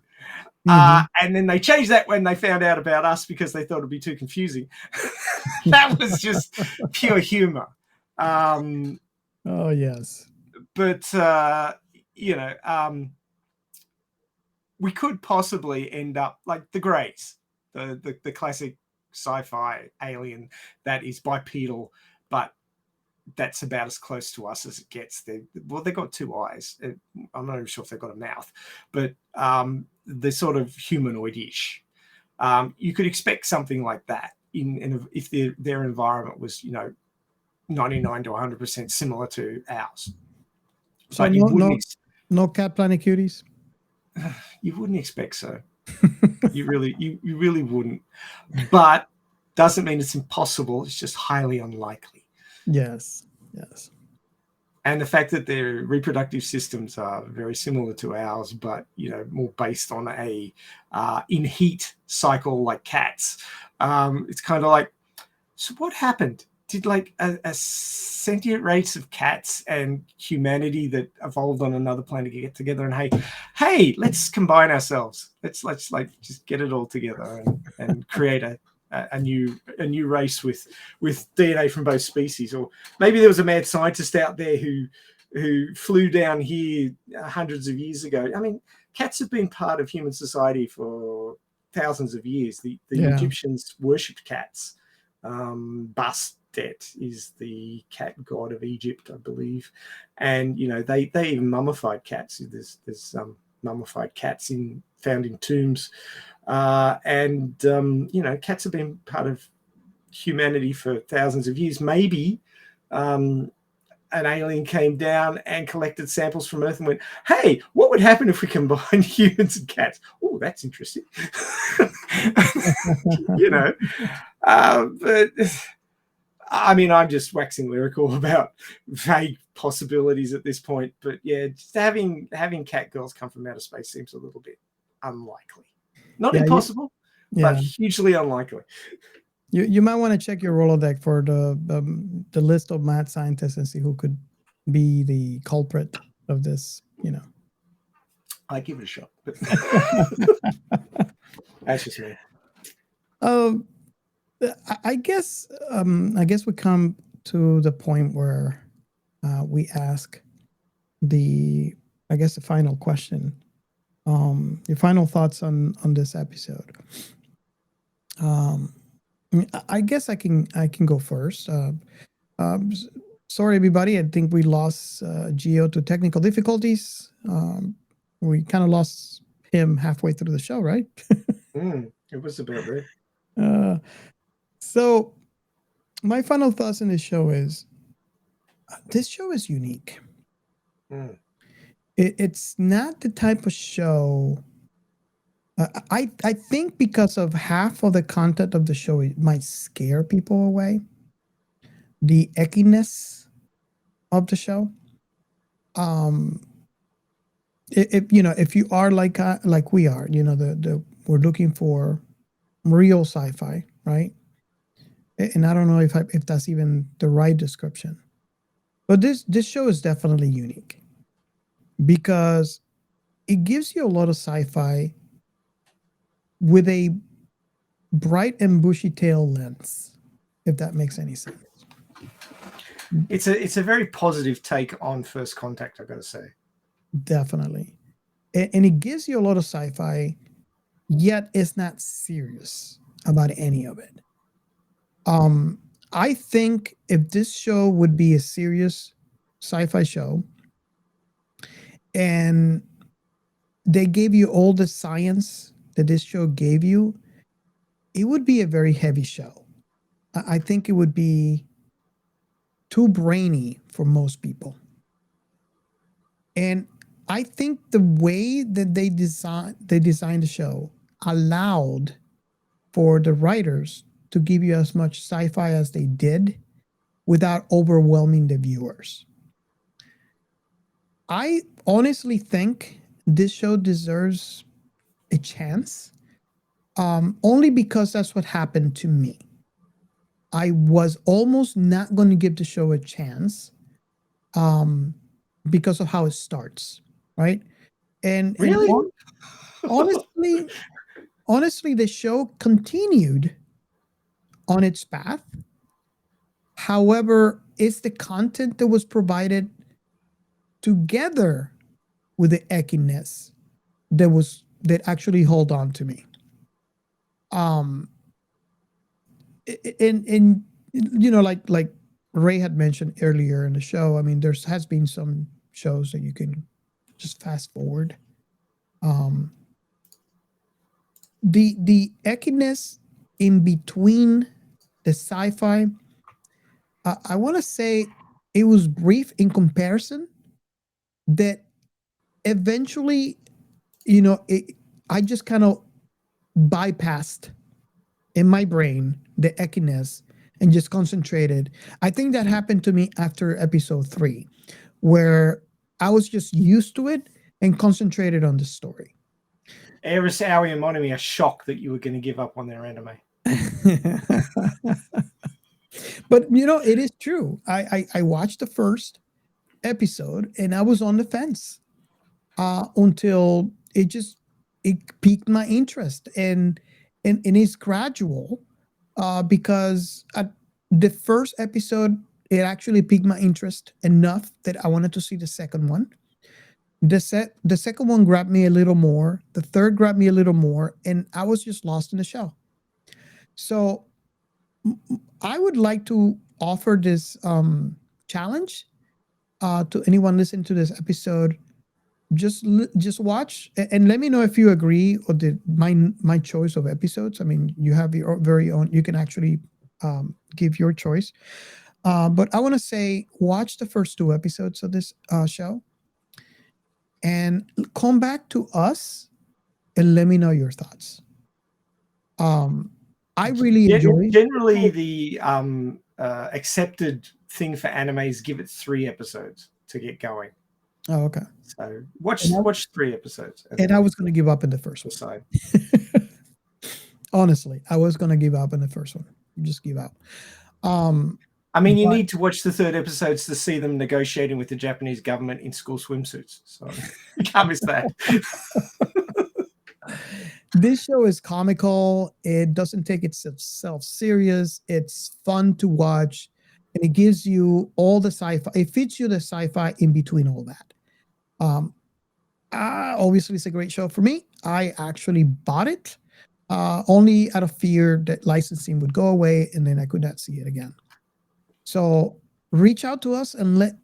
and then they changed that when they found out about us because they thought it'd be too confusing. That was just pure humor. Oh yes, but we could possibly end up like the Greys, the classic sci-fi alien that is bipedal, but that's about as close to us as it gets. They've got two eyes. I'm not even sure if they've got a mouth, but they're sort of humanoid-ish. You could expect something like that if their environment was 99 to 100% similar to ours. So but no cat Planet Cuties. You wouldn't expect so. You really wouldn't. But doesn't mean it's impossible. It's just highly unlikely. Yes. and the fact that their reproductive systems are very similar to ours, but more based on a in heat cycle like cats. It's kind of like, so what happened? Did like a sentient race of cats and humanity that evolved on another planet get together and hey, let's combine ourselves. Let's like just get it all together and create a new race with DNA from both species. Or maybe there was a mad scientist out there who flew down here hundreds of years ago. I mean, cats have been part of human society for thousands of years. The Egyptians worshipped cats. Bastet is the cat god of Egypt, I believe, and they even mummified cats. There's mummified cats found in tombs, and cats have been part of humanity for thousands of years. Maybe an alien came down and collected samples from Earth and went, hey, what would happen if we combined humans and cats? Oh, that's interesting. But I mean, I'm just waxing lyrical about vague possibilities at this point. But yeah, just having cat girls come from outer space seems a little bit unlikely. Not impossible, but hugely unlikely. You might want to check your Rolodex for the list of mad scientists and see who could be the culprit of this. I give it a shot. But that's just me. I guess we come to the point where we ask the final question. Your final thoughts on this episode. I guess I can go first. Sorry, everybody. I think we lost Geo to technical difficulties. We kind of lost him halfway through the show, right? It was about right. So my final thoughts on this show is unique. It's not the type of show. I think because of half of the content of the show, it might scare people away. The eckiness of the show. If you are like we are, we're looking for real sci-fi, right? And I don't know if that's even the right description, but this show is definitely unique because it gives you a lot of sci-fi with a bright and bushy tail lens, if that makes any sense. It's a very positive take on First Contact, I've got to say. Definitely. And it gives you a lot of sci-fi, yet it's not serious about any of it. I think if this show would be a serious sci-fi show and they gave you all the science that this show gave you, it would be a very heavy show. I think it would be too brainy for most people. And I think the way that they designed the show allowed for the writers to give you as much sci-fi as they did without overwhelming the viewers. I honestly think this show deserves a chance, only because that's what happened to me. I was almost not going to give the show a chance because of how it starts, right? And really, honestly, the show continued on its path. However, it's the content that was provided together with the eckiness that actually hold on to me. Like Ray had mentioned earlier in the show, I mean, has been some shows that you can just fast forward. The eckiness in between the sci-fi, I want to say it was brief in comparison that eventually, I just kind of bypassed in my brain the eckiness and just concentrated. I think that happened to me after episode 3, where I was just used to it and concentrated on the story. Eris, Aoi, and Monami are shocked that you were going to give up on their anime. But it is true. I watched the first episode and I was on the fence until it piqued my interest, and it's gradual because at the first episode it actually piqued my interest enough that I wanted to see the second one. The second one grabbed me a little more. The third grabbed me a little more, and I was just lost in the show. So I would like to offer this challenge to anyone listening to this episode. Just watch and let me know if you agree with my choice of episodes. I mean, you have your very own. You can actually give your choice. But I want to say, watch the first 2 episodes of this show, and come back to us and let me know your thoughts. I really enjoy. Generally, the accepted thing for anime is give it 3 episodes to get going. Oh, okay. So watch 3 episodes. And I was going to give up in the first one. Honestly, I was going to give up in the first one. Just give out. I mean, you need to watch the 3rd episodes to see them negotiating with the Japanese government in school swimsuits. So you can't miss that. This show is comical. It doesn't take itself serious. It's fun to watch, and it gives you all the sci-fi. It fits you the sci-fi in between all that. Obviously, it's a great show for me. I actually bought it only out of fear that licensing would go away, and then I could not see it again. So reach out to us and let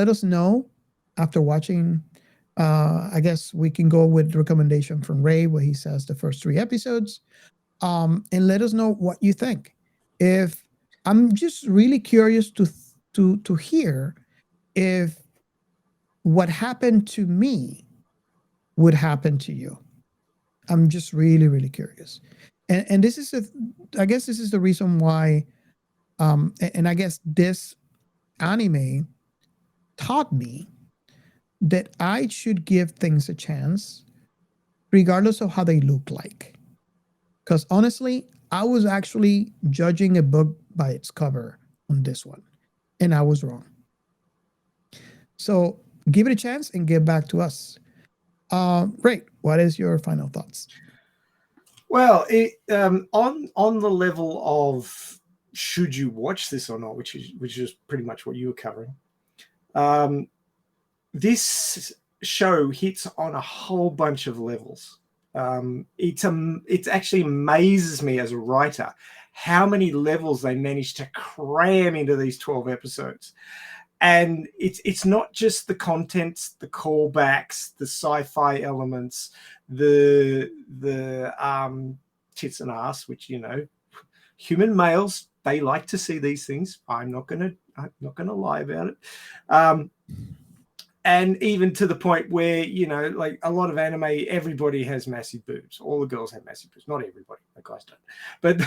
us know after watching. I guess we can go with the recommendation from Ray, where he says the first 3 episodes, and let us know what you think. If I'm just really curious to hear if what happened to me would happen to you. I'm just really, really curious. And this is I guess this is the reason why, and I guess this anime taught me that I should give things a chance, regardless of how they look like. Because honestly, I was actually judging a book by its cover on this one, and I was wrong. So give it a chance and get back to us. Ray, what is your final thoughts? Well, on the level of should you watch this or not, which is pretty much what you were covering. This show hits on a whole bunch of levels. It actually amazes me as a writer how many levels they managed to cram into these 12 episodes. And it's not just the contents, the callbacks, the sci-fi elements, the tits and ass, which human males, they like to see these things. I'm not gonna lie about it. And even to the point where, like a lot of anime, everybody has massive boobs. All the girls have massive boobs. Not everybody, the guys don't. But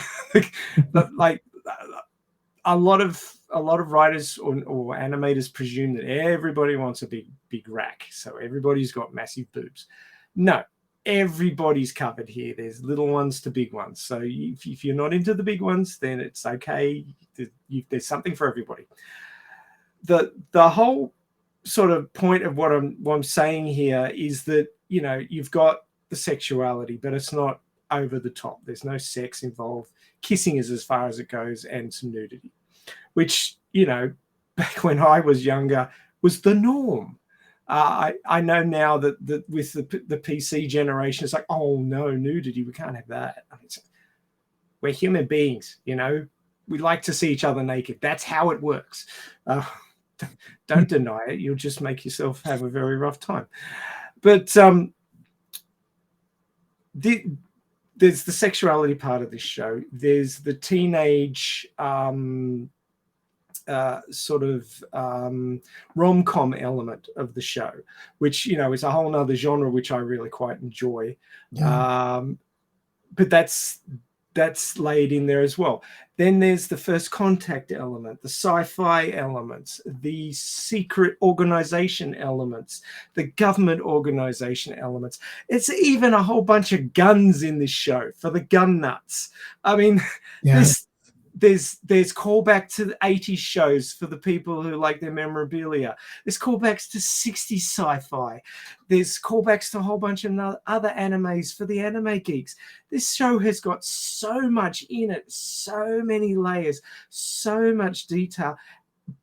like a lot of writers or animators presume that everybody wants a big rack. So everybody's got massive boobs. No, everybody's covered here. There's little ones to big ones. So if you're not into the big ones, then it's okay. There's something for everybody. The whole sort of point of what I'm saying here is that you've got the sexuality, but it's not over the top. There's no sex involved. Kissing is as far as it goes, and some nudity, which back when I was younger was the norm. I know now that with the PC generation, it's like, oh no, nudity, we can't have that. We're human beings, we like to see each other naked. That's how it works. Don't deny it. You'll just make yourself have a very rough time. But there's the sexuality part of this show. There's the teenage sort of rom-com element of the show, which is a whole nother genre which I really quite enjoy. Yeah. But that's that's laid in there as well. Then there's the first contact element, the sci-fi elements, the secret organization elements, the government organization elements. It's even a whole bunch of guns in this show for the gun nuts. I mean, there's callback to the 80s shows for the people who like their memorabilia. There's callbacks to 60s sci-fi. There's callbacks to a whole bunch of other animes for the anime geeks. This show has got so much in it, so many layers, so much detail,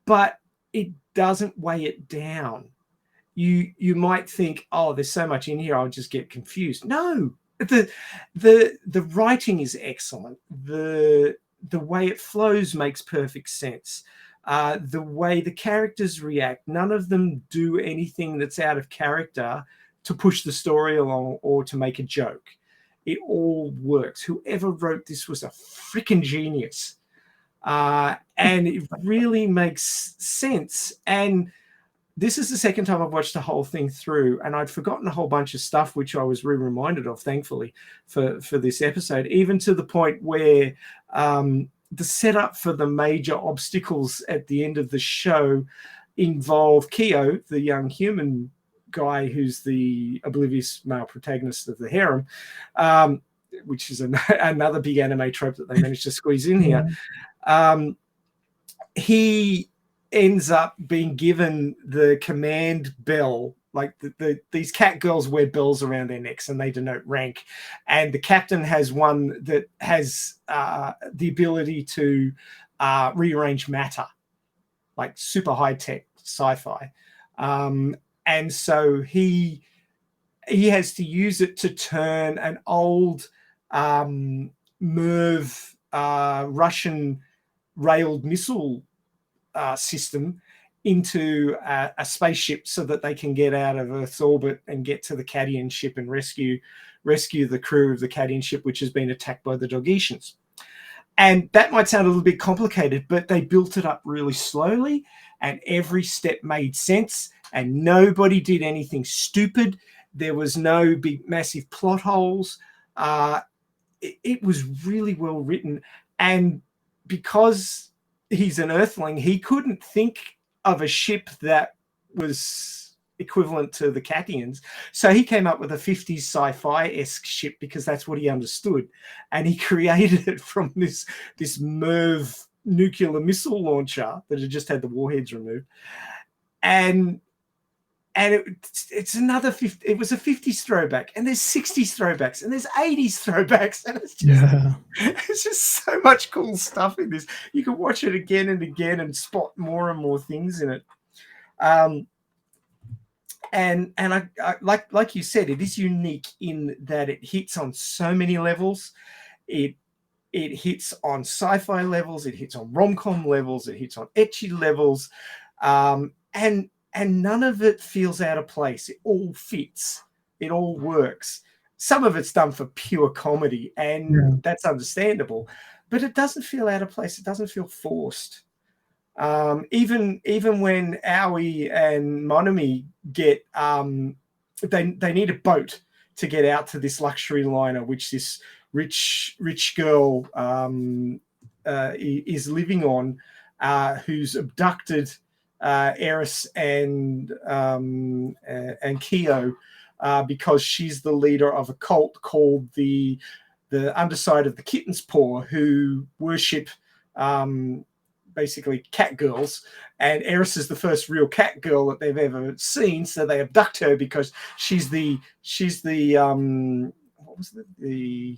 but it doesn't weigh it down. You might think, oh, there's so much in here, I'll just get confused. No, the writing is excellent. The way it flows makes perfect sense. The way the characters react, none of them do anything that's out of character to push the story along or to make a joke. It all works. Whoever wrote this was a freaking genius. And it really makes sense. And this is the second time I've watched the whole thing through, and I'd forgotten a whole bunch of stuff, which I was reminded of, thankfully, for this episode, even to the point where the setup for the major obstacles at the end of the show involve Kyo, the young human guy who's the oblivious male protagonist of the harem, which is another big anime trope that they managed to squeeze in here. He ends up being given the command bell. Like these cat girls wear bells around their necks and they denote rank. And the captain has one that has the ability to rearrange matter, like super high tech sci-fi. And so he has to use it to turn an old MERV Russian railed missile system into a spaceship so that they can get out of Earth's orbit and get to the Cadian ship and rescue the crew of the Cadian ship, which has been attacked by the Dogetians. And that might sound a little bit complicated, but they built it up really slowly and every step made sense and nobody did anything stupid. There was no big, massive plot holes. It was really well written. And because he's an Earthling, he couldn't think of a ship that was equivalent to the Catians. So he came up with a 50s sci-fi-esque ship because that's what he understood. And he created it from this MERV nuclear missile launcher that had just had the warheads removed. And it's another 50, it was a 50s throwback, and there's 60s throwbacks, and there's 80s throwbacks, and it's just so much cool stuff in this. You can watch it again and again and spot more and more things in it. And I like you said, it is unique in that it hits on so many levels. It hits on sci-fi levels, it hits on rom-com levels, it hits on ecchi levels, and none of it feels out of place. It all fits. It all works. Some of it's done for pure comedy, and that's understandable. But it doesn't feel out of place. It doesn't feel forced. Even when Aoi and Monami get, they need a boat to get out to this luxury liner, which this rich girl is living on, who's abducted Eris and Kyo because she's the leader of a cult called the Underside of the Kitten's Paw, who worship basically cat girls, and Eris is the first real cat girl that they've ever seen, so they abduct her because she's the what was the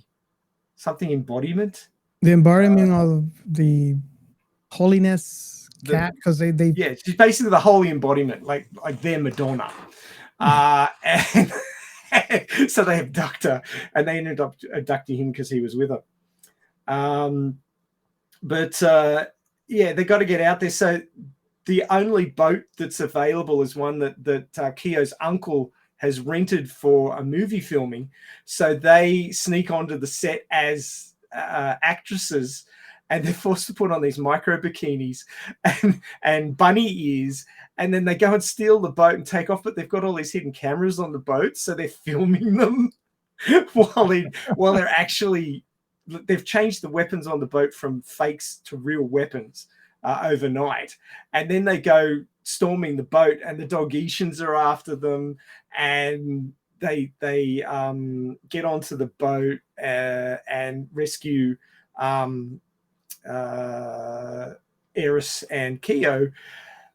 something embodiment, the embodiment of the holiness cat, because they she's basically the holy embodiment, like their Madonna. And so they abduct her, and they ended up abducting him because he was with her. They got to get out there. So the only boat that's available is one that Kyo's uncle has rented for a movie filming. So they sneak onto the set as actresses, and they're forced to put on these micro bikinis and bunny ears, and then they go and steal the boat and take off. But they've got all these hidden cameras on the boat, so they're filming them while they're actually they've changed the weapons on the boat from fakes to real weapons overnight, and then they go storming the boat, and the Dogetians are after them, and they get onto the boat and rescue Eris and Keo,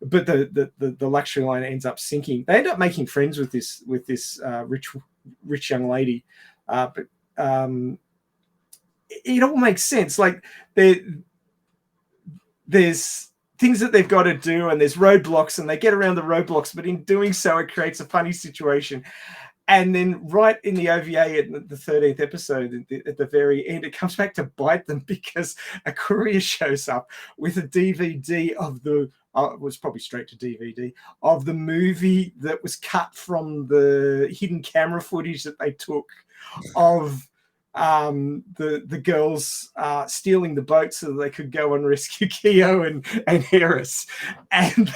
but the luxury liner ends up sinking. They end up making friends with this rich young lady, but it all makes sense. Like there's things that they've got to do, and there's roadblocks, and they get around the roadblocks, but in doing so, it creates a funny situation. And then right in the OVA at the 13th episode, at the very end, it comes back to bite them because a courier shows up with a DVD of the, it was probably straight to DVD, of the movie that was cut from the hidden camera footage that they took of the girls stealing the boat so that they could go and rescue Keo and Eris. And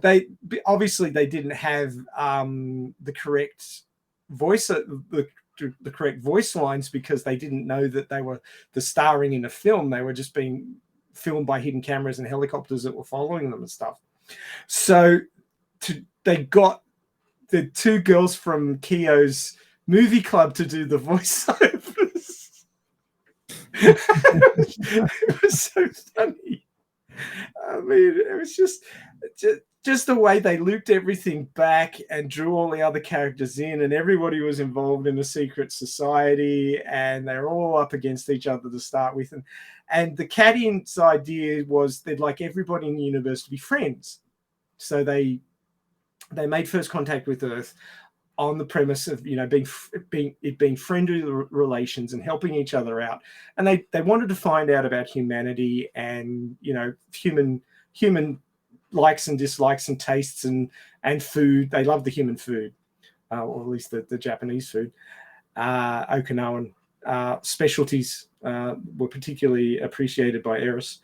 they obviously they didn't have the correct voice, the correct voice lines, because they didn't know that they were the starring in a film. They were just being filmed by hidden cameras and helicopters that were following them and stuff. So they got the two girls from Keo's movie club to do the voiceovers. It was so funny. I mean, it was just the way they looped everything back and drew all the other characters in, and everybody was involved in a secret society, and they're all up against each other to start with. And the Cadians' idea was they'd like everybody in the universe to be friends. So they made first contact with Earth on the premise of, you know, being friendly relations and helping each other out. And they wanted to find out about humanity and, you know, human likes and dislikes and tastes and food. They love the human food, or at least the Japanese food. Okinawan specialties were particularly appreciated by Eris.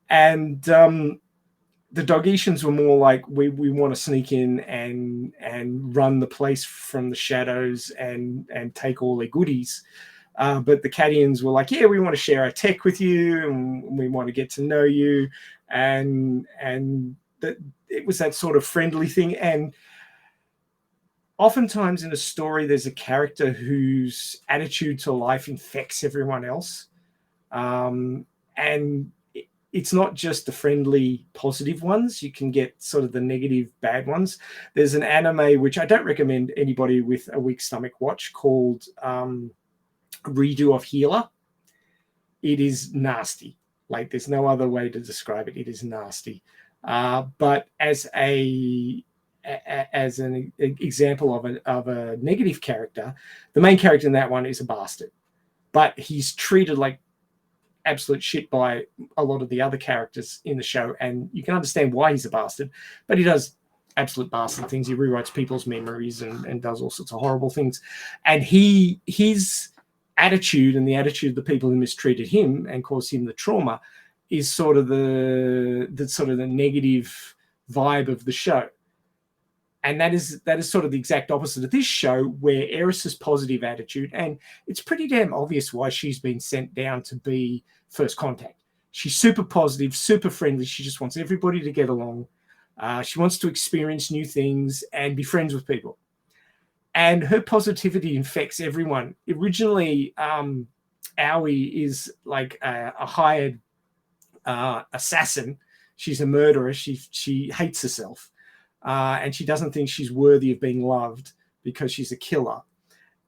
And the Dogetians were more like, we want to sneak in and run the place from the shadows and take all their goodies. But the Cadians were like, yeah, we want to share our tech with you, and we want to get to know you. And that it was that sort of friendly thing. And oftentimes in a story, there's a character whose attitude to life infects everyone else. And it's not just the friendly, positive ones. You can get sort of the negative, bad ones. There's an anime, which I don't recommend anybody with a weak stomach watch, called Redo of Healer. It is nasty. Like, there's no other way to describe it. It is nasty. But as an example of a negative character, the main character in that one is a bastard. But he's treated like absolute shit by a lot of the other characters in the show, and you can understand why he's a bastard. But he does absolute bastard things. He rewrites people's memories and does all sorts of horrible things. And his attitude and the attitude of the people who mistreated him and caused him the trauma is sort of the negative vibe of the show. And that is sort of the exact opposite of this show, where Eris's positive attitude, and it's pretty damn obvious why she's been sent down to be first contact. She's super positive, super friendly. She just wants everybody to get along. She wants to experience new things and be friends with people. And her positivity infects everyone. Originally, Aoi is like a hired assassin. She's a murderer. She hates herself. And she doesn't think she's worthy of being loved because she's a killer.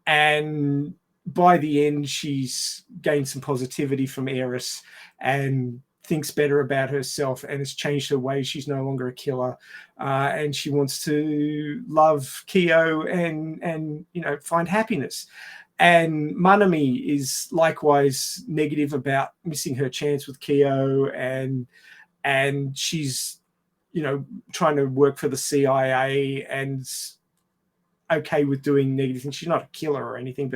And by the end, she's gained some positivity from Eris and thinks better about herself and has changed her ways. She's no longer a killer. And she wants to love Keo and you know, find happiness. And Manami is likewise negative about missing her chance with Keo, and she's, you know, trying to work for the CIA and okay with doing negative things. She's not a killer or anything,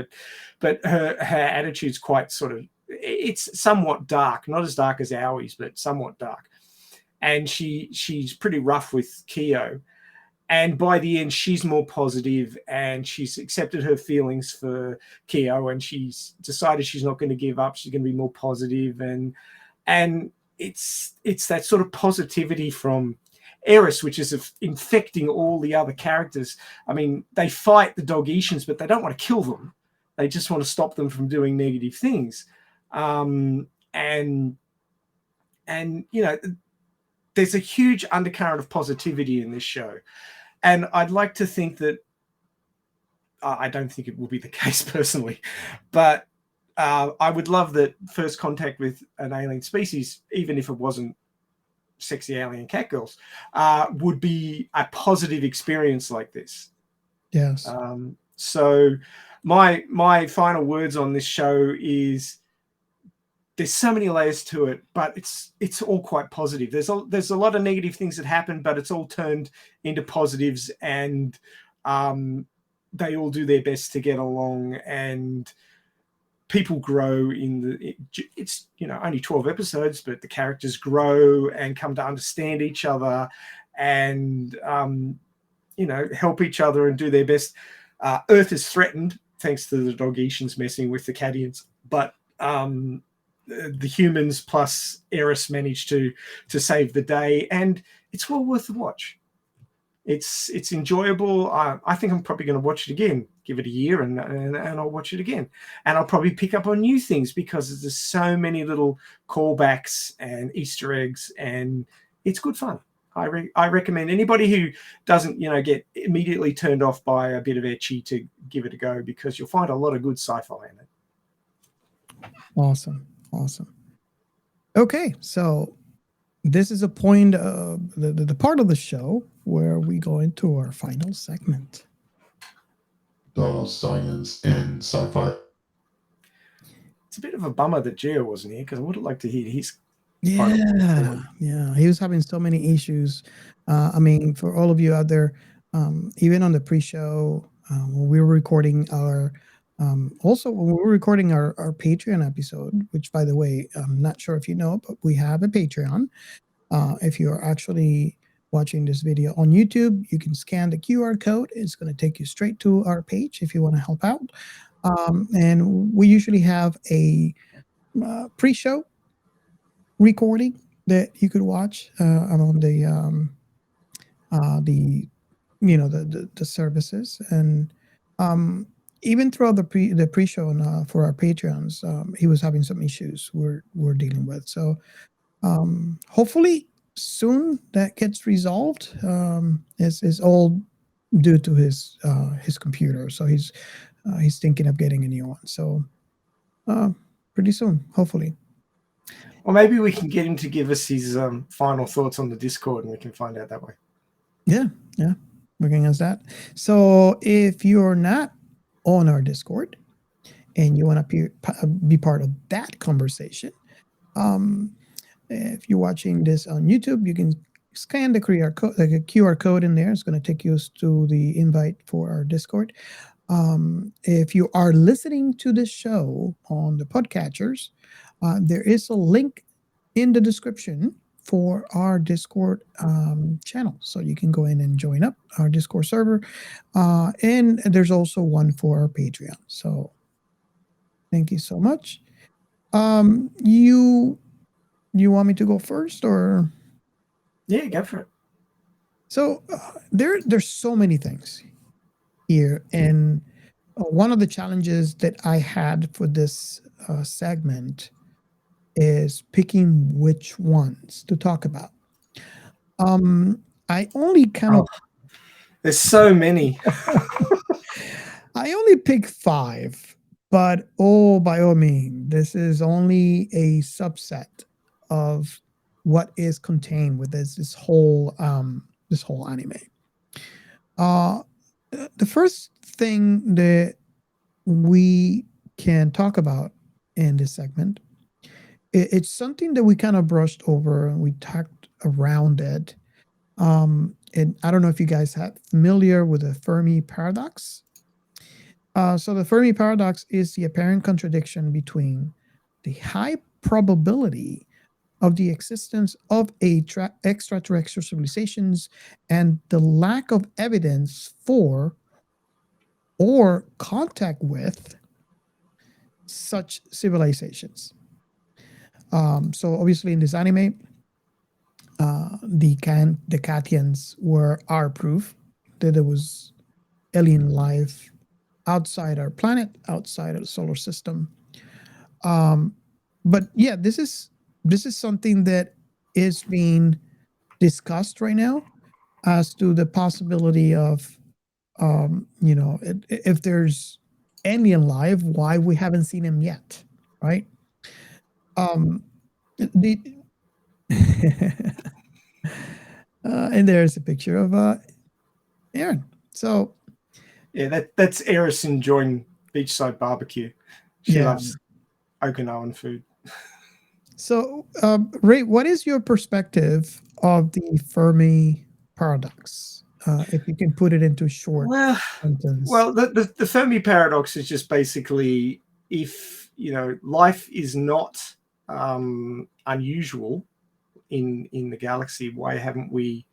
but her attitude's quite sort of, it's somewhat dark, not as dark as Aoi's, but somewhat dark. And she's pretty rough with Keo. and by the end, she's more positive, and she's accepted her feelings for Keo, and she's decided she's not going to give up. She's going to be more positive, and it's that sort of positivity from Eris, which is infecting all the other characters. I mean, they fight the Dogetians, but they don't want to kill them. They just want to stop them from doing negative things. And you know, there's a huge undercurrent of positivity in this show. And I'd like to think that, I don't think it will be the case personally, but I would love that first contact with an alien species, even if it wasn't sexy alien cat girls, would be a positive experience like this. Yes. So my final words on this show is, there's so many layers to it, but it's all quite positive. There's a lot of negative things that happen, but it's all turned into positives, and they all do their best to get along, and people grow it's, you know, only 12 episodes, but the characters grow and come to understand each other, and you know, help each other and do their best. Earth is threatened thanks to the Dogetians messing with the Cadians, but the humans plus Eris managed to save the day, and it's well worth the watch. It's enjoyable. I think I'm probably going to watch it again. Give it a year, and I'll watch it again. And I'll probably pick up on new things because there's so many little callbacks and Easter eggs, and it's good fun. I recommend anybody who doesn't, you know, get immediately turned off by a bit of ecchi to give it a go, because you'll find a lot of good sci-fi in it. Awesome. Okay, so this is a point of the part of the show where we go into our final segment. The science and sci-fi. It's a bit of a bummer that Gio wasn't here, because I would have liked to hear his. Yeah, he was having so many issues. I mean, for all of you out there, even on the pre-show, when we were recording our also when we were recording our Patreon episode, which, by the way, I'm not sure if you know, but we have a Patreon. If you're actually watching this video on YouTube, you can scan the QR code. It's going to take you straight to our page if you want to help out. And we usually have a pre-show recording that you could watch on the services, and even throughout the pre-show for our Patreons, he was having some issues we're dealing with. So hopefully soon that gets resolved. It's all due to his computer, so he's thinking of getting a new one. So pretty soon, hopefully. Or maybe we can get him to give us his final thoughts on the Discord, and we can find out that way. Yeah, working on that. So if you're not on our Discord and you want to be part of that conversation, if you're watching this on YouTube, you can scan the QR code in there. It's going to take you to the invite for our Discord. If you are listening to this show on the podcatchers, there is a link in the description for our Discord channel, so you can go in and join up our Discord server, and there's also one for our Patreon. So thank you so much. You want me to go first, or? Yeah, go for it. So there's so many things here, and one of the challenges that I had for this segment is picking which ones to talk about. I only there's so many. I only picked 5, but by all means, this is only a subset of what is contained with this whole anime. The first thing that we can talk about in this segment, it's something that we kind of brushed over and we talked around it. And I don't know if you guys are familiar with the Fermi paradox. So the Fermi paradox is the apparent contradiction between the high probability of the existence of extraterrestrial civilizations and the lack of evidence for or contact with such civilizations. So obviously in this anime, the Katians are proof that there was alien life outside our planet, outside of the solar system. But yeah, this is something that is being discussed right now as to the possibility of, if there's alien life, why we haven't seen him yet, right? The and there's a picture of Aaron. So yeah, that's Eris enjoying beachside barbecue. She loves Okinawan food. So, Ray, what is your perspective of the Fermi paradox? If you can put it into short sentence. Well, the Fermi paradox is just basically, if life is not unusual in the galaxy, why haven't we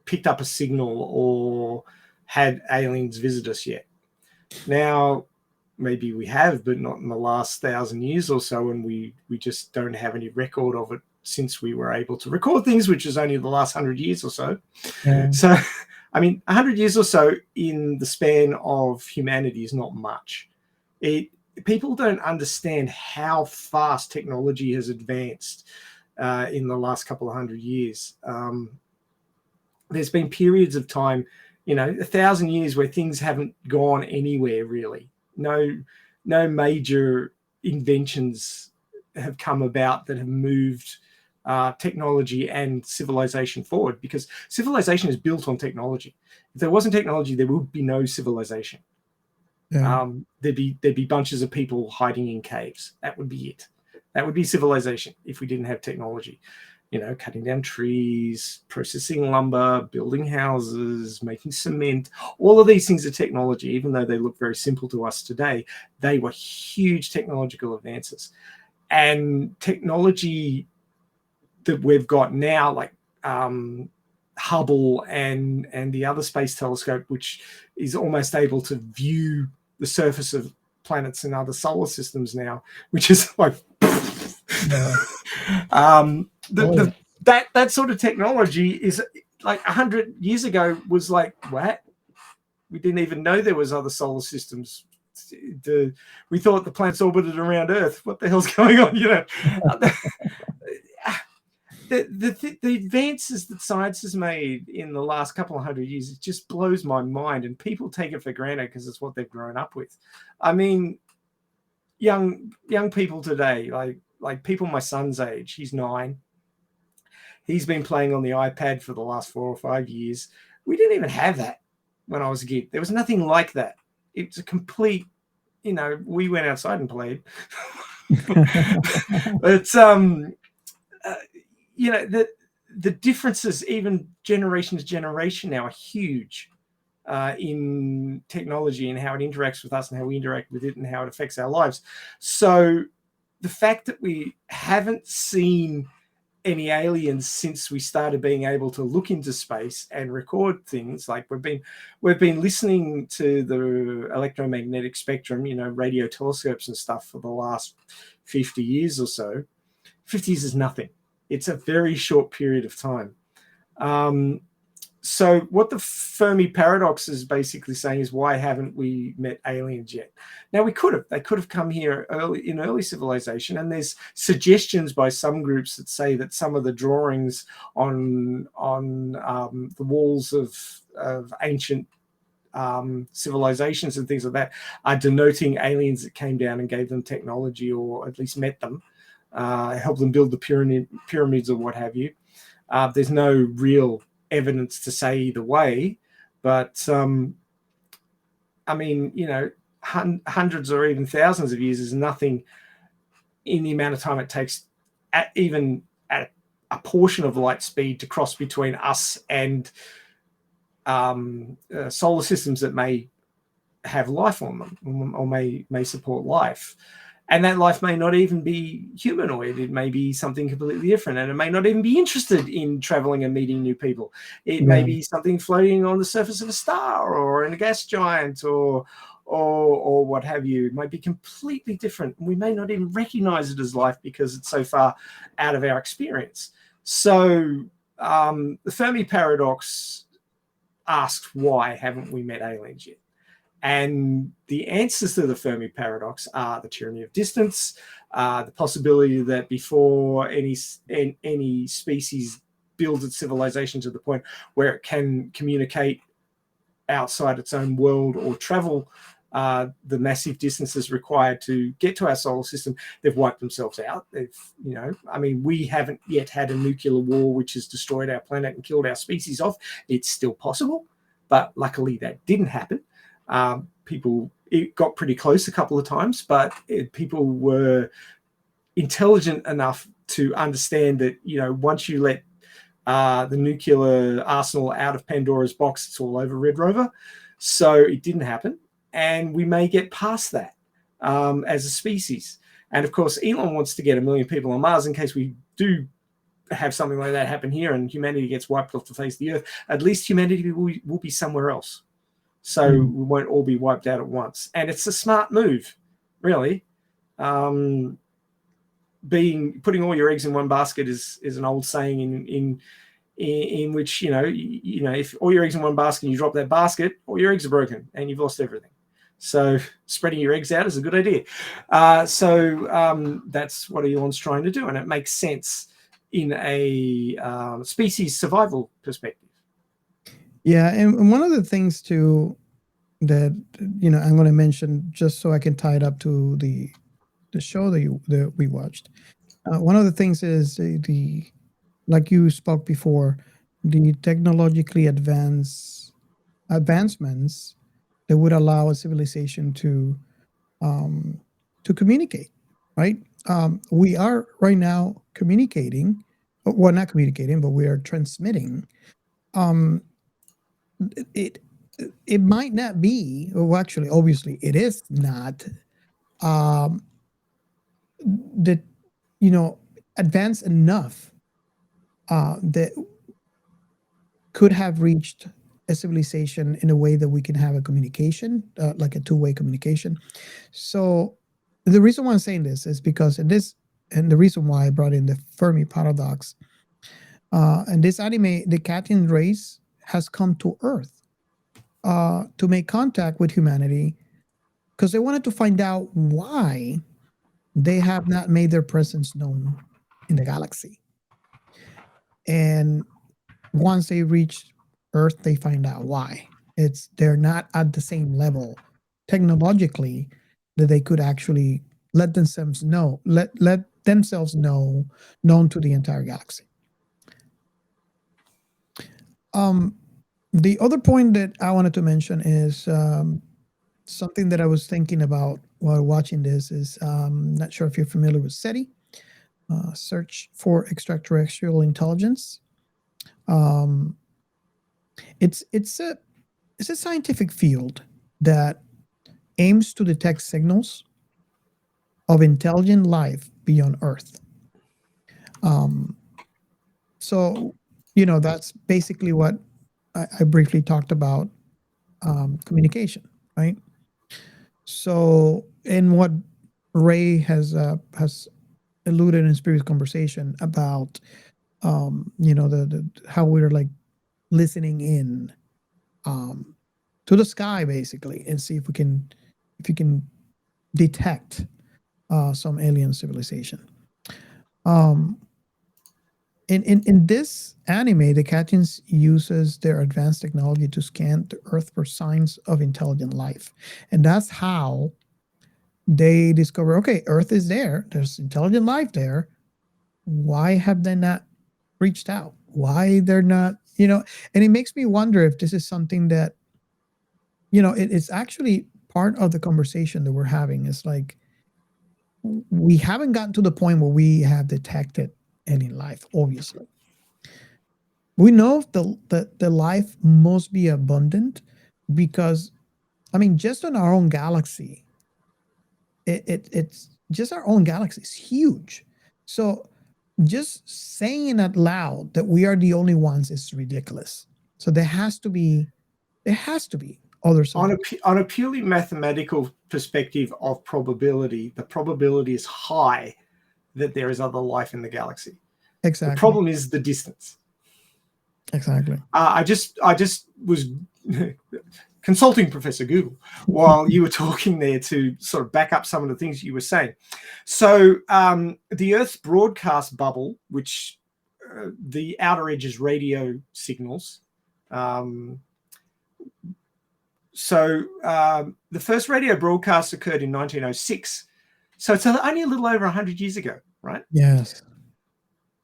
picked up a signal or had aliens visit us yet? Now, maybe we have, but not in the last 1,000 years or so, and we just don't have any record of it since we were able to record things, which is only the last 100 years or so. Yeah. So, I mean, 100 years or so in the span of humanity is not much. People don't understand how fast technology has advanced in the last couple of 100 years. There's been periods of time, 1,000 years where things haven't gone anywhere really. No major inventions have come about that have moved technology and civilization forward, because civilization is built on technology. If there wasn't technology, there would be no civilization. Yeah. There'd be bunches of people hiding in caves. That would be it. That would be civilization if we didn't have technology. Cutting down trees, processing lumber, building houses, making cement. All of these things are technology, even though they look very simple to us today. They were huge technological advances. And technology that we've got now, like Hubble and the other space telescope, which is almost able to view the surface of planets and other solar systems now, which is like that sort of technology is like 100 years ago was like, what? We didn't even know there was other solar systems. We thought the planets orbited around Earth. What the hell's going on? The advances that science has made in the last couple of 100 years, it just blows my mind, and people take it for granted because it's what they've grown up with. I mean, young people today, like people my son's age, he's 9. He's been playing on the iPad for the last 4 or 5 years. We didn't even have that when I was a kid. There was nothing like that. It's a complete, we went outside and played. It's the differences, even generation to generation now, are huge in technology and how it interacts with us and how we interact with it and how it affects our lives. So the fact that we haven't seen any aliens since we started being able to look into space and record things, like we've been listening to the electromagnetic spectrum, radio telescopes and stuff for the last 50 years or so. 50 years is nothing. It's a very short period of time. So what the Fermi paradox is basically saying is, why haven't we met aliens yet? Now, we could have. They could have come here early civilization, and there's suggestions by some groups that say that some of the drawings on the walls of ancient civilizations and things like that are denoting aliens that came down and gave them technology, or at least met them, helped them build the pyramids or what have you. There's no real evidence to say either way, but I mean, hundreds or even thousands of years is nothing in the amount of time it takes, even at a portion of light speed, to cross between us and solar systems that may have life on them or may support life. And that life may not even be humanoid. It may be something completely different, and it may not even be interested in traveling and meeting new people. It may be something floating on the surface of a star or in a gas giant or what have you. It might be completely different. We may not even recognize it as life because it's so far out of our experience. So the Fermi paradox asks, why haven't we met aliens yet? And the answers to the Fermi paradox are the tyranny of distance, the possibility that before any species builds its civilization to the point where it can communicate outside its own world or travel the massive distances required to get to our solar system, they've wiped themselves out. We haven't yet had a nuclear war which has destroyed our planet and killed our species off. It's still possible, but luckily that didn't happen. It got pretty close a couple of times, but people were intelligent enough to understand that, once you let the nuclear arsenal out of Pandora's box, it's all over, Red Rover. So it didn't happen. And we may get past that as a species. And of course, Elon wants to get 1 million people on Mars in case we do have something like that happen here and humanity gets wiped off the face of the earth. At least humanity will be somewhere else. So we won't all be wiped out at once. And it's a smart move, really. Putting all your eggs in one basket is an old saying in which, if all your eggs in one basket and you drop that basket, all your eggs are broken and you've lost everything. So spreading your eggs out is a good idea. That's what Elon's trying to do. And it makes sense in a species survival perspective. Yeah, and one of the things too that I'm going to mention, just so I can tie it up to the show that we watched. One of the things is the like you spoke before, the technologically advancements that would allow a civilization to communicate, right? We are right now communicating. Well, not communicating, but we are transmitting. It might not be, well, actually, obviously, it is not advanced enough that could have reached a civilization in a way that we can have a communication, like a two-way communication. So the reason why I'm saying this is because and the reason why I brought in the Fermi paradox, and this anime, the Catian race has come to Earth to make contact with humanity because they wanted to find out why they have not made their presence known in the galaxy. And once they reach Earth, they find out why. They're not at the same level technologically that they could actually let themselves know known to the entire galaxy. The other point that I wanted to mention is something that I was thinking about while watching this is not sure if you're familiar with SETI, Search for Extraterrestrial Intelligence. It's a scientific field that aims to detect signals of intelligent life beyond Earth. So that's basically what I briefly talked about, communication, right? So, in what Ray has alluded in his previous conversation about, the how we're like listening in to the sky basically, and see if you can detect some alien civilization. In this anime, the Catians uses their advanced technology to scan the Earth for signs of intelligent life. And that's how they discover, okay, Earth is there. There's intelligent life there. Why have they not reached out? Why they're not, and it makes me wonder if this is something that, it's actually part of the conversation that we're having. It's like, we haven't gotten to the point where we have detected alien life, obviously. We know the life must be abundant because, just on our own galaxy, it's just our own galaxy is huge. So just saying out loud that we are the only ones is ridiculous. So there has to be other on a purely mathematical perspective of probability, the probability is high that there is other life in the galaxy. Exactly. The problem is the distance. Exactly. I just was consulting Professor Google while you were talking there to sort of back up some of the things you were saying. So the Earth's broadcast bubble, which the outer edge is radio signals. The first radio broadcast occurred in 1906. So it's only a little over 100 years ago, right? Yes.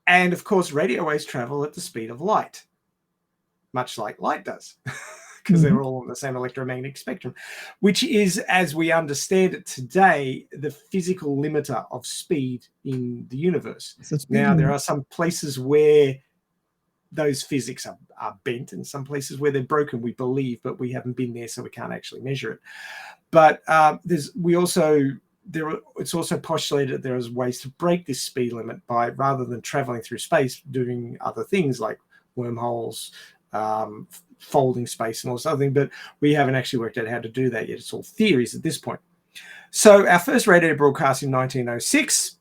And of course, radio waves travel at the speed of light, much like light does, because they're all on the same electromagnetic spectrum, which is, as we understand it today, the physical limiter of speed in the universe. Now, there are some places where those physics are bent and some places where they're broken, we believe, but we haven't been there, so we can't actually measure it. But it's also postulated that there is ways to break this speed limit by, rather than traveling through space, doing other things like wormholes, folding space and all this other thing, but we haven't actually worked out how to do that yet. It's all theories at this point. So our first radio broadcast in 1906.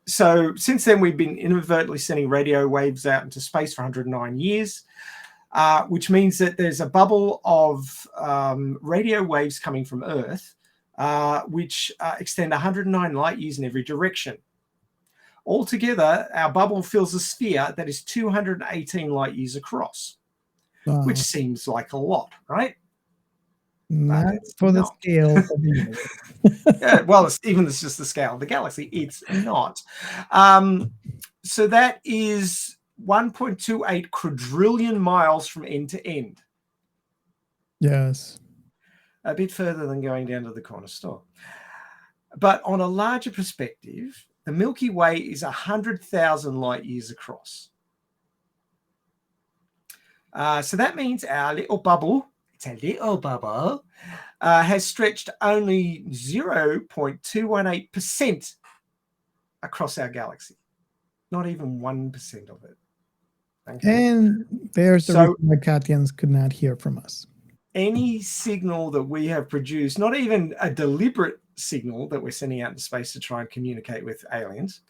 So since then, we've been inadvertently sending radio waves out into space for 109 years, which means that there's a bubble of radio waves coming from Earth, which extend 109 light years in every direction. Altogether, our bubble fills a sphere that is 218 light years across, which seems like a lot, right? Not for the scale of the universe. Yeah, well, it's just the scale of the galaxy. It's not. So that is 1.28 quadrillion miles from end to end. Yes. A bit further than going down to the corner store. But on a larger perspective, the Milky Way is 100,000 light years across. So that means our little bubble, it's a little bubble, has stretched only 0.218% across our galaxy. Not even 1% of it. Okay. And there's the reason why Katians could not hear from us. Any signal that we have produced, not even a deliberate signal that we're sending out into space to try and communicate with aliens,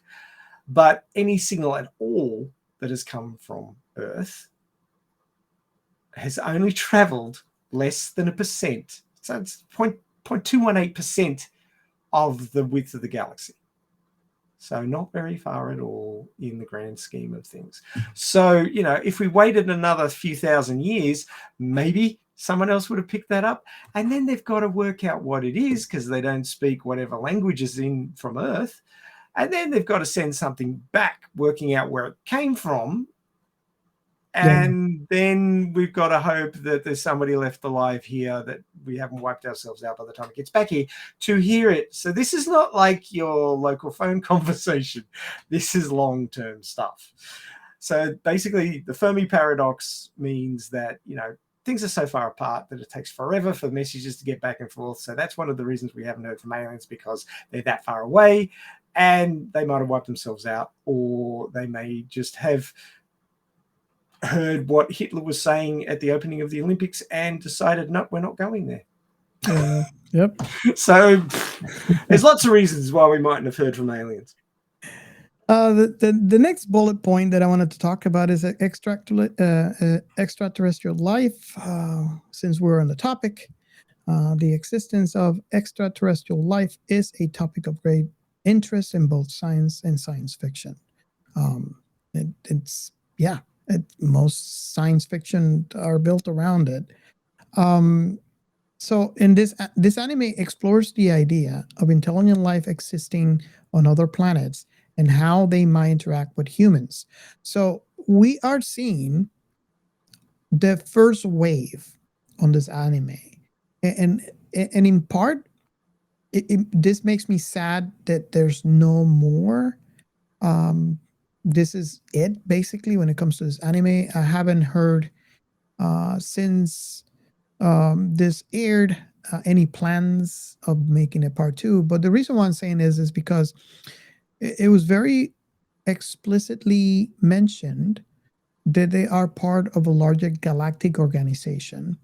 but any signal at all that has come from Earth has only traveled less than 1%. So it's 0.218% of the width of the galaxy. So not very far at all in the grand scheme of things. So, if we waited another few thousand years, maybe someone else would have picked that up. And then they've got to work out what it is because they don't speak whatever language is in from Earth. And then they've got to send something back, working out where it came from. And then we've got to hope that there's somebody left alive here that we haven't wiped ourselves out by the time it gets back here to hear it. So this is not like your local phone conversation. This is long-term stuff. So basically, the Fermi paradox means that, things are so far apart that it takes forever for messages to get back and forth. So that's one of the reasons we haven't heard from aliens, because they're that far away and they might have wiped themselves out, or they may just have heard what Hitler was saying at the opening of the Olympics and decided, no, we're not going there. Yep. So there's lots of reasons why we mightn't have heard from aliens. The next bullet point that I wanted to talk about is extraterrestrial life. Since we're on the topic, the existence of extraterrestrial life is a topic of great interest in both science and science fiction. Most science fiction are built around it. So in this anime explores the idea of intelligent life existing on other planets and how they might interact with humans. So we are seeing the first wave on this anime, and in part, this makes me sad that there's no more. This is it basically when it comes to this anime. I haven't heard since this aired any plans of making a part 2. But the reason why I'm saying is because it was very explicitly mentioned that they are part of a larger galactic organization.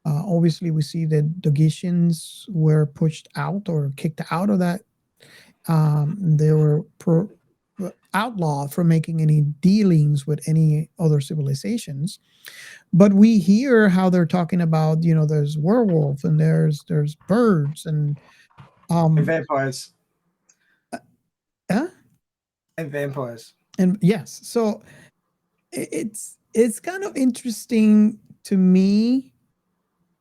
Obviously, we see that Dogitians were pushed out or kicked out of that. They were outlawed from making any dealings with any other civilizations. But we hear how they're talking about, there's werewolf and there's birds and vampires. Huh? And vampires. And yes, so it's kind of interesting to me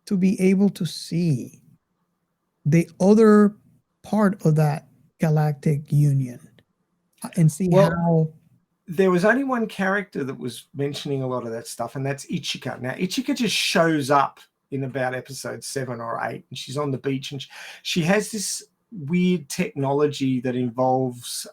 to be able to see the other part of that galactic union and see how there was only one character that was mentioning a lot of that stuff, and that's Ichika. Now, Ichika just shows up in about episode 7 or 8, and she's on the beach, and she has this weird technology that involves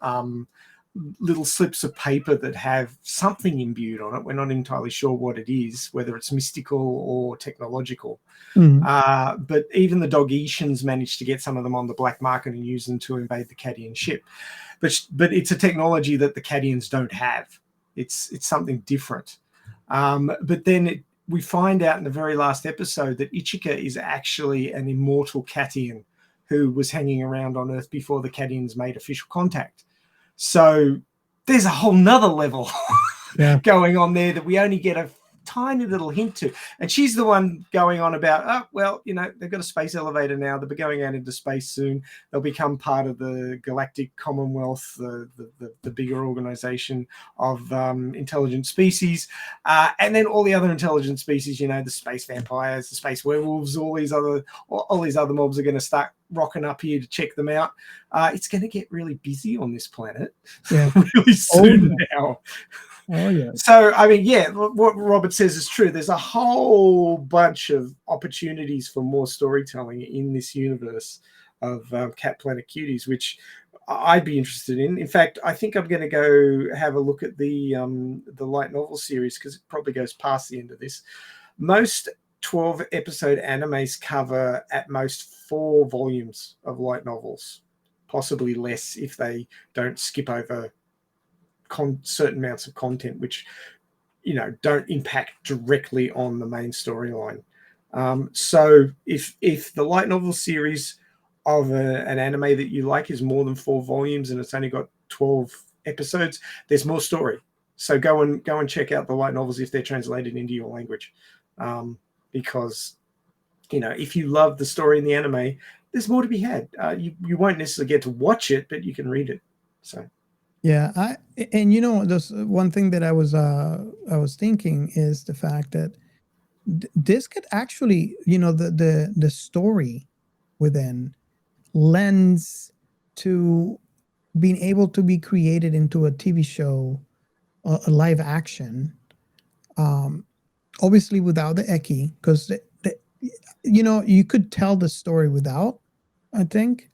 little slips of paper that have something imbued on it. We're not entirely sure what it is, whether it's mystical or technological. Mm-hmm. But even the Dogitians managed to get some of them on the black market and use them to invade the Cadian ship. But it's a technology that the Cadians don't have. It's something different. But then we find out in the very last episode that Ichika is actually an immortal Cadian who was hanging around on Earth before the Cadians made official contact. So there's a whole nother level going on there that we only get a tiny little hint to. And she's the one going on about, they've got a space elevator now. They'll be going out into space soon. They'll become part of the Galactic Commonwealth, the bigger organization of intelligent species. And then all the other intelligent species, the space vampires, the space werewolves, all these other mobs are going to start rocking up here to check them out. It's going to get really busy on this planet really soon now. Oh, yeah. So, what Robert says is true. There's a whole bunch of opportunities for more storytelling in this universe of Cat Planet Cuties, which I'd be interested in. In fact, I think I'm going to go have a look at the light novel series because it probably goes past the end of this. Most 12-episode animes cover at most 4 volumes of light novels, possibly less if they don't skip over certain amounts of content which don't impact directly on the main storyline. So if the light novel series of an anime that you like is more than 4 volumes and it's only got 12 episodes, there's more story. So go and check out the light novels if they're translated into your language, because if you love the story in the anime, there's more to be had. You won't necessarily get to watch it, but you can read it. So yeah, there's one thing that I was thinking is the fact that this could actually, the story within lends to being able to be created into a TV show, a live action, obviously without the Eki, because you could tell the story without, I think.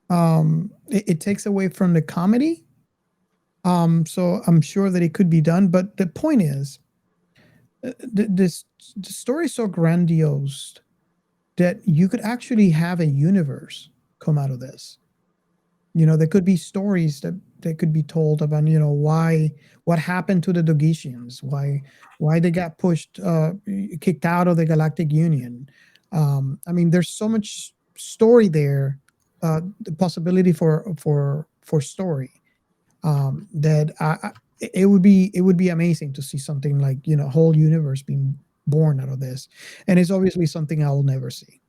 It takes away from the comedy. So I'm sure that it could be done, but the point is, the story is so grandiose that you could actually have a universe come out of this. There could be stories that could be told about, what happened to the Dogitians, why they got pushed, kicked out of the Galactic Union. There's so much story there, the possibility for story. That it would be amazing to see something like a whole universe being born out of this, and it's obviously something I will never see.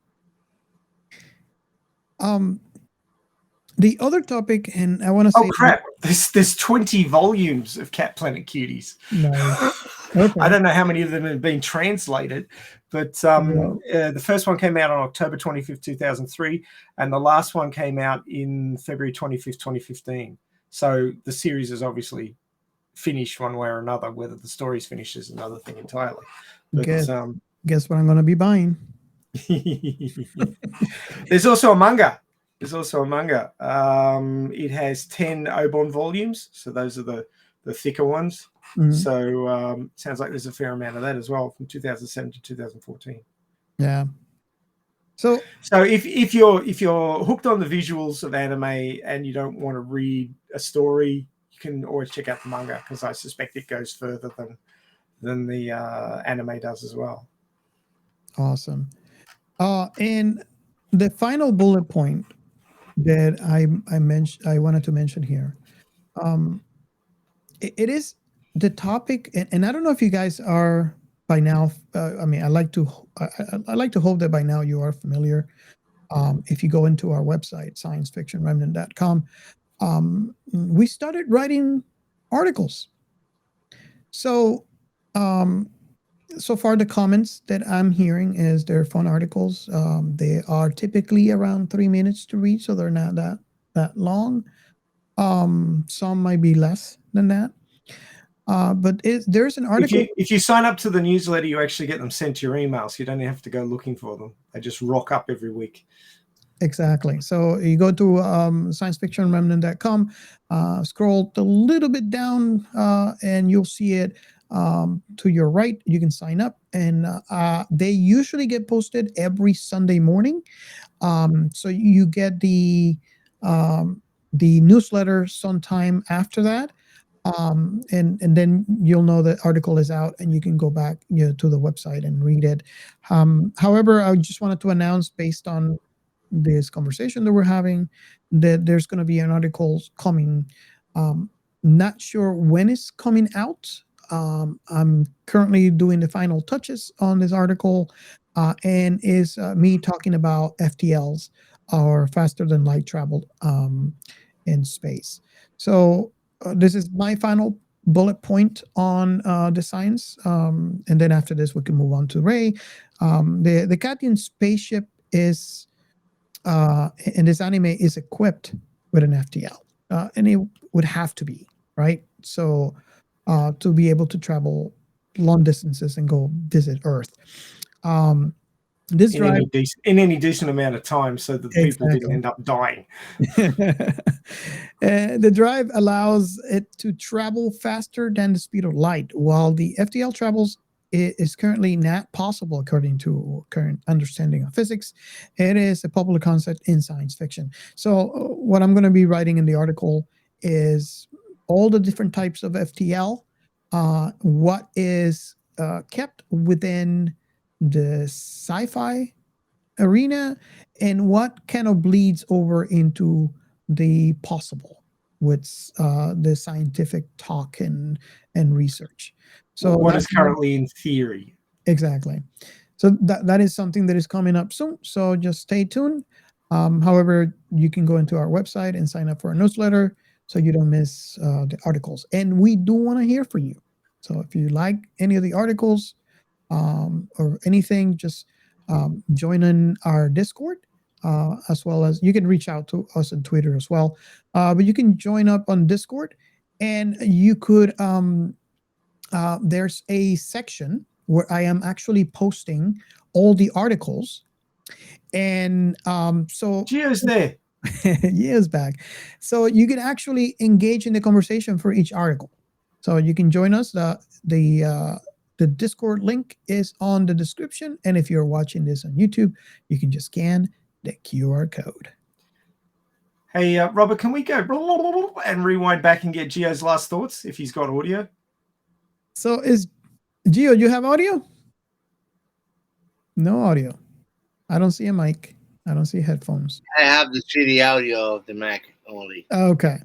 The other topic, and I want to say, crap! There's 20 volumes of Cat Planet Cuties. Nice. Okay. I don't know how many of them have been translated, but the first one came out on October 25th, 2003, and the last one came out in February 25th, 2015. So the series is obviously finished one way or another. Whether the story's finished is another thing entirely. But, guess what I'm going to be buying? There's also a manga. It has 10 Obon volumes, so those are the thicker ones. Mm-hmm. So sounds like there's a fair amount of that as well, from 2007 to 2014. Yeah. So if you're hooked on the visuals of anime and you don't want to read a story, you can always check out the manga, because I suspect it goes further than the anime does as well. awesome. And the final bullet point that I wanted to mention here, it is the topic, and I don't know if you guys are by now. I mean, I like to hope that by now you are familiar. If you go into our website, sciencefictionremnant.com, we started writing articles. So so far the comments that I'm hearing is they're fun articles. They are typically around 3 minutes to read, so they're not that long. Some might be less than that. But there's an article. If you sign up to the newsletter, you actually get them sent to your email, so you don't have to go looking for them. They just rock up every week. Exactly. So you go to sciencefictionremnant.com, scroll a little bit down, and you'll see it to your right. You can sign up, and they usually get posted every Sunday morning. So you get the newsletter sometime after that. And then you'll know the article is out, and you can go back to the website and read it. However, I just wanted to announce, based on this conversation that we're having, that there's going to be an article coming. Not sure when it's coming out. I'm currently doing the final touches on this article, and is me talking about FTLs, or faster than light travel in space. So this is my final bullet point on the science, and then after this we can move on to Ray. The Katian spaceship is in this anime is equipped with an FTL, and it would have to be, right? So to be able to travel long distances and go visit Earth. This drive in any decent amount of time, so that people didn't end up dying. The drive allows it to travel faster than the speed of light, while the FTL travels is currently not possible according to current understanding of physics. It is a popular concept in science fiction. So what I'm going to be writing in the article is all the different types of FTL, what is kept within the sci-fi arena, and what kind of bleeds over into the possible with the scientific talk and research. So what is currently in theory. Exactly. So that is something that is coming up soon. So just stay tuned. However, you can go into our website and sign up for a newsletter so you don't miss the articles. And we do want to hear from you. So if you like any of the articles or anything, just join in our Discord, as well as you can reach out to us on Twitter as well. But you can join up on Discord, and you could there's a section where I am actually posting all the articles, and so Gio's there. years back, so you can actually engage in the conversation for each article. So you can join us. The Discord link is on the description, and if you're watching this on YouTube, you can just scan the QR code. Hey, Robert, can we go and rewind back and get Gio's last thoughts if he's got audio? So is Gio, you have audio? No audio. I don't see a mic. I don't see headphones. I have the CD audio of the Mac only. Okay.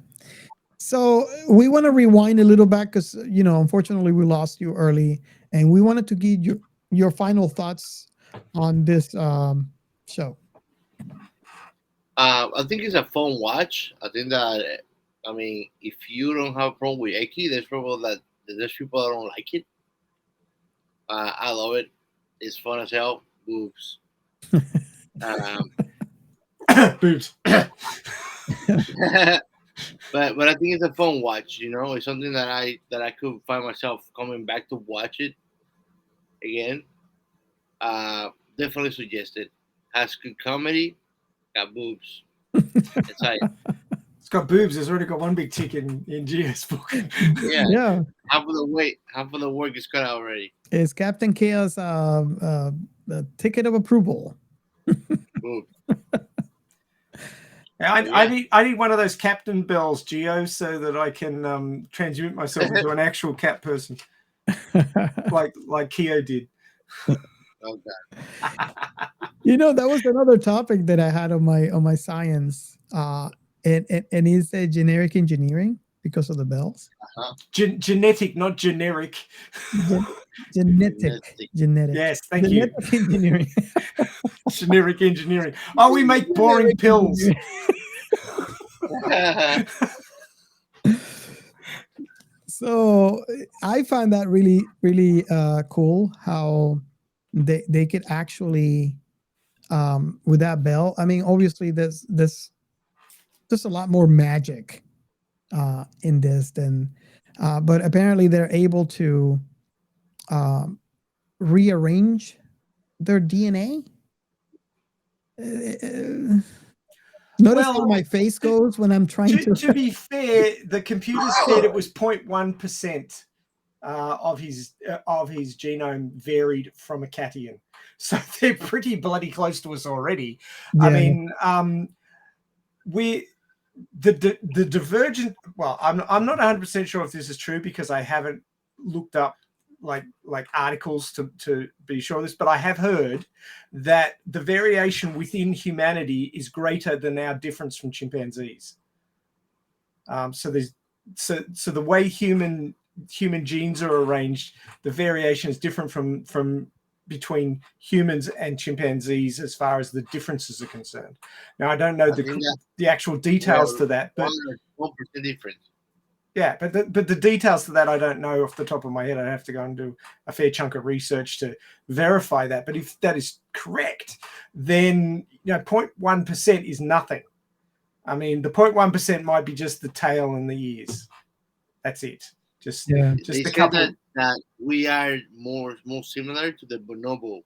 So we want to rewind a little back because, unfortunately we lost you early, and we wanted to give you your final thoughts on this show. I think it's a fun watch. I think that, if you don't have a problem with Eki, there's people that don't like it. I love it. It's fun as hell. Boobs. Boobs. But I think it's a fun watch. It's something that I could find myself coming back to watch it again. Definitely suggested. Has good comedy. Got boobs. It's like, it's got boobs. It's already got one big tick in Gio's book. Yeah. Half of the work is cut out already. Is Captain Chaos ticket of approval? Ooh. I need one of those captain bells, Geo, so that I can transmute myself into an actual cat person, like Keo did. Okay. That was another topic that I had on my science, and is generic engineering because of the bells. Genetic, not generic. Genetic. Yes, thank genetic you. Engineering. Generic engineering. Oh, we make boring pills. So I find that really, really cool how they could actually, with that bell. I mean, obviously, there's a lot more magic in this than, but apparently they're able to rearrange their DNA. Notice how my face goes when I'm trying to be fair, the computer said it was 0.1% of his genome varied from a cation, so they're pretty bloody close to us already. Yeah. I mean, the divergent. Well, I'm not 100% sure if this is true because I haven't looked up like articles to be sure of this, but I have heard that the variation within humanity is greater than our difference from chimpanzees. So the way human genes are arranged, the variation is different from between humans and chimpanzees as far as the differences are concerned. Now I don't know the actual details to that, but 1% difference. Yeah, but the details to that I don't know off the top of my head. I'd have to go and do a fair chunk of research to verify that. But if that is correct, then 0.1% is nothing. I mean, the 0.1% might be just the tail and the ears. That's it. Just they a couple. That we are more similar to the bonobo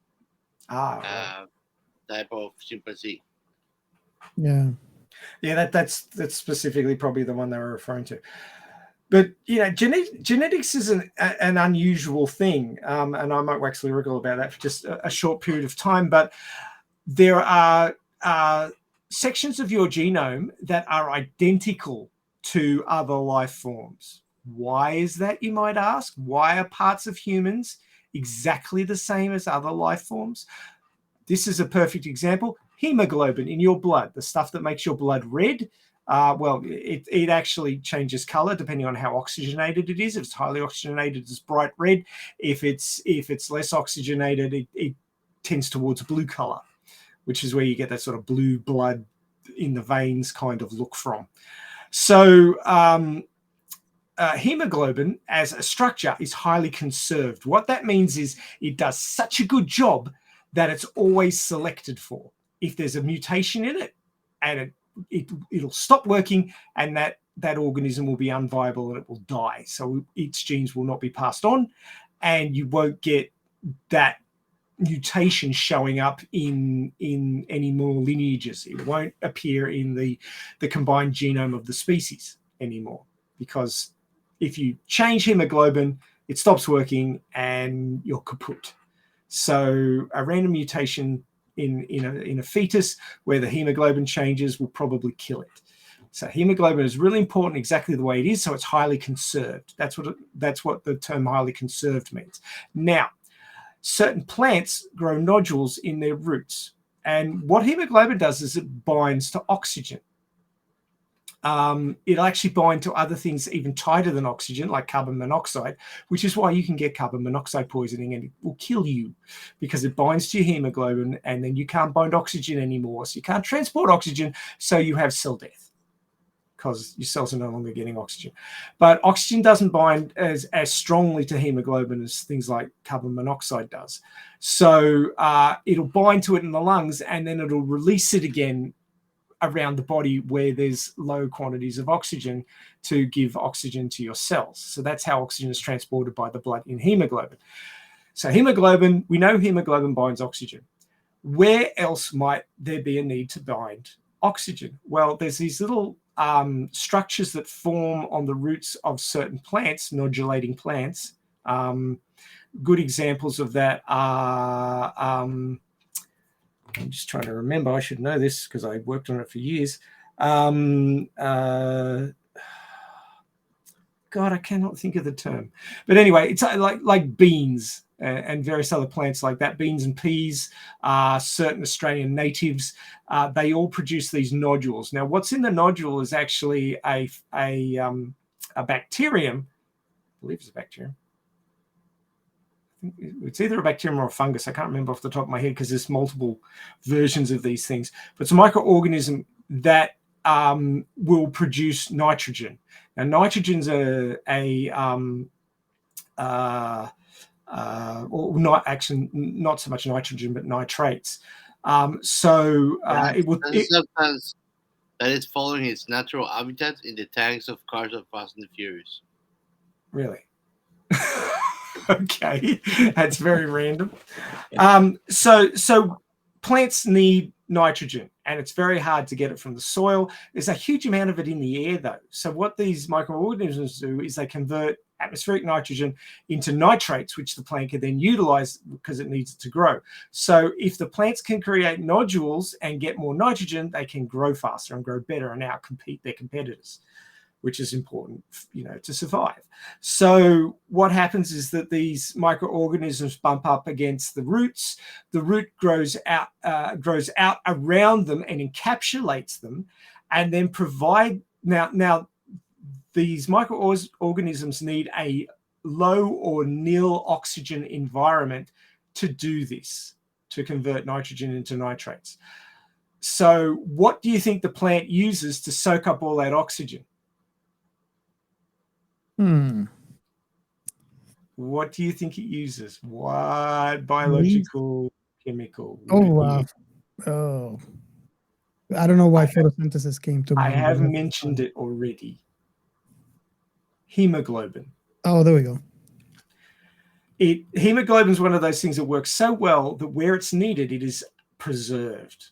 type of chimpanzee. Yeah. Yeah, that's specifically probably the one they were referring to. But genetics is an unusual thing, and I might wax lyrical about that for just a short period of time. But there are sections of your genome that are identical to other life forms. Why is that, you might ask? Why are parts of humans exactly the same as other life forms? This is a perfect example. Hemoglobin in your blood, the stuff that makes your blood red. It actually changes color depending on how oxygenated it is. If it's highly oxygenated, it's bright red. If it's less oxygenated, it tends towards blue color, which is where you get that sort of blue blood in the veins kind of look from. So hemoglobin as a structure is highly conserved. What that means is it does such a good job that it's always selected for. If there's a mutation in it, and it'll stop working, and that organism will be unviable and it will die. So its genes will not be passed on, and you won't get that mutation showing up in any more lineages. It won't appear in the combined genome of the species anymore, because if you change hemoglobin, it stops working and you're kaput. So a random mutation in a fetus where the hemoglobin changes will probably kill it. So hemoglobin is really important exactly the way it is, so it's highly conserved. That's what the term highly conserved means. Now, certain plants grow nodules in their roots, and what hemoglobin does is it binds to oxygen. It'll actually bind to other things even tighter than oxygen, like carbon monoxide, which is why you can get carbon monoxide poisoning and it will kill you, because it binds to your hemoglobin and then you can't bind oxygen anymore. So you can't transport oxygen, so you have cell death because your cells are no longer getting oxygen. But oxygen doesn't bind as strongly to hemoglobin as things like carbon monoxide does. So it'll bind to it in the lungs and then it'll release it again around the body where there's low quantities of oxygen to give oxygen to your cells. So that's how oxygen is transported by the blood in hemoglobin. So hemoglobin, we know hemoglobin binds oxygen. Where else might there be a need to bind oxygen? Well, there's these little structures that form on the roots of certain plants, nodulating plants. Good examples of that are I'm just trying to remember. I should know this because I worked on it for years. God, I cannot think of the term. But anyway, it's like beans and various other plants like that. Beans and peas, certain Australian natives, they all produce these nodules. Now, what's in the nodule is actually a bacterium. I believe it's a bacterium. It's either a bacterium or a fungus. I can't remember off the top of my head because there's multiple versions of these things. But it's a microorganism that will produce nitrogen. Now, nitrogen's or not so much nitrogen, but nitrates. It would. Substance that is following its natural habitat in the tanks of cars of Fast and the Furious. Really? Okay, that's very random. So plants need nitrogen, and it's very hard to get it from the soil. There's a huge amount of it in the air, though. So what these microorganisms do is they convert atmospheric nitrogen into nitrates, which the plant can then utilize because it needs it to grow. So if the plants can create nodules and get more nitrogen, they can grow faster and grow better and outcompete their competitors, which is important, to survive. So what happens is that these microorganisms bump up against the roots. The root grows out around them and encapsulates them, and then provide. Now these microorganisms need a low or nil oxygen environment to do this, to convert nitrogen into nitrates. So what do you think the plant uses to soak up all that oxygen? What do you think it uses? What biological chemical? I don't know why photosynthesis came to mind. I have mentioned it already. Hemoglobin. Oh, there we go. Hemoglobin is one of those things that works so well that where it's needed, it is preserved.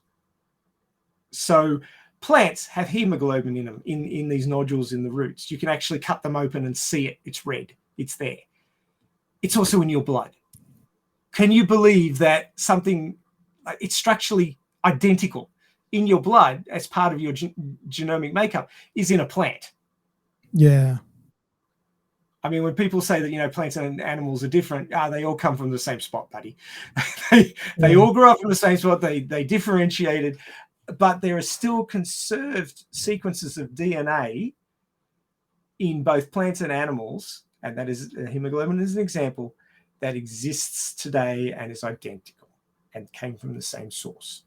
So plants have hemoglobin in them, in these nodules in the roots. You can actually cut them open and see it. It's red. It's there. It's also in your blood. Can you believe that something, it's structurally identical in your blood as part of your genomic makeup is in a plant? Yeah. I mean, when people say that, plants and animals are different, they all come from the same spot, buddy. they all grew up from the same spot. They differentiated, but there are still conserved sequences of DNA in both plants and animals, and that is hemoglobin is an example, that exists today and is identical and came from the same source.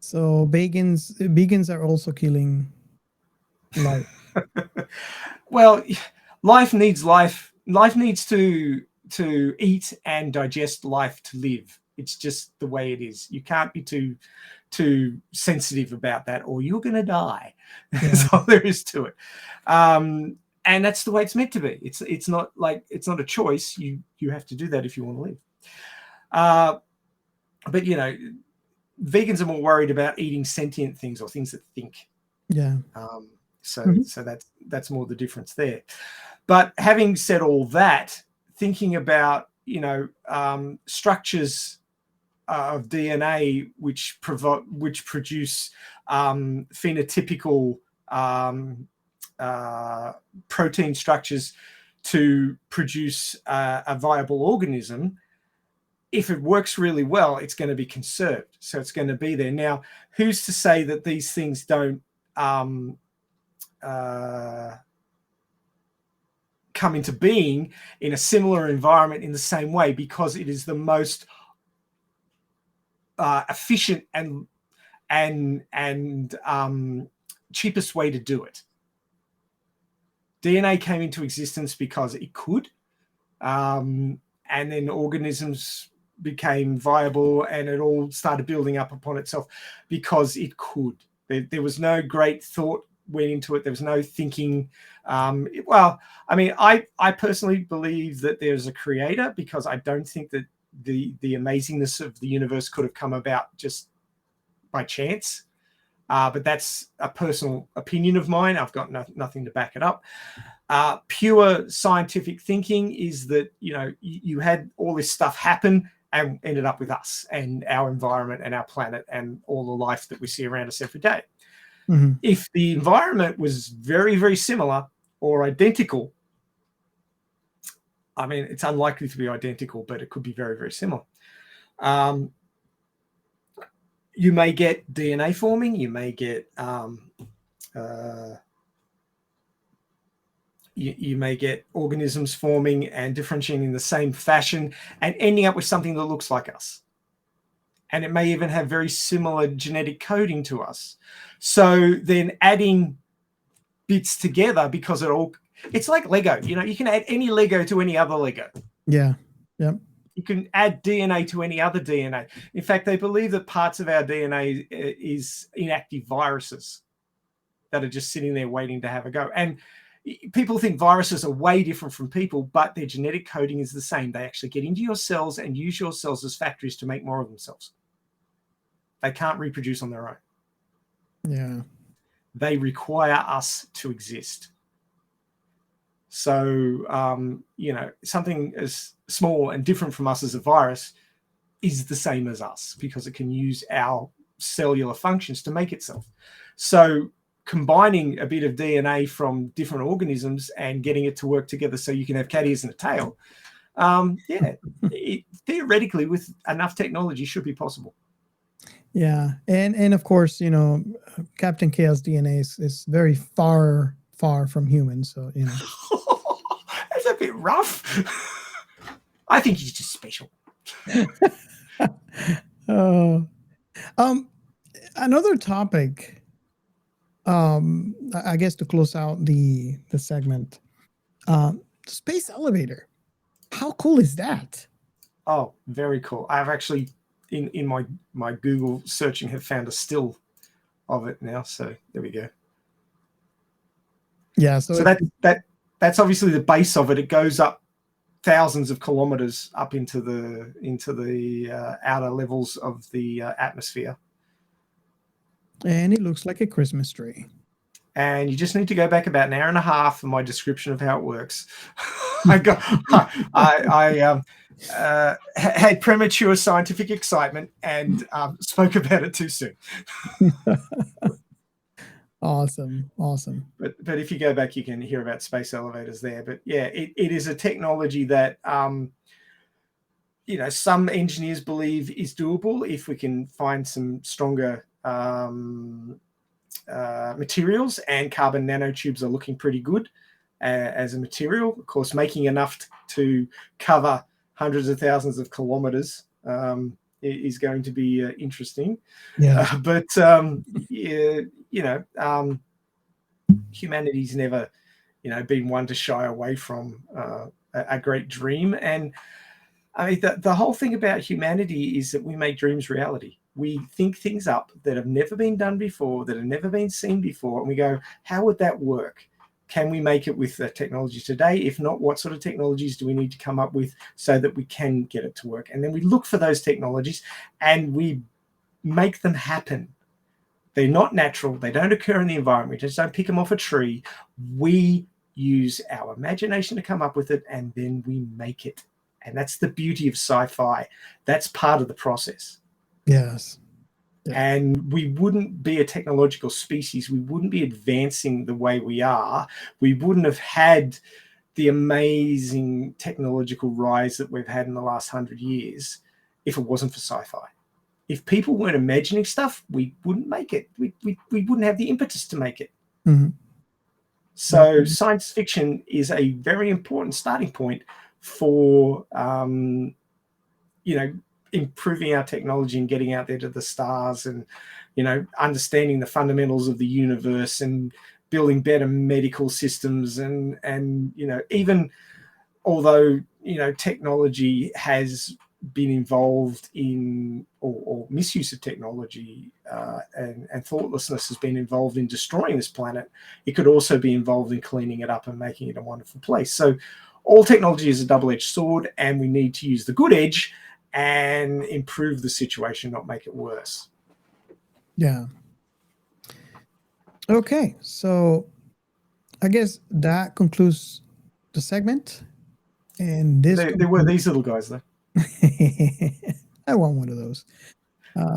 So vegans are also killing life. Well, life needs life. Life needs to eat and digest life to live. It's just the way it is. You can't be too sensitive about that, or you're going to die. Yeah. That's all there is to it. And that's the way it's meant to be. It's not a choice. You have to do that if you want to live. But vegans are more worried about eating sentient things or things that think. Yeah. So that's more the difference there. But having said all that, thinking about structures of DNA which produce phenotypical protein structures to produce a viable organism, if it works really well, it's going to be conserved. So it's going to be there. Now, who's to say that these things don't come into being in a similar environment in the same way, because it is the most efficient and cheapest way to do it. DNA came into existence because it could, and then organisms became viable, and it all started building up upon itself because it could. There was no great thought went into it. There was no thinking. I personally believe that there's a creator, because I don't think that the amazingness of the universe could have come about just by chance. But that's a personal opinion of mine. I've got nothing to back it up. Pure scientific thinking is that, you had all this stuff happen and ended up with us and our environment and our planet and all the life that we see around us every day. Mm-hmm. If the environment was very, very similar or identical, I mean, it's unlikely to be identical, but it could be very, very similar. You may get DNA forming. You may get you may get organisms forming and differentiating in the same fashion and ending up with something that looks like us. And it may even have very similar genetic coding to us. So then adding bits together, because it's like Lego. You know, you can add any Lego to any other Lego. Yeah. Yep. You can add DNA to any other DNA. In fact, they believe that parts of our DNA is inactive viruses that are just sitting there waiting to have a go. And people think viruses are way different from people, but their genetic coding is the same. They actually get into your cells and use your cells as factories to make more of themselves. They can't reproduce on their own. Yeah. They require us to exist. So, you know, something as small and different from us as a virus is the same as us because it can use our cellular functions to make itself. So combining a bit of DNA from different organisms and getting it to work together so you can have cat ears and a tail, theoretically, with enough technology, should be possible. Yeah, and of course, you know, Captain Chaos DNA is very far from human, so you know. That's a bit rough. I think he's just special. Another topic, I guess to close out the segment, space elevator. How cool is that? Oh, very cool. I've actually in my Google searching have found a still of it now. So there we go. Yeah. So that's obviously the base of it. It goes up thousands of kilometers up into the outer levels of the atmosphere. And it looks like a Christmas tree. And you just need to go back about an hour and a half for my description of how it works. I had premature scientific excitement and spoke about it too soon. Awesome. But if you go back, you can hear about space elevators there. But yeah, it is a technology that you know, some engineers believe is doable if we can find some stronger materials, and carbon nanotubes are looking pretty good as a material. Of course, making enough to cover hundreds of thousands of kilometers is going to be interesting. Yeah. But you know, humanity's never, you know, been one to shy away from a great dream. And I mean, the whole thing about humanity is that we make dreams reality. We think things up that have never been done before, that have never been seen before, and we go, how would that work? Can we make it with the technology today? If not, what sort of technologies do we need to come up with so that we can get it to work? And then we look for those technologies and we make them happen. They're not natural. They don't occur in the environment. We just don't pick them off a tree. We use our imagination to come up with it, and then we make it. And that's the beauty of sci-fi. That's part of the process. Yes. Yeah. And we wouldn't be a technological species. We wouldn't be advancing the way we are. We wouldn't have had the amazing technological rise that we've had in the last 100 years if it wasn't for sci-fi. If people weren't imagining stuff, we wouldn't make it. We wouldn't have the impetus to make it. Mm-hmm. So science fiction is a very important starting point for, you know, improving our technology and getting out there to the stars, and, you know, understanding the fundamentals of the universe and building better medical systems. And you know, even although, you know, technology has been involved in, or misuse of technology and thoughtlessness has been involved in destroying this planet, it could also be involved in cleaning it up and making it a wonderful place. So all technology is a double-edged sword, and we need to use the good edge and improve the situation, not make it worse. Yeah. Okay, so I guess that concludes the segment. And this there were these little guys, though. I want one of those.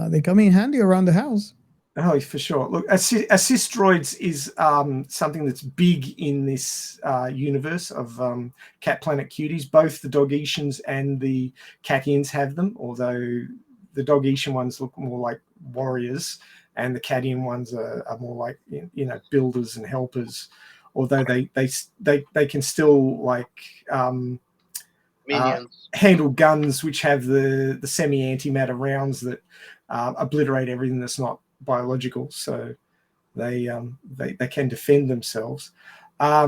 They come in handy around the house. Oh, for sure. Look, assist droids is something that's big in this universe of Cat Planet Cuties. Both the Dogetians and the Catians have them, although the Dogetian ones look more like warriors, and the Catian ones are more like builders and helpers. Although they can still handle guns, which have the semi-antimatter rounds that obliterate everything that's not biological, so they can defend themselves.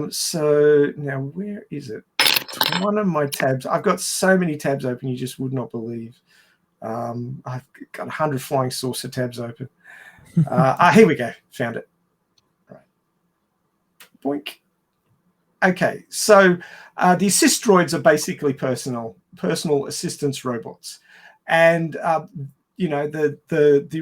So now, where is it? One of my tabs. I've got so many tabs open you just would not believe. I've got 100 flying saucer tabs open. Here we go. Found it. Right. Boink. Okay, so the assist droids are basically personal assistance robots, and the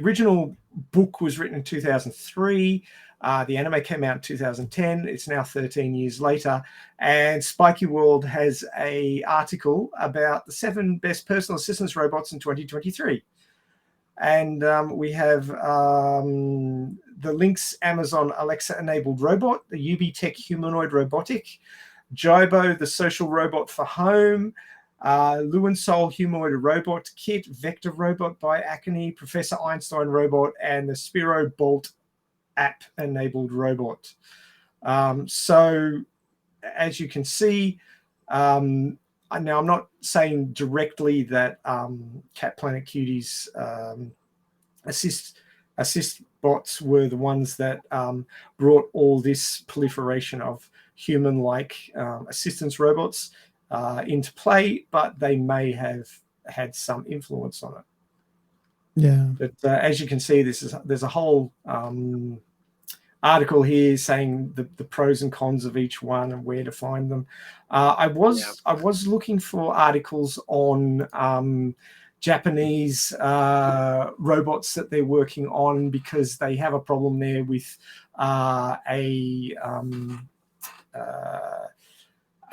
original book was written in 2003. The anime came out in 2010. It's now 13 years later, and Spiky World has an article about the 7 best personal assistance robots in 2023. And we have the Lynx Amazon Alexa-enabled robot, the UbiTech humanoid robotic, Jibo, the social robot for home, Luansol humanoid robot kit, Vector robot by Acme, Professor Einstein robot, and the Spiro Bolt app-enabled robot. So, as you can see, now I'm not saying directly that Cat Planet Cuties assist bots were the ones that brought all this proliferation of human-like assistance robots into play, but they may have had some influence on it. Yeah. But as you can see, there's a whole article here saying the pros and cons of each one and where to find them. I was looking for articles on Japanese robots that they're working on, because they have a problem there with a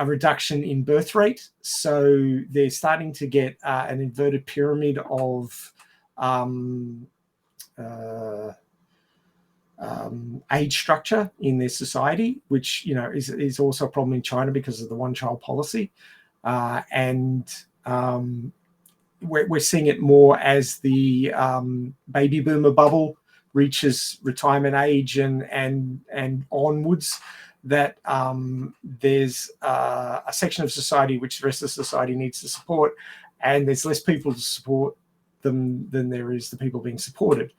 reduction in birth rate. So they're starting to get an inverted pyramid of age structure in their society, which is also a problem in China because of the one-child policy, and we're seeing it more as the baby boomer bubble reaches retirement age and onwards, that there's a section of society which the rest of society needs to support, and there's less people to support them than there is the people being supported.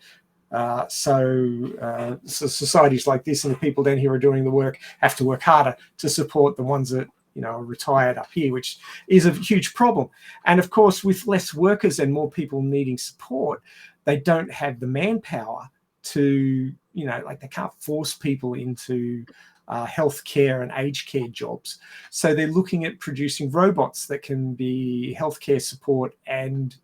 So societies like this and the people down here are doing the work have to work harder to support the ones that are retired up here, which is a huge problem. And of course, with less workers and more people needing support, they don't have the manpower to, they can't force people into healthcare and aged care jobs. So they're looking at producing robots that can be healthcare support and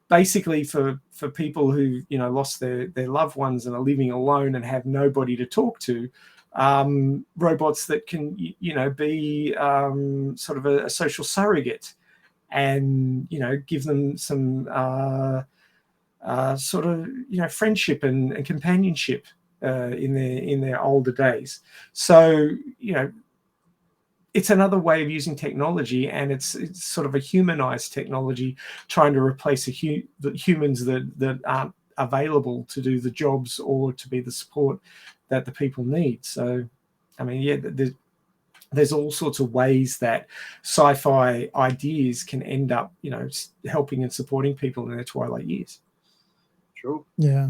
basically for people who lost their loved ones and are living alone and have nobody to talk to, robots that can be sort of a social surrogate and give them some sort of friendship and companionship in their older days. So it's another way of using technology, and it's sort of a humanized technology, trying to replace the humans that aren't available to do the jobs or to be the support that the people need. So, I mean, there's all sorts of ways that sci-fi ideas can end up, helping and supporting people in their twilight years. True. Yeah.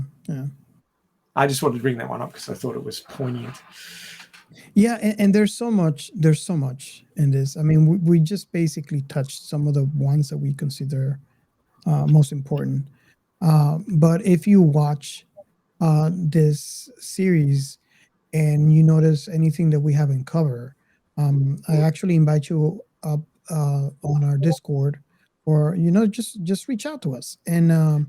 I just wanted to bring that one up because I thought it was poignant. Yeah, and there's so much in this. I mean, we just basically touched some of the ones that we consider most important. But if you watch this series and you notice anything that we haven't covered, I actually invite you up on our Discord, or just reach out to us and.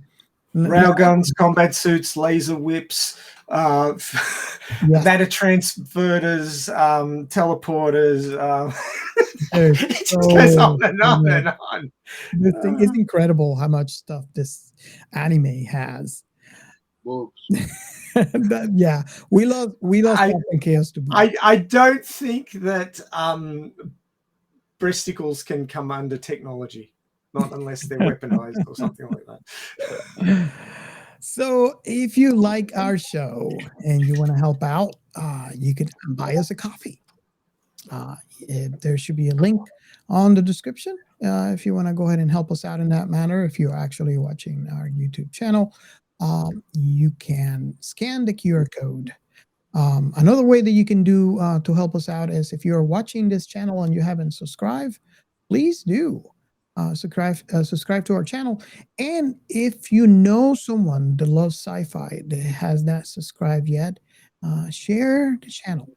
Railguns, combat suits, laser whips, matter transverters, teleporters. There's It just goes so on and on much. and on. This thing is incredible how much stuff this anime has. Yeah, we lost Captain Chaos to boot. I don't think that breasticles can come under technology, not unless they're weaponized or something like that. So if you like our show and you want to help out, you can buy us a coffee. There should be a link on the description if you want to go ahead and help us out in that manner. If you're actually watching our YouTube channel, you can scan the QR code. Another way that you can do to help us out is if you're watching this channel and you haven't subscribed, please do subscribe to our channel. And if you know someone that loves sci-fi that has not subscribed yet, share the channel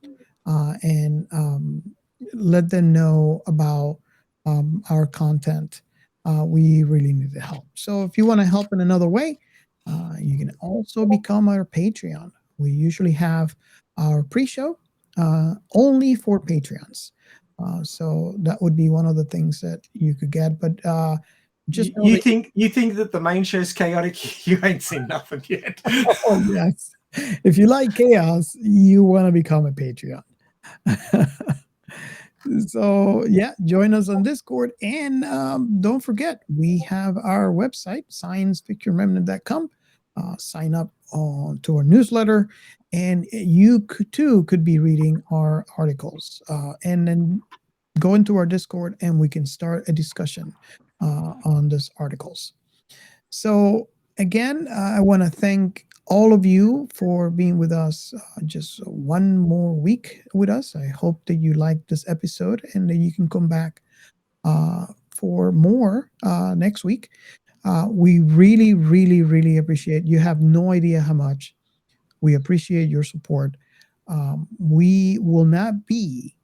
and let them know about our content. We really need the help. So if you want to help in another way, you can also become our Patreon. We usually have our pre-show only for Patreons. So that would be one of the things that you could get. But just you think that the main show's chaotic? You ain't seen nothing yet. Oh, yes. If you like chaos, you want to become a Patreon. So yeah, join us on Discord, and don't forget we have our website sciencefictionremnant.com. Sign up to our newsletter, and you could be reading our articles, and then go into our Discord and we can start a discussion on these articles. So again, I want to thank all of you for being with us just one more week with us. I hope that you liked this episode and that you can come back for more next week. We really, really, really appreciate. You have no idea how much we appreciate your support. We will not be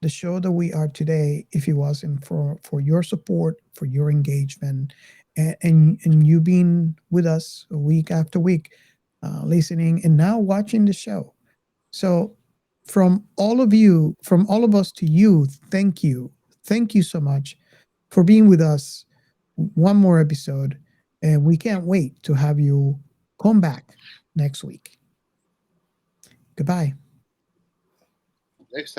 the show that we are today if it wasn't for your support, for your engagement, and you being with us week after week, listening and now watching the show. So from all of us to you, thank you so much for being with us one more episode, and we can't wait to have you come back next week. Goodbye. Next time.